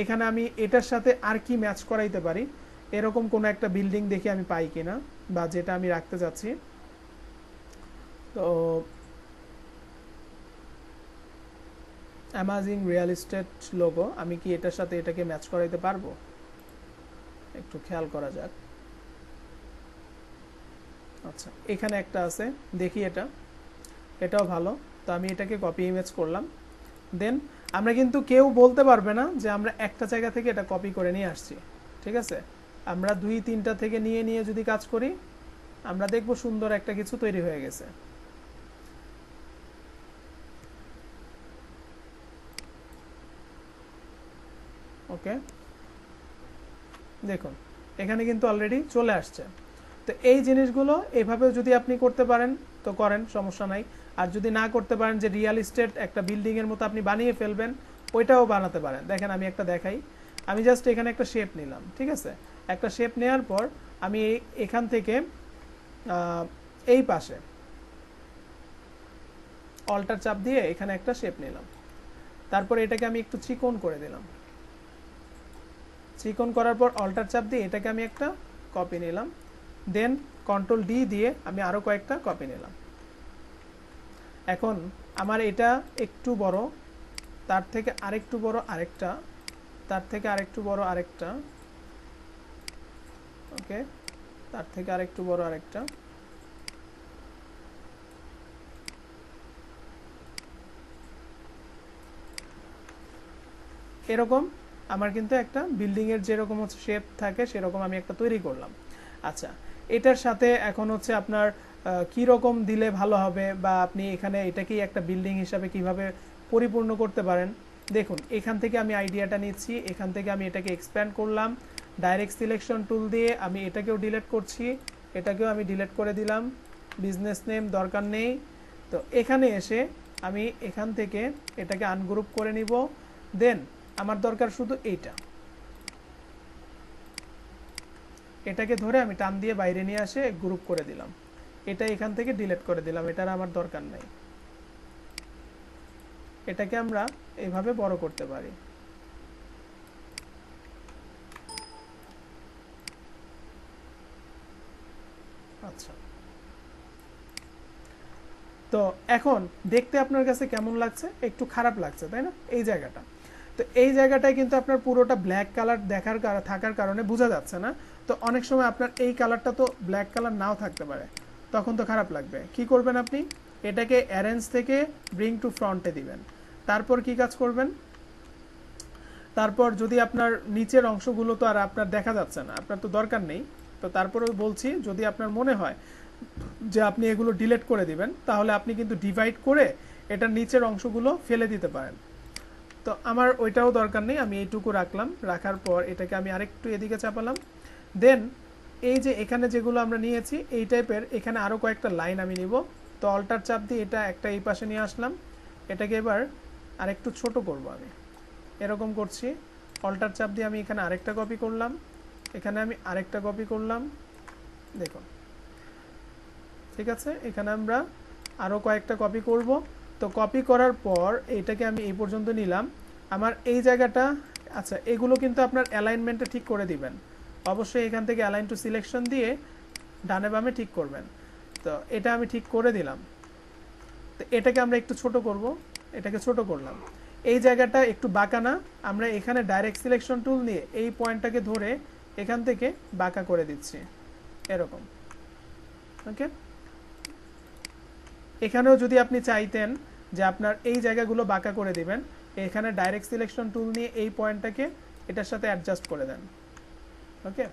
এখানে আমি এটার সাথে আর কি ম্যাচ করাইতে পারি, এরকম কোনো একটা বিল্ডিং দেখি আমি পাই কিনা, বা যেটা আমি রাখতে যাচ্ছি। তো অ্যামাজিং রিয়েল এস্টেট লোগো, আমি কি এটার সাথে এটাকে ম্যাচ করাইতে পারবো? একটু খেয়াল করা যাক। আচ্ছা, এখানে একটা আছে, দেখি এটাও ভালো। তো আমি এটাকে কপি ইমেজ করলাম। দেন আমরা কিন্তু কেউ বলতে পারবে না যে আমরা একটা জায়গা থেকে এটা কপি করে নিয়ে আসছি, ঠিক আছে? আমরা 2-3টা থেকে নিয়ে নিয়ে যদি কাজ করি, আমরা দেখব সুন্দর একটা কিছু তৈরি হয়ে গেছে। ওকে, দেখুন এখানে কিন্তু অলরেডি চলে আসছে। তো এই জিনিসগুলো এভাবেও যদি আপনি করতে পারেন তো করেন, সমস্যা নাই। আর যদি না করতে পারেন যে রিয়েল এস্টেট একটা বিল্ডিং এর মতো আপনি বানিয়ে ফেলবেন, ওইটাও বানাতে পারেন। দেখেন আমি একটা দেখাই, আমি জাস্ট এখানে একটা শেপ নিলাম, ঠিক আছে? একটা শেপ নেওয়ার পর আমি এখান থেকে এই পাশে অল্টার চাপ দিয়ে এখানে একটা শেপ নিলাম। তারপর এটাকে আমি একটু চিকন করে দিলাম। চিকন করার পর অল্টার চাপ দিয়ে এটাকে আমি একটা কপি নিলাম। দেন কন্ট্রোল ডি দিয়ে আমি আরো কয়েকটা কপি নিলাম। এখন আমার এটা একটু বড়, তার থেকে আরেকটু বড় আরেকটা, তার থেকে আরেকটু বড় আরেকটা, ওকে, তার থেকে আরেকটু বড় আরেকটা। এরকম আমার কিন্তু একটা বিল্ডিং এর যেরকম হচ্ছে শেপ থাকে সেরকম আমি একটা তৈরি করলাম। আচ্ছা, এটার সাথে এখন হচ্ছে আপনার কি রকম দিলে ভালো হবে, বা আপনি এখানে এটাকেই একটা বিল্ডিং হিসাবে কিভাবে পরিপূর্ণ করতে পারেন। দেখুন এখান থেকে আমি আইডিয়াটা নিচ্ছি, এখান থেকে আমি এটাকে এক্সপ্যান্ড করলাম, ডাইরেক্ট সিলেকশন টুল দিয়ে আমি এটাকেও ডিলিট করছি, এটাকেও আমি ডিলিট করে দিলাম, বিজনেস নেম দরকার নেই। তো এখানে এসে আমি এখান থেকে এটাকে আনগ্রুপ করে নিব। দেন আমার দরকার শুধু এটাকে ধরে আমি টান দিয়ে বাইরে নিয়ে আসে গ্রুপ করে দিলাম, এটা এখান থেকে ডিলিট করে দিলাম, এটার আমার দরকার নাই। এটাকে আমরা এইভাবে বড় করতে পারি। আচ্ছা, তো এখন দেখতে আপনার কাছে কেমন লাগছে? একটু খারাপ লাগছে, তাই না? এই জায়গাটা, তো এই জায়গাটায় কিন্তু আপনার পুরোটা ব্ল্যাক কালার থাকার কারণে বোঝা যাচ্ছে না। তো অনেক সময় আপনার এই কালারটা তো ব্ল্যাক কালার নাও থাকতে পারে, তখন তো খারাপ লাগবে। কি করবেন আপনি? এটাকে অ্যারেঞ্জ থেকে ব্রিং টু ফ্রন্টে দিবেন। তারপর কি কাজ করবেন? তারপর যদি আপনার নিচের অংশগুলো তো আর আপনার দেখা যাচ্ছে না, আপনার তো দরকার নেই, তো তারপরেও বলছি যদি আপনার মনে হয় যে আপনি এগুলো ডিলিট করে দিবেন, তাহলে আপনি কিন্তু ডিভাইড করে এটার নিচের অংশগুলো ফেলে দিতে পারেন। তো আমার ওইটাও দরকার নেই, আমি এইটুকু রাখলাম। রাখার পর এটাকে আমি আরেকটু এদিকে চাপালাম। দেন এই যে এখানে যেগুলো আমরা নিয়েছি এই টাইপের, এখানে আরও কয়েকটা লাইন আমি নিব। তো অল্টার চাপ দিয়ে এটা একটা এই পাশে নিয়ে আসলাম, এটাকে এবার আরেকটু ছোট করব। আমি এরকম করছি, অল্টার চাপ দিয়ে আমি এখানে আরেকটা কপি করলাম, এখানে আমি আরেকটা কপি করলাম, দেখুন ঠিক আছে। এখানে আমরা আরও কয়েকটা কপি করব। তো কপি করার পর এইটাকে আমি এই পর্যন্ত নিলাম, আমার এই জায়গাটা। আচ্ছা, এগুলো কিন্তু আপনার অ্যালাইনমেন্টটা ঠিক করে দিবেন অবশ্যই, এখান থেকে অ্যালাইন টু সিলেকশন দিয়ে ডানে বামে ঠিক করবেন। তো এটা আমি ঠিক করে দিলাম। তো এটাকে আমরা একটু ছোট করব, এটাকে ছোট করলাম। এই জায়গাটা একটু বাঁকা না, আমরা এখানে ডাইরেক্ট সিলেকশন টুল নিয়ে এই পয়েন্টটাকে ধরে এখান থেকে বাঁকা করে দিচ্ছি, এরকম। ওকে, এখানেও যদি আপনি চাইতেন যে আপনার এই জায়গাগুলো বাঁকা করে দিবেন, এখানে ডাইরেক্ট সিলেকশন টুল নিয়ে এই পয়েন্টটাকে এটার সাথে অ্যাডজাস্ট করে দেন। ওকে,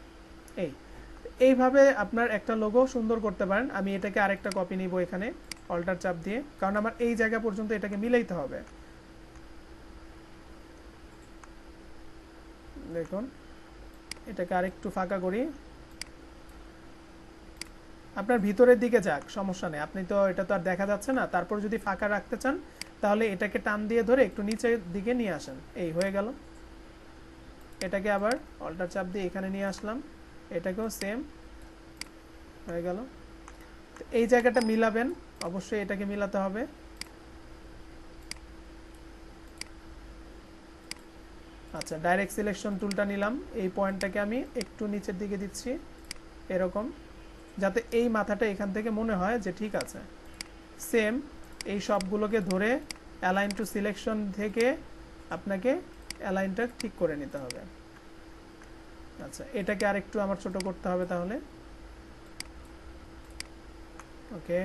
এইভাবে আপনার একটা লোগো সুন্দর করতে পারেন। আমি এটাকে আরেকটা কপি নিব এখানে অল্টার চাপ দিয়ে, কারণ আমার এই জায়গা পর্যন্ত এটাকে মিলাইতে হবে। দেখুন এটাকে আরেকটু ফাঁকা করি, আপনার ভিতরের দিকে যাক, সমস্যা নেই, আপনি তো এটা তো আর দেখা যাচ্ছে না। তারপর যদি ফাঁকা রাখতে চান তাহলে এটাকে টান দিয়ে ধরে একটু নিচের দিকে নিয়ে আসেন, এই হয়ে গেল। এটাকে আবার অল্টার চাপ দিয়ে এখানে নিয়ে আসলাম, এটাকেও সেম হয়ে গেল। এই জায়গাটা মিলাবেন, অবশ্যই এটাকে মিলাতে হবে। আচ্ছা, ডাইরেক্ট সিলেকশন টুলটা নিলাম, এই পয়েন্টটাকে আমি একটু নিচের দিকে দিচ্ছি এরকম, যাতে এই মাথাটা এখান থেকে মনে হয় যে ঠিক আছে। সেম এই সবগুলোকে ধরে অ্যালাইন টু সিলেকশন থেকে আপনাকে অ্যালাইনটা ঠিক করে নিতে হবে। আচ্ছা, এটাকে আরেকটু আমার ছোট করতে হবে তাহলে। ওকে,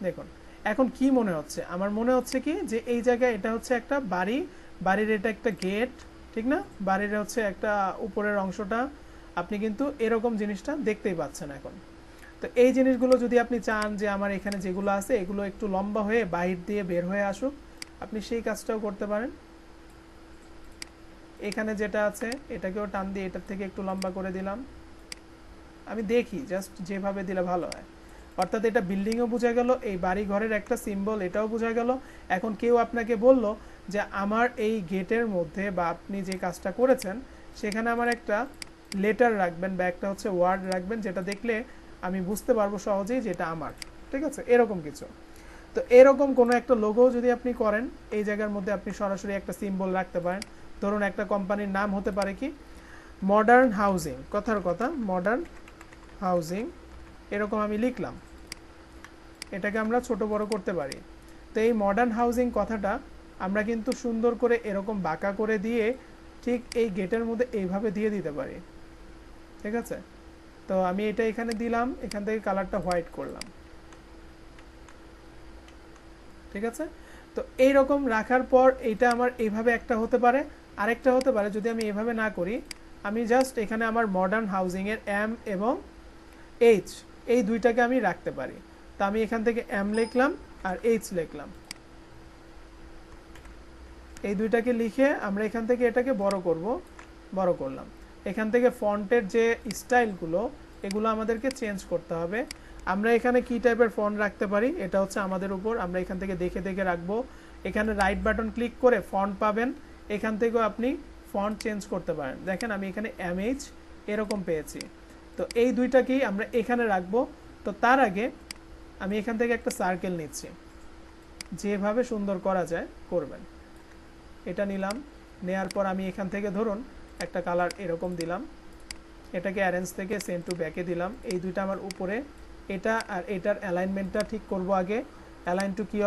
দেখুন এখন কি মনে হচ্ছে, আমার মনে হচ্ছে কি যে এই জায়গায় এটা হচ্ছে একটা বাড়ি, বাড়ির এটা একটা গেট, ঠিক না? বাড়ির হচ্ছে একটা উপরের অংশটা, আপনি কিন্তু এরকম জিনিসটা দেখতেই পাচ্ছেন এখন। তো এই জিনিসগুলো যদি আপনি চান যে আমার এখানে যেগুলো আছে এগুলো একটু লম্বা হয়ে বাহির দিয়ে বের হয়ে আসুক, আপনি সেই কাজটাও করতে পারেন। এখানে যেটা আছে এটাকেও টান দিয়ে এটার থেকে একটু লম্বা করে দিলাম, আমি দেখি জাস্ট যেভাবে দিলে ভালো হয়। অর্থাৎ এটা বিল্ডিংও বোঝা গেল, এই বাড়ি ঘরের একটা সিম্বল এটাও বোঝা গেল। এখন কেউ আপনাকে বলল যে আমার এই গেটের মধ্যে বা আপনি যে কাজটা করেছেন সেখানে আমার একটা লেটার রাখবেন বা একটা হচ্ছে ওয়ার্ড রাখবেন, যেটা দেখলে আমি বুঝতে পারবো সহজেই যে এটা আমার, ঠিক আছে, এরকম কিছু। তো এরকম কোনো একটা লোগো যদি আপনি করেন, এই জায়গার মধ্যে আপনি সরাসরি একটা সিম্বল রাখতে পারেন। ধরুন একটা কোম্পানির নাম হতে পারে কি মডার্ন হাউজিং, কথার কথা মডার্ন হাউজিং, এরকম আমি লিখলাম, এটাকে আমরা ছোট বড় করতে পারি। তো এই মডার্ন হাউজিং কথাটা আমরা কিন্তু সুন্দর করে এরকম বাঁকা করে দিয়ে ঠিক এই গেটের মধ্যে এইভাবে দিয়ে দিতে পারি, ঠিক আছে। তো আমি এটা এখানে দিলাম, এখান থেকে কালারটা হোয়াইট করলাম, ঠিক আছে। তো এইরকম রাখার পর এইটা আমার এইভাবে একটা হতে পারে, আরেকটা হতে পারে যদি আমি এভাবে না করি, আমি জাস্ট এখানে আমার মডার্ন হাউজিংয়ের এম এবং এইচ এই দুইটাকে আমি রাখতে পারি। তো আমি এখান থেকে এম লিখলাম আর এইচ লিখলাম, এই দুইটাকে লিখে আমরা এখান থেকে এটাকে বড় করলাম। এখান থেকে ফন্টের যে স্টাইলগুলো এগুলো আমাদেরকে চেঞ্জ করতে হবে। আমরা এখানে কি টাইপের ফন্ট রাখতে পারি এটা হচ্ছে আমাদের উপর, আমরা এখান থেকে দেখে দেখে রাখবো। এখানে রাইট বাটন ক্লিক করে ফন্ট পাবেন, এখান থেকেও আপনি ফন্ট চেঞ্জ করতে পারেন। দেখেন আমি এখানে এমএইচ এরকম পেয়েছি, তো এই দুইটাকেই আমরা এখানে রাখবো। তো তার আগে আমি এখান থেকে একটা সার্কেল নিচ্ছি, যেভাবে সুন্দর করা যায় করবেন। এটা নিলাম, নেয়ার পর আমি এখান থেকে ধরুন একটা কালার এরকম দিলাম, এটাকে অ্যারেঞ্জ থেকে সেন্ড টু ব্যাকে দিলাম। এই দুইটা আমার উপরে, এটা আর এটার অ্যালাইনমেন্টটা ঠিক করব আগে। অ্যালাইন টু কি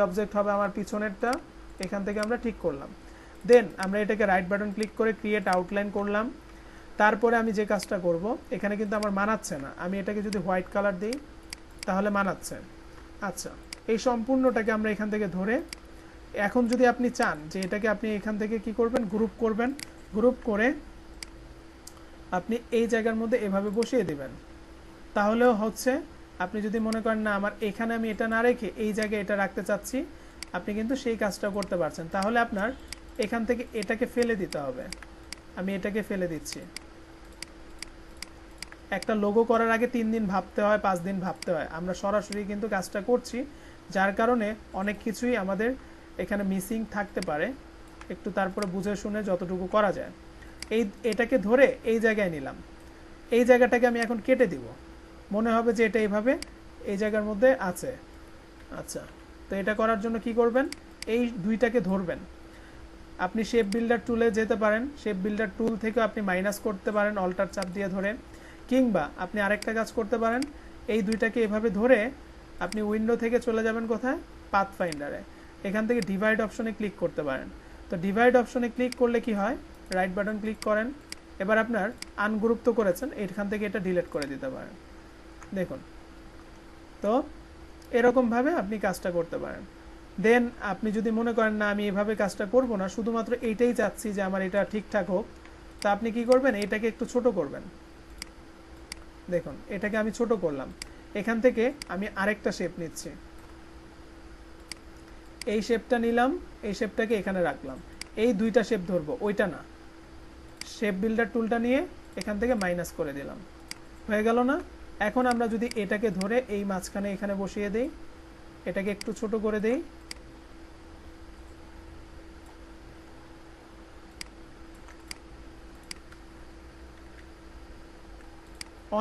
অবজেক্ট হবে আমার পিছনেরটা, এখান থেকে আমরা ঠিক করলাম। দেন আমরা এটাকে রাইট বাটন ক্লিক করে ক্রিয়েট আউটলাইন করলাম। তারপরে আমি যে কাজটা করব, এখানে কিন্তু আমার মানাচ্ছে না, আমি এটাকে যদি হোয়াইট কালার দিই তাহলে মানাচ্ছে। আচ্ছা, এই সম্পূর্ণটাকে আমরা এখান থেকে ধরে, এখন যদি আপনি চান যে এটাকে আপনি এখান থেকে কি করবেন, গ্রুপ করবেন, গ্রুপ করে আপনি এই জায়গার মধ্যে এভাবে বসিয়ে দিবেন, তাহলেও হচ্ছে। আপনি যদি মনে করেন না আমার এখানে আমি এটা না রেখে এই জায়গায় এটা রাখতে চাচ্ছি, আপনি কিন্তু সেই কাজটা করতে পারছেন। তাহলে আপনার এখান থেকে এটাকে ফেলে দিতে হবে, আমি এটাকে ফেলে দিচ্ছি। একটা লোগো করার আগে 3 দিন ভাবতে হয়, 5 দিন ভাবতে হয়, আমরা সরাসরি কিন্তু কাজটা করছি, যার কারণে অনেক কিছুই আমাদের এখানে মিসিং থাকতে পারে। একটু তারপরে বুঝে শুনে যতটুকু করা যায়। এটাকে ধরে এই জায়গায় নিলাম, এই জায়গাটাকে আমি এখন কেটে দিব, মনে হবে যে এটা এইভাবে এই জায়গার মধ্যে আছে। আচ্ছা, তো এটা করার জন্য কি করবেন, এই দুইটাকে ধরবেন। আপনি শেপ বিল্ডার টুলে যেতে পারেন, শেপ বিল্ডার টুল থেকে আপনি মাইনাস করতে পারেন অল্টার চাপ দিয়ে ধরে, কিংবা আপনি আরেকটা কাজ করতে পারেন, এই দুইটাকে এভাবে ধরে আপনি উইন্ডো থেকে চলে যাবেন কোথায়, পাথ ফাইন্ডারে, এখান থেকে ডিভাইড অপশনে ক্লিক করতে পারেন। তো ডিভাইড অপশনে ক্লিক করলে কি হয়, রাইট বাটন ক্লিক করেন, এবার আপনার আনগ্রুপ তো করেছেন, এখান থেকে এটা ডিলিট করে দিতে পারেন। দেখুন, তো এরকমভাবে আপনি কাজটা করতে পারেন। দেন আপনি যদি মনে করেন না আমি এভাবে কাজটা করব না, শুধুমাত্র এইটাই চাচ্ছি যে আমার এটা ঠিকঠাক হোক, তা আপনি কি করবেন, এটাকে একটু ছোট করবেন। দেখুন এটাকে আমি ছোট করলাম, এখান থেকে আমি আরেকটা শেপ নিচ্ছি, এই শেপটা নিলাম, এই শেপটাকে এখানে রাখলাম, এই দুইটা শেপ ধরবো, ওইটা না। শেপ বিল্ডার টুলটা নিয়ে এখান থেকে মাইনাস করে দিলাম, হয়ে গেল না? এখন আমরা যদি এটাকে ধরে এই মাঝখানে এখানে বসিয়ে দেই, এটাকে একটু ছোট করে দেই,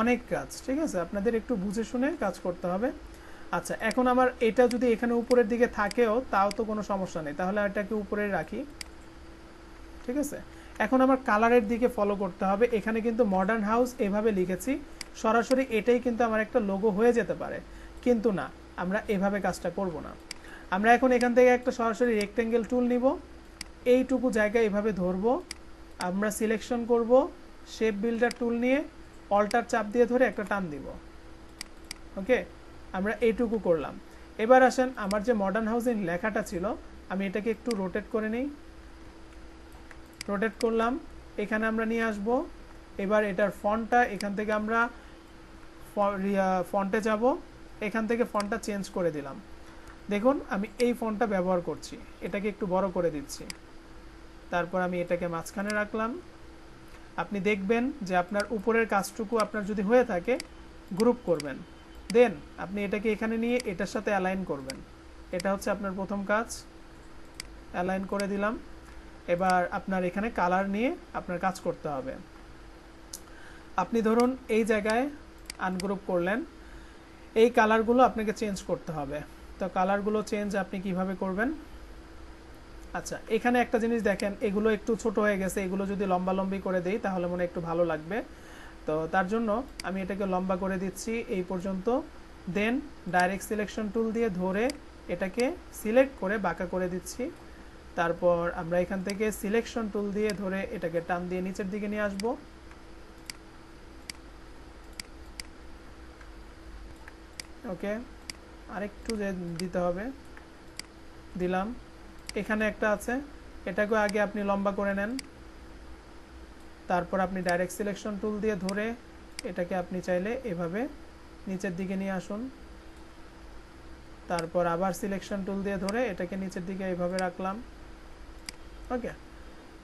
অনেক কাজ, ঠিক আছে, আপনাদের একটু বুঝে শুনে কাজ করতে হবে। আচ্ছা, এখন আমার এটা যদি এখানে উপরের দিকে থাকেও তাও তো কোনো সমস্যা নেই, তাহলে এটাকে উপরে রাখি, ঠিক আছে। এখন আমার কালারের দিকে ফলো করতে হবে। এখানে কিন্তু মডার্ন হাউস এভাবে লিখেছি, সরাসরি এটাই কিন্তু আমার একটা লোগো হয়ে যেতে পারে, কিন্তু না, আমরা এভাবে কাজটা করব না। আমরা এখন এখান থেকে একটা সরাসরি রেক্টেঙ্গেল টুল নিব, এইটুকু জায়গা এভাবে ধরবো, আমরা সিলেকশন করব, শেপ বিল্ডার টুল নিয়ে অল্টার চাপ দিয়ে ধরে একটা টান দিব। ওকে, আমরা এইটুকু করলাম। এবার আসেন, আমার যে মডার্ন হাউসিং লেখাটা ছিল আমি এটাকে একটু রোটেট করে নিই, রোটেট করলাম, এখানে আমরা নিয়ে আসব। এবার এটার ফন্টটা এখান থেকে আমরা ফন্টে যাব, এখান থেকে ফন্টটা চেঞ্জ করে দিলাম। দেখুন আমি এই ফন্টটা ব্যবহার করছি, এটাকে একটু বড় করে দিচ্ছি, তারপর আমি এটাকে মাঝখানে রাখলাম। আপনি দেখবেন যে আপনার উপরের কাজটুকু আপনার যদি হয়ে থাকে গ্রুপ করবেন, দেন আপনি এটাকে এখানে নিয়ে এটার সাথে অ্যালাইন করবেন। এটা হচ্ছে আপনার প্রথম কাজ, অ্যালাইন করে দিলাম। এবার আপনার এখানে কালার নিয়ে আপনার কাজ করতে হবে। আপনি ধরুন এই জায়গায় আনগ্রুপ করলেন, এই কালারগুলো আপনাকে চেঞ্জ করতে হবে। তো কালারগুলো চেঞ্জ আপনি কিভাবে করবেন? আচ্ছা, এখানে একটা জিনিস দেখেন, এগুলো একটু ছোট হয়ে গেছে, এগুলো যদি লম্বা লম্বি করে দেই তাহলে মনে একটু ভালো লাগবে। তো তার জন্য আমি এটাকে লম্বা করে দিচ্ছি এই পর্যন্ত, দেন ডাইরেক্ট সিলেকশন টুল দিয়ে ধরে এটাকে সিলেক্ট করে বাঁকা করে দিচ্ছি। তারপর আমরা এখান থেকে সিলেকশন টুল দিয়ে ধরে এটাকে টান দিয়ে নিচের দিকে নিয়ে আসব। ওকে, আরেকটু দিতে হবে, দিলাম। এখানে একটা আছে, এটাকে আগে আপনি লম্বা করে নেন, তারপর আপনি ডাইরেক্ট সিলেকশন টুল দিয়ে ধরে এটাকে আপনি চাইলে এভাবে নিচের দিকে নিয়ে আসুন। তারপর আবার সিলেকশন টুল দিয়ে ধরে এটাকে নিচের দিকে এভাবে রাখলাম। ওকে,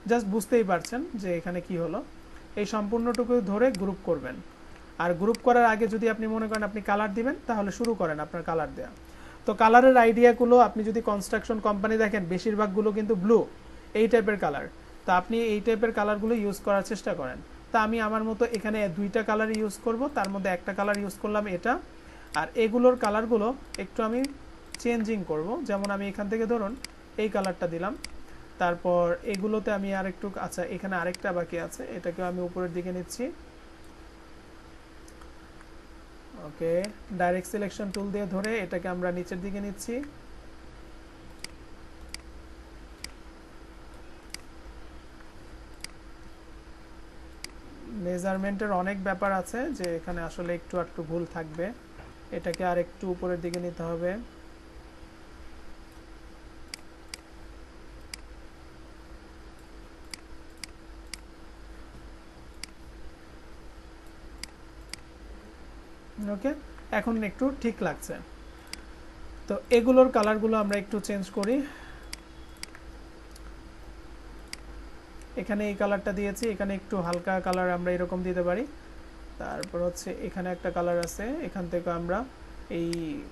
জাস্ট বুঝতেই পারছেন যে এখানে কি হলো। এই সম্পূর্ণটুকু ধরে গ্রুপ করবেন। আর গ্রুপ করার আগে যদি আপনি মনে করেন আপনি কালার দিবেন, তাহলে শুরু করেন আপনার কালার দেওয়া। তো কালারের আইডিয়াগুলো আপনি যদি কনস্ট্রাকশন কোম্পানি দেখেন, বেশিরভাগগুলো কিন্তু ব্লু, এই টাইপের কালার। তো আপনি এই টাইপের কালারগুলো ইউজ করার চেষ্টা করেন। তা আমি আমার মতো এখানে দুইটা কালার ইউজ করব, তার মধ্যে একটা কালার ইউজ করলাম এটা, আর এগুলোর কালারগুলো একটু আমি চেঞ্জিং করব। যেমন আমি এখান থেকে ধরুন এই কালারটা দিলাম, তারপর এগুলোতে আমি আরেকটু, আচ্ছা এখানে আরেকটা বাকি আছে, এটাকেও আমি উপরের দিকে নিচ্ছি। ওকে, ডাইরেক্ট সিলেকশন টুল দিয়ে ধরে এটাকে আমরা নিচের দিকে নিচ্ছি। মেজারমেন্টের অনেক ব্যাপার আছে যে এখানে আসলে একটু ভুল থাকবে, এটাকে আর একটু উপরের দিকে নিতে হবে। ওকে, এখন একটু ঠিক লাগছে। তো এগুলোর কালারগুলো আমরা একটু চেঞ্জ করি। এখানে এই কালারটা দিয়েছি, এখানে একটু হালকা কালার আমরা এরকম দিতে পারি। তারপর হচ্ছে এখানে একটা কালার আছে, এখান থেকে আমরা এই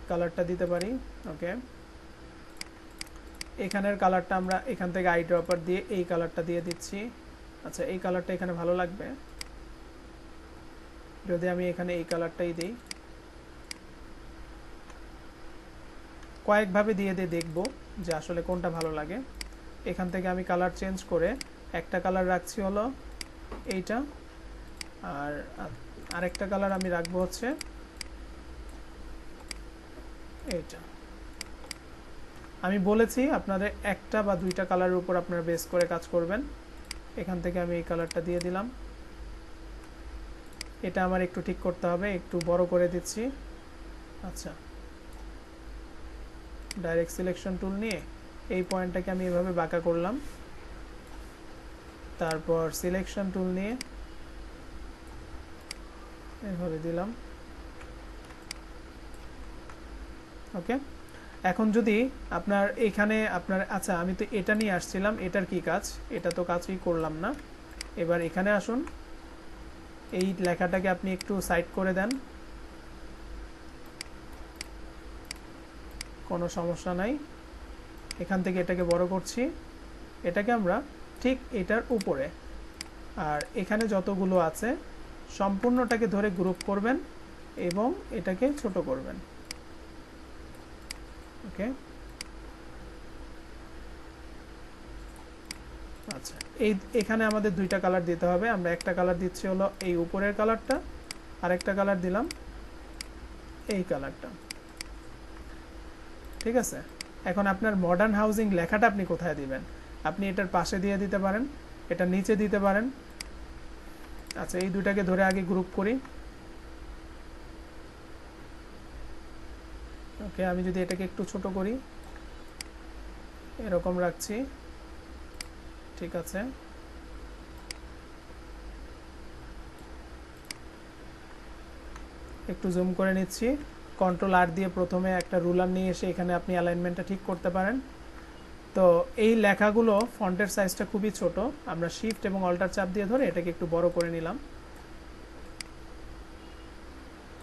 কালারটা দিতে পারি। ওকে, এখানের কালারটা আমরা এখান থেকে আই ড্রপার দিয়ে এই কালারটা দিয়ে দিচ্ছি। আচ্ছা, এই কালারটা এখানে ভালো লাগবে, যদি আমি এখানে এই কালারটাই দিই। কয়েকভাবে দিয়ে দেখব যে আসলে কোনটা ভালো লাগে। এখান থেকে আমি কালার চেঞ্জ করে একটা কালার রাখছি হলো এইটা, আর আরেকটা কালার আমি রাখবো হচ্ছে এইটা। আমি বলেছি আপনাদের একটা বা দুইটা কালারের উপর আপনারা বেস করে কাজ করবেন। এখান থেকে আমি এই কালারটা দিয়ে দিলাম। এটা আমার একটু ঠিক করতে হবে, একটু বড় করে দিচ্ছি। আচ্ছা, ডাইরেক্ট সিলেকশন টুল নিয়ে এই পয়েন্টটাকে আমি এভাবে বাঁকা করলাম, তারপর সিলেকশন টুল নিয়ে এভাবে দিলাম। ওকে, এখন যদি আপনার এখানে আপনার, আচ্ছা আমি তো এটা নিয়ে আসছিলাম, এটার কি কাজ, এটা তো কাজই করলাম না। এবার এখানে আসুন, এই লেখাটাকে আপনি একটু সাইড করে দেন, কোনো সমস্যা নাই। এখান থেকে এটাকে বড় করছি, এটাকে আমরা ঠিক এটার উপরে, আর এখানে যতগুলো আছে সম্পূর্ণটাকে ধরে গ্রুপ করবেন এবং এটাকে ছোট করবেন। ওকে, আচ্ছা এখানে আমাদের দুইটা কালার দিতে হবে। আমরা একটা কালার দিচ্ছি হলো এই উপরের কালারটা, আর একটা কালার দিলাম এই কালারটা। ঠিক আছে, এখন আপনার মডার্ন হাউজিং লেখাটা আপনি কোথায় দিবেন? আপনি এটার পাশে দিয়ে দিতে পারেন, এটা নিচে দিতে পারেন। আচ্ছা এই দুটাকে ধরে আগে গ্রুপ করি। ওকে, আমি যদি এটাকে একটু ছোট করি, এরকম রাখছি, ঠিক আছে। একটু জুম করে নিচ্ছি, কন্ট্রোল আর দিয়ে প্রথমে একটা রুলার নিয়ে এসে এখানে আপনি অ্যালাইনমেন্টটা ঠিক করতে পারেন। তো এই লেখাগুলো ফন্টের সাইজটা খুবই ছোট, আমরা শিফট এবং অল্টার চাপ দিয়ে ধরে এটাকে একটু বড় করে নিলাম।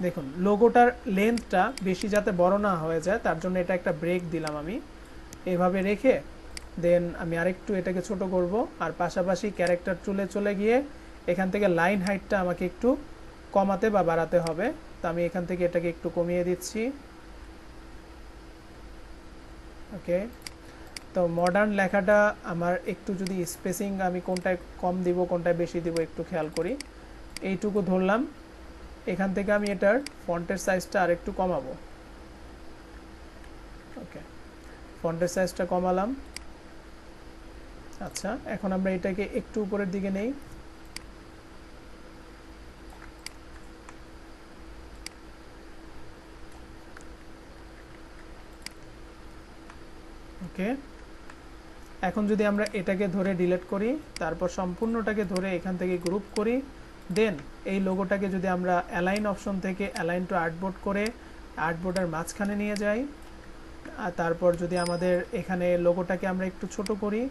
দেখুন লোগোটার লেন্থটা বেশি যাতে বড় না হয়ে যায় তার জন্য এটা একটা ব্রেক দিলাম আমি, এভাবে রেখে দেন আমি আরেকটু এটাকে ছোট করব, আর পাশাপাশি ক্যারেক্টার টুলে চলে গিয়ে এখান থেকে লাইন হাইটটা আমাকে একটু কমাতে বা বাড়াতে হবে। তো আমি এখান থেকে এটাকে একটু কমিয়ে দিচ্ছি। ওকে, তো মডার্ন লেখাটা আমার একটু যদি স্পেসিং আমি কোনটায় কম দিব কোনটায় বেশি দিব একটু খেয়াল করি। এইটুকু ধরলাম, এখান থেকে আমি এটার ফন্টের সাইজটা আরেকটু কমাবো। ওকে, ফন্টের সাইজটা কমালাম। আচ্ছা এখন আমরা এটাকে একটু উপরের দিকে নেই। ওকে, এখন যদি আমরা এটাকে ধরে ডিলিট করি, তারপর সম্পূর্ণটাকে ধরে এখান থেকে গ্রুপ করি, দেন এই লোগোটাকে যদি আমরা অ্যালাইন অপশন থেকে অ্যালাইন টু আর্টবোর্ড করে আর্টবোর্ডের মাঝখানে নিয়ে যাই, আর তারপর যদি আমাদের এখানে লোগোটাকে আমরা একটু ছোট করি,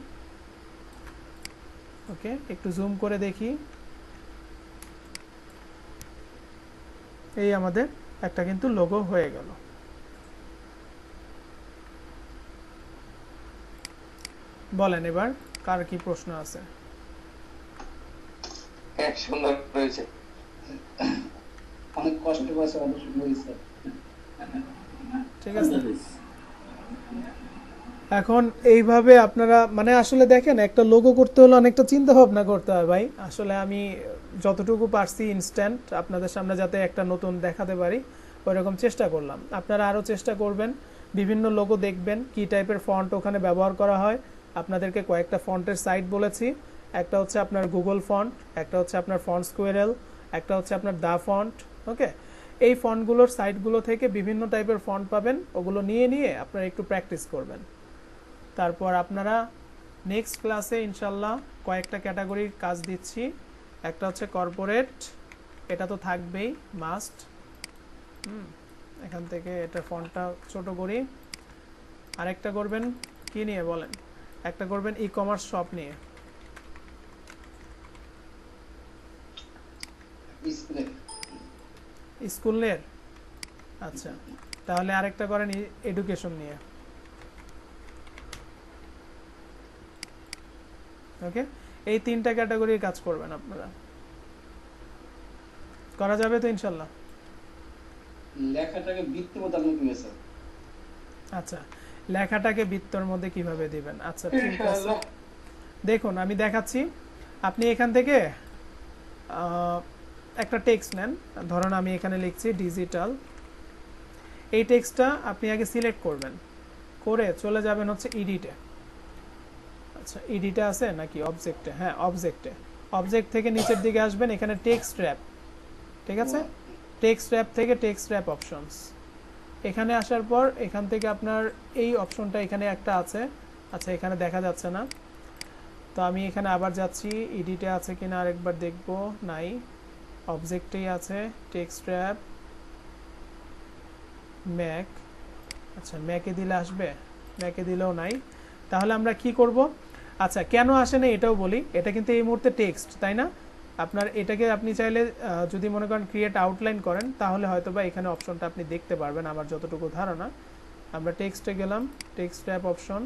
ওকে একটু জুম করে দেখি, এই আমাদের একটা কিন্তু লোগো হয়ে গেল। বলেন এবার কার কি প্রশ্ন আছে? হ্যাঁ সুন্দর হয়েছে, অনেক কষ্ট করেছে, অনেক সুন্দর হয়েছে। ঠিক আছে, এখন এইভাবে আপনারা মানে আসলে দেখেন একটা লোগো করতে হলে অনেকটা চিন্তা ভাবনা করতে হয় ভাই। আসলে আমি যতটুকু পারছি ইনস্ট্যান্ট আপনাদের সামনে যাতে একটা নতুন দেখাতে পারি ওইরকম চেষ্টা করলাম। আপনারা আরও চেষ্টা করবেন, বিভিন্ন লোগো দেখবেন কি টাইপের ফন্ট ওখানে ব্যবহার করা হয়। আপনাদেরকে কয়েকটা ফন্টের সাইট বলেছি, একটা হচ্ছে আপনার গুগল ফন্ট, একটা হচ্ছে আপনার ফন্ট স্কোয়ারেল, একটা হচ্ছে আপনার দা ফন্ট। ওকে, এই ফন্টগুলোর সাইটগুলো থেকে বিভিন্ন টাইপের ফন্ট পাবেন, ওগুলো নিয়ে নিয়ে আপনারা একটু প্র্যাকটিস করবেন। তারপর আপনারা নেক্সট ক্লাসে ইনশাল্লাহ কয়েকটা ক্যাটাগরির কাজ দিচ্ছি। একটা হচ্ছে কর্পোরেট, এটা তো থাকবেই মাস্ট। এখান থেকে এটা ফন্টটা ছোট করি। আরেকটা করবেন কি নিয়ে বলেন? একটা করবেন ই কমার্স শপ নিয়ে। স্কুলের, আচ্ছা তাহলে আরেকটা করেন এডুকেশন নিয়ে। ওকে, এই তিনটা ক্যাটাগরির কাজ করবেন আপনারা, করা যাবে তো ইনশাল্লাহ? লেখাটাকে বৃত্তের মধ্যে আপনি দিয়েছেন। আচ্ছা লেখাটাকে বৃত্তর মধ্যে কিভাবে দিবেন? আচ্ছা ঠিক আছে, দেখুন আমি দেখাচ্ছি। আপনি এখান থেকে একটা টেক্সট নেন, ধরুন আমি এখানে লিখছি ডিজিটাল। এই টেক্সটটা আপনি আগে সিলেক্ট করবেন, করে চলে যাবেন হচ্ছে এডিটে। আচ্ছা এডিটে আছে নাকি অবজেক্টে? হ্যাঁ অবজেক্টে। অবজেক্ট থেকে নিচের দিকে আসবেন, এখানে টেক্সট র‍্যাপ, ঠিক আছে? টেক্সট র‍্যাপ থেকে টেক্সট র‍্যাপ অপশনস, এখানে আসার পর এখান থেকে আপনার এই অপশনটা এখানে একটা আছে। আচ্ছা এখানে দেখা যাচ্ছে না, তো আমি এখানে আবার যাচ্ছি, এডিটে আছে কিনা আরেকবার দেখব, নাই, অবজেক্টেই আছে, টেক্সট র‍্যাপ, ম্যাক। আচ্ছা ম্যাকে দিলে আসবে, ম্যাকে দিলেও নাই। তাহলে আমরা কি করব? আচ্ছা কেন আসে না এটাও বলি। এটা কিন্তু এই মুহূর্তে টেক্সট, তাই না? আপনার এটাকে আপনি চাইলে যদি মনে করেন ক্রিয়েট আউটলাইন করেন তাহলে হয়তো বা এখানে অপশনটা আপনি দেখতে পারবেন, আমার যতটুকু ধারণা। আমরা টেক্সটে গেলাম, text wrap option,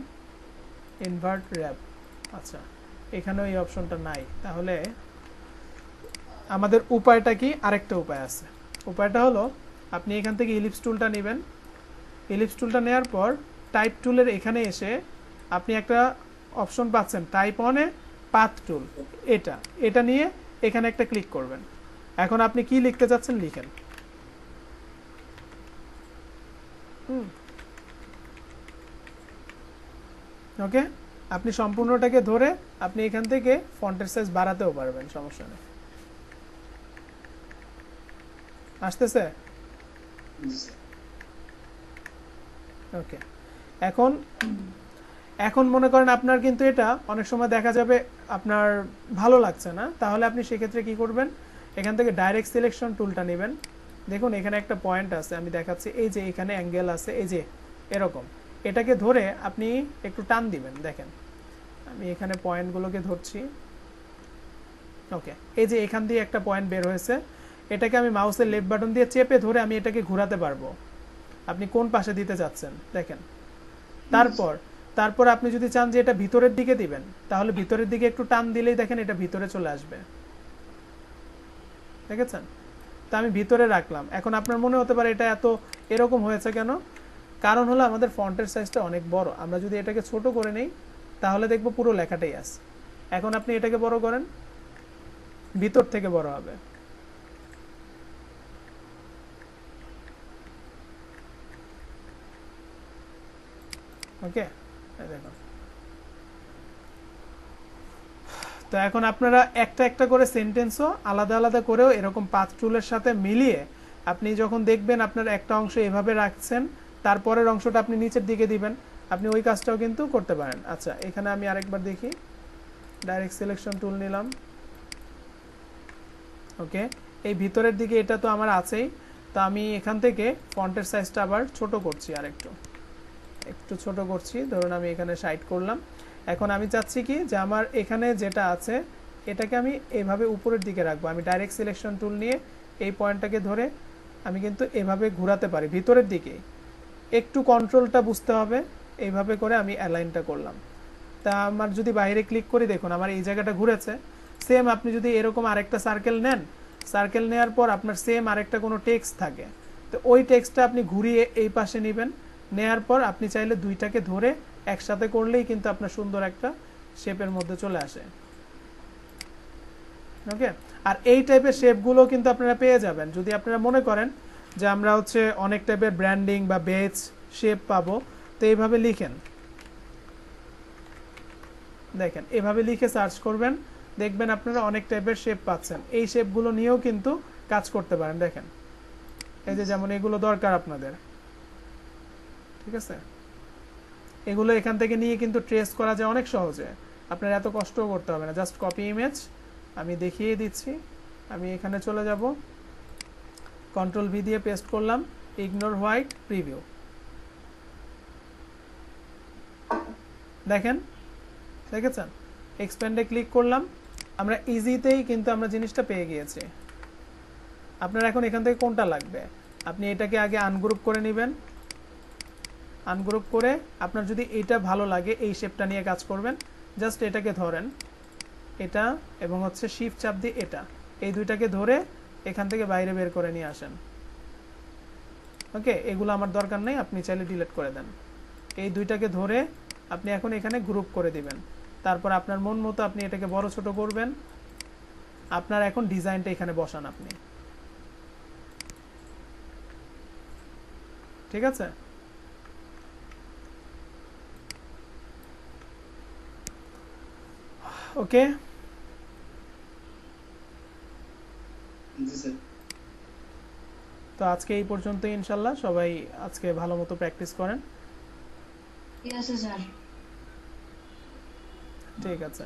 invert wrap. আচ্ছা, এখানেও এই অপশনটা নাই, তাহলে আমাদের উপায়টা কি? আরেকটা উপায় আছে। উপায়টা হলো আপনি এখান থেকে ইলিপস টুলটা নেবেন। ইলিপস টুলটা নেওয়ার পর টাইপ টুলের এখানে এসে আপনি একটা অপশন পাচ্ছেন টাইপ অনে পাথ টুল, এটা নিয়ে এখানে একটা ক্লিক করবেন। এখন আপনি কি লিখতে চাচ্ছেন লিখেন। ওকে, আপনি সম্পূর্ণটাকে ধরে আপনি এখান থেকে ফন্টের সাইজ বাড়াতেও পারবেন, সমস্যা নেই। আসতেছে? ওকে, এখন মনে করেন আপনার কিন্তু এটা অনেক সময় দেখা যাবে আপনার ভালো লাগছে না, তাহলে আপনি সেক্ষেত্রে কি করবেন? এখান থেকে ডাইরেক্ট সিলেকশন টুলটা নেবেন। দেখুন এখানে একটা পয়েন্ট আছে, আমি দেখাচ্ছি, এই যে এখানে অ্যাঙ্গেল আছে, এই যে এরকম, এটাকে ধরে আপনি একটু টান দিবেন। দেখেন আমি এখানে পয়েন্টগুলোকে ধরছি। ওকে, এই যে এখান দিয়ে একটা পয়েন্ট বের হয়েছে, এটাকে আমি মাউসের লেফট বাটন দিয়ে চেপে ধরে আমি এটাকে ঘোরাতে পারবো। আপনি কোন পাশে দিতে চাচ্ছেন দেখেন। তারপর আপনি যদি চান যে এটা ভিতরের দিকে দিবেন, তাহলে ভিতরের দিকে একটু টান দিলেই দেখেন এটা ভিতরে চলে আসবে। দেখেছেন? তা আমি ভিতরে রাখলাম। এখন আপনার মনে হতে পারে এটা এত এরকম হয়েছে কেন? কারণ হলো আমাদের ফন্টের সাইজটা অনেক বড়। আমরা যদি এটাকে ছোট করে নেই তাহলে দেখবো পুরো লেখাটাই আছে। এখন আপনি এটাকে বড় করেন, ভিতর থেকে বড় হবে। ওকে, দেখুন। তো এখন আপনারা একটা একটা করে সেন্টেন্সও আলাদা আলাদা করেও এরকম পাথ টুলের সাথে মিলিয়ে আপনি যখন দেখবেন আপনার একটা অংশ এভাবে রাখছেন, তারপরের অংশটা আপনি নিচের দিকে দিবেন, আপনি ওই কাজটাও কিন্তু করতে পারেন। আচ্ছা, এখানে আমি আরেকবার দেখি, ডাইরেক্ট সিলেকশন টুল নিলাম। ওকে, এই ভিতরের দিকে এটা তো আমার আছেই, তো আমি এখান থেকে ফন্টের সাইজটা আবার ছোট করছি, একটু ছোট করছি। ধরুন আমি এখানে 60 করলাম। এখন আমি চাচ্ছি কি যে আমার এখানে যেটা আছে এটাকে আমি এভাবে উপরের দিকে রাখবো। আমি ডাইরেক্ট সিলেকশন টুল নিয়ে এই পয়েন্টটাকে ধরে আমি কিন্তু এভাবে ঘোরাতে পারি ভিতরের দিকে। একটু কন্ট্রোলটা বুঝতে হবে। এইভাবে করে আমি অ্যালাইনটা করলাম। তা আমার যদি বাইরে ক্লিক করি, দেখুন আমার এই জায়গাটা ঘুরেছে। সেম আপনি যদি এরকম আরেকটা সার্কেল নেন, সার্কেল নেওয়ার পর আপনার সেম আরেকটা কোনো টেক্সট থাকে, তো ওই টেক্সটটা আপনি ঘুরিয়ে এই পাশে নেবেন। নেয়ার পর আপনি চাইলে দুইটাকে ধরে একসাথে করলেই কিন্তু আপনার সুন্দর একটা শেপের মধ্যে চলে আসে। ওকে, আর এই টাইপের শেপগুলো কিন্তু আপনারা পেয়ে যাবেন যদি আপনারা মনে করেন যে আমরা হচ্ছে অনেক টাইপের ব্র্যান্ডিং বা বেজ শেপ পাবো। তো এইভাবে লিখেন, দেখেন এভাবে লিখে সার্চ করবেন, দেখবেন আপনারা অনেক টাইপের শেপ পাচ্ছেন। এই শেপগুলো নিয়েও কিন্তু কাজ করতে পারেন। দেখেন এই যে যেমন এগুলো দরকার আপনাদের, ঠিক আছে, এগুলো এখান থেকে নিয়ে কিন্তু ট্রেস করা যায় অনেক সহজে। আপনার এত কষ্টও করতে হবে না, জাস্ট কপি ইমেজ। আমি দেখিয়ে দিচ্ছি, আমি এখানে চলে যাব, কন্ট্রোল ভি দিয়ে পেস্ট করলাম, ইগনোর হোয়াইট প্রিভিউ। দেখেছেন? এক্সপ্যান্ডে ক্লিক করলাম, আমরা ইজিতেই কিন্তু আমরা জিনিসটা পেয়ে গিয়েছি। আপনার এখন এখান থেকে কোনটা লাগবে, আপনি এটাকে আগে আনগ্রুপ করে নেবেন। আনগ্রুপ করে আপনার যদি এটা ভালো লাগে এই শেপটা নিয়ে কাজ করবেন, জাস্ট এটাকে ধরেন, এটা এবং হচ্ছে শিফট চাপ দিয়ে এটা, এই দুইটাকে ধরে এখান থেকে বাইরে বের করে নিয়ে আসেন। ওকে, এগুলো আমার দরকার নেই, আপনি চাইলে ডিলিট করে দেন। এই দুইটাকে ধরে আপনি এখন এখানে গ্রুপ করে দিবেন। তারপর আপনার মন মতো আপনি এটাকে বড় ছোট করবেন। আপনার এখন ডিজাইনটা এখানে বসান আপনি, ঠিক আছে? ওকে, তো আজকে এই পর্যন্ত ইনশাল্লাহ। সবাই আজকে ভালো মতো প্র্যাকটিস করেন। ঠিক আছে স্যার। ঠিক আছে।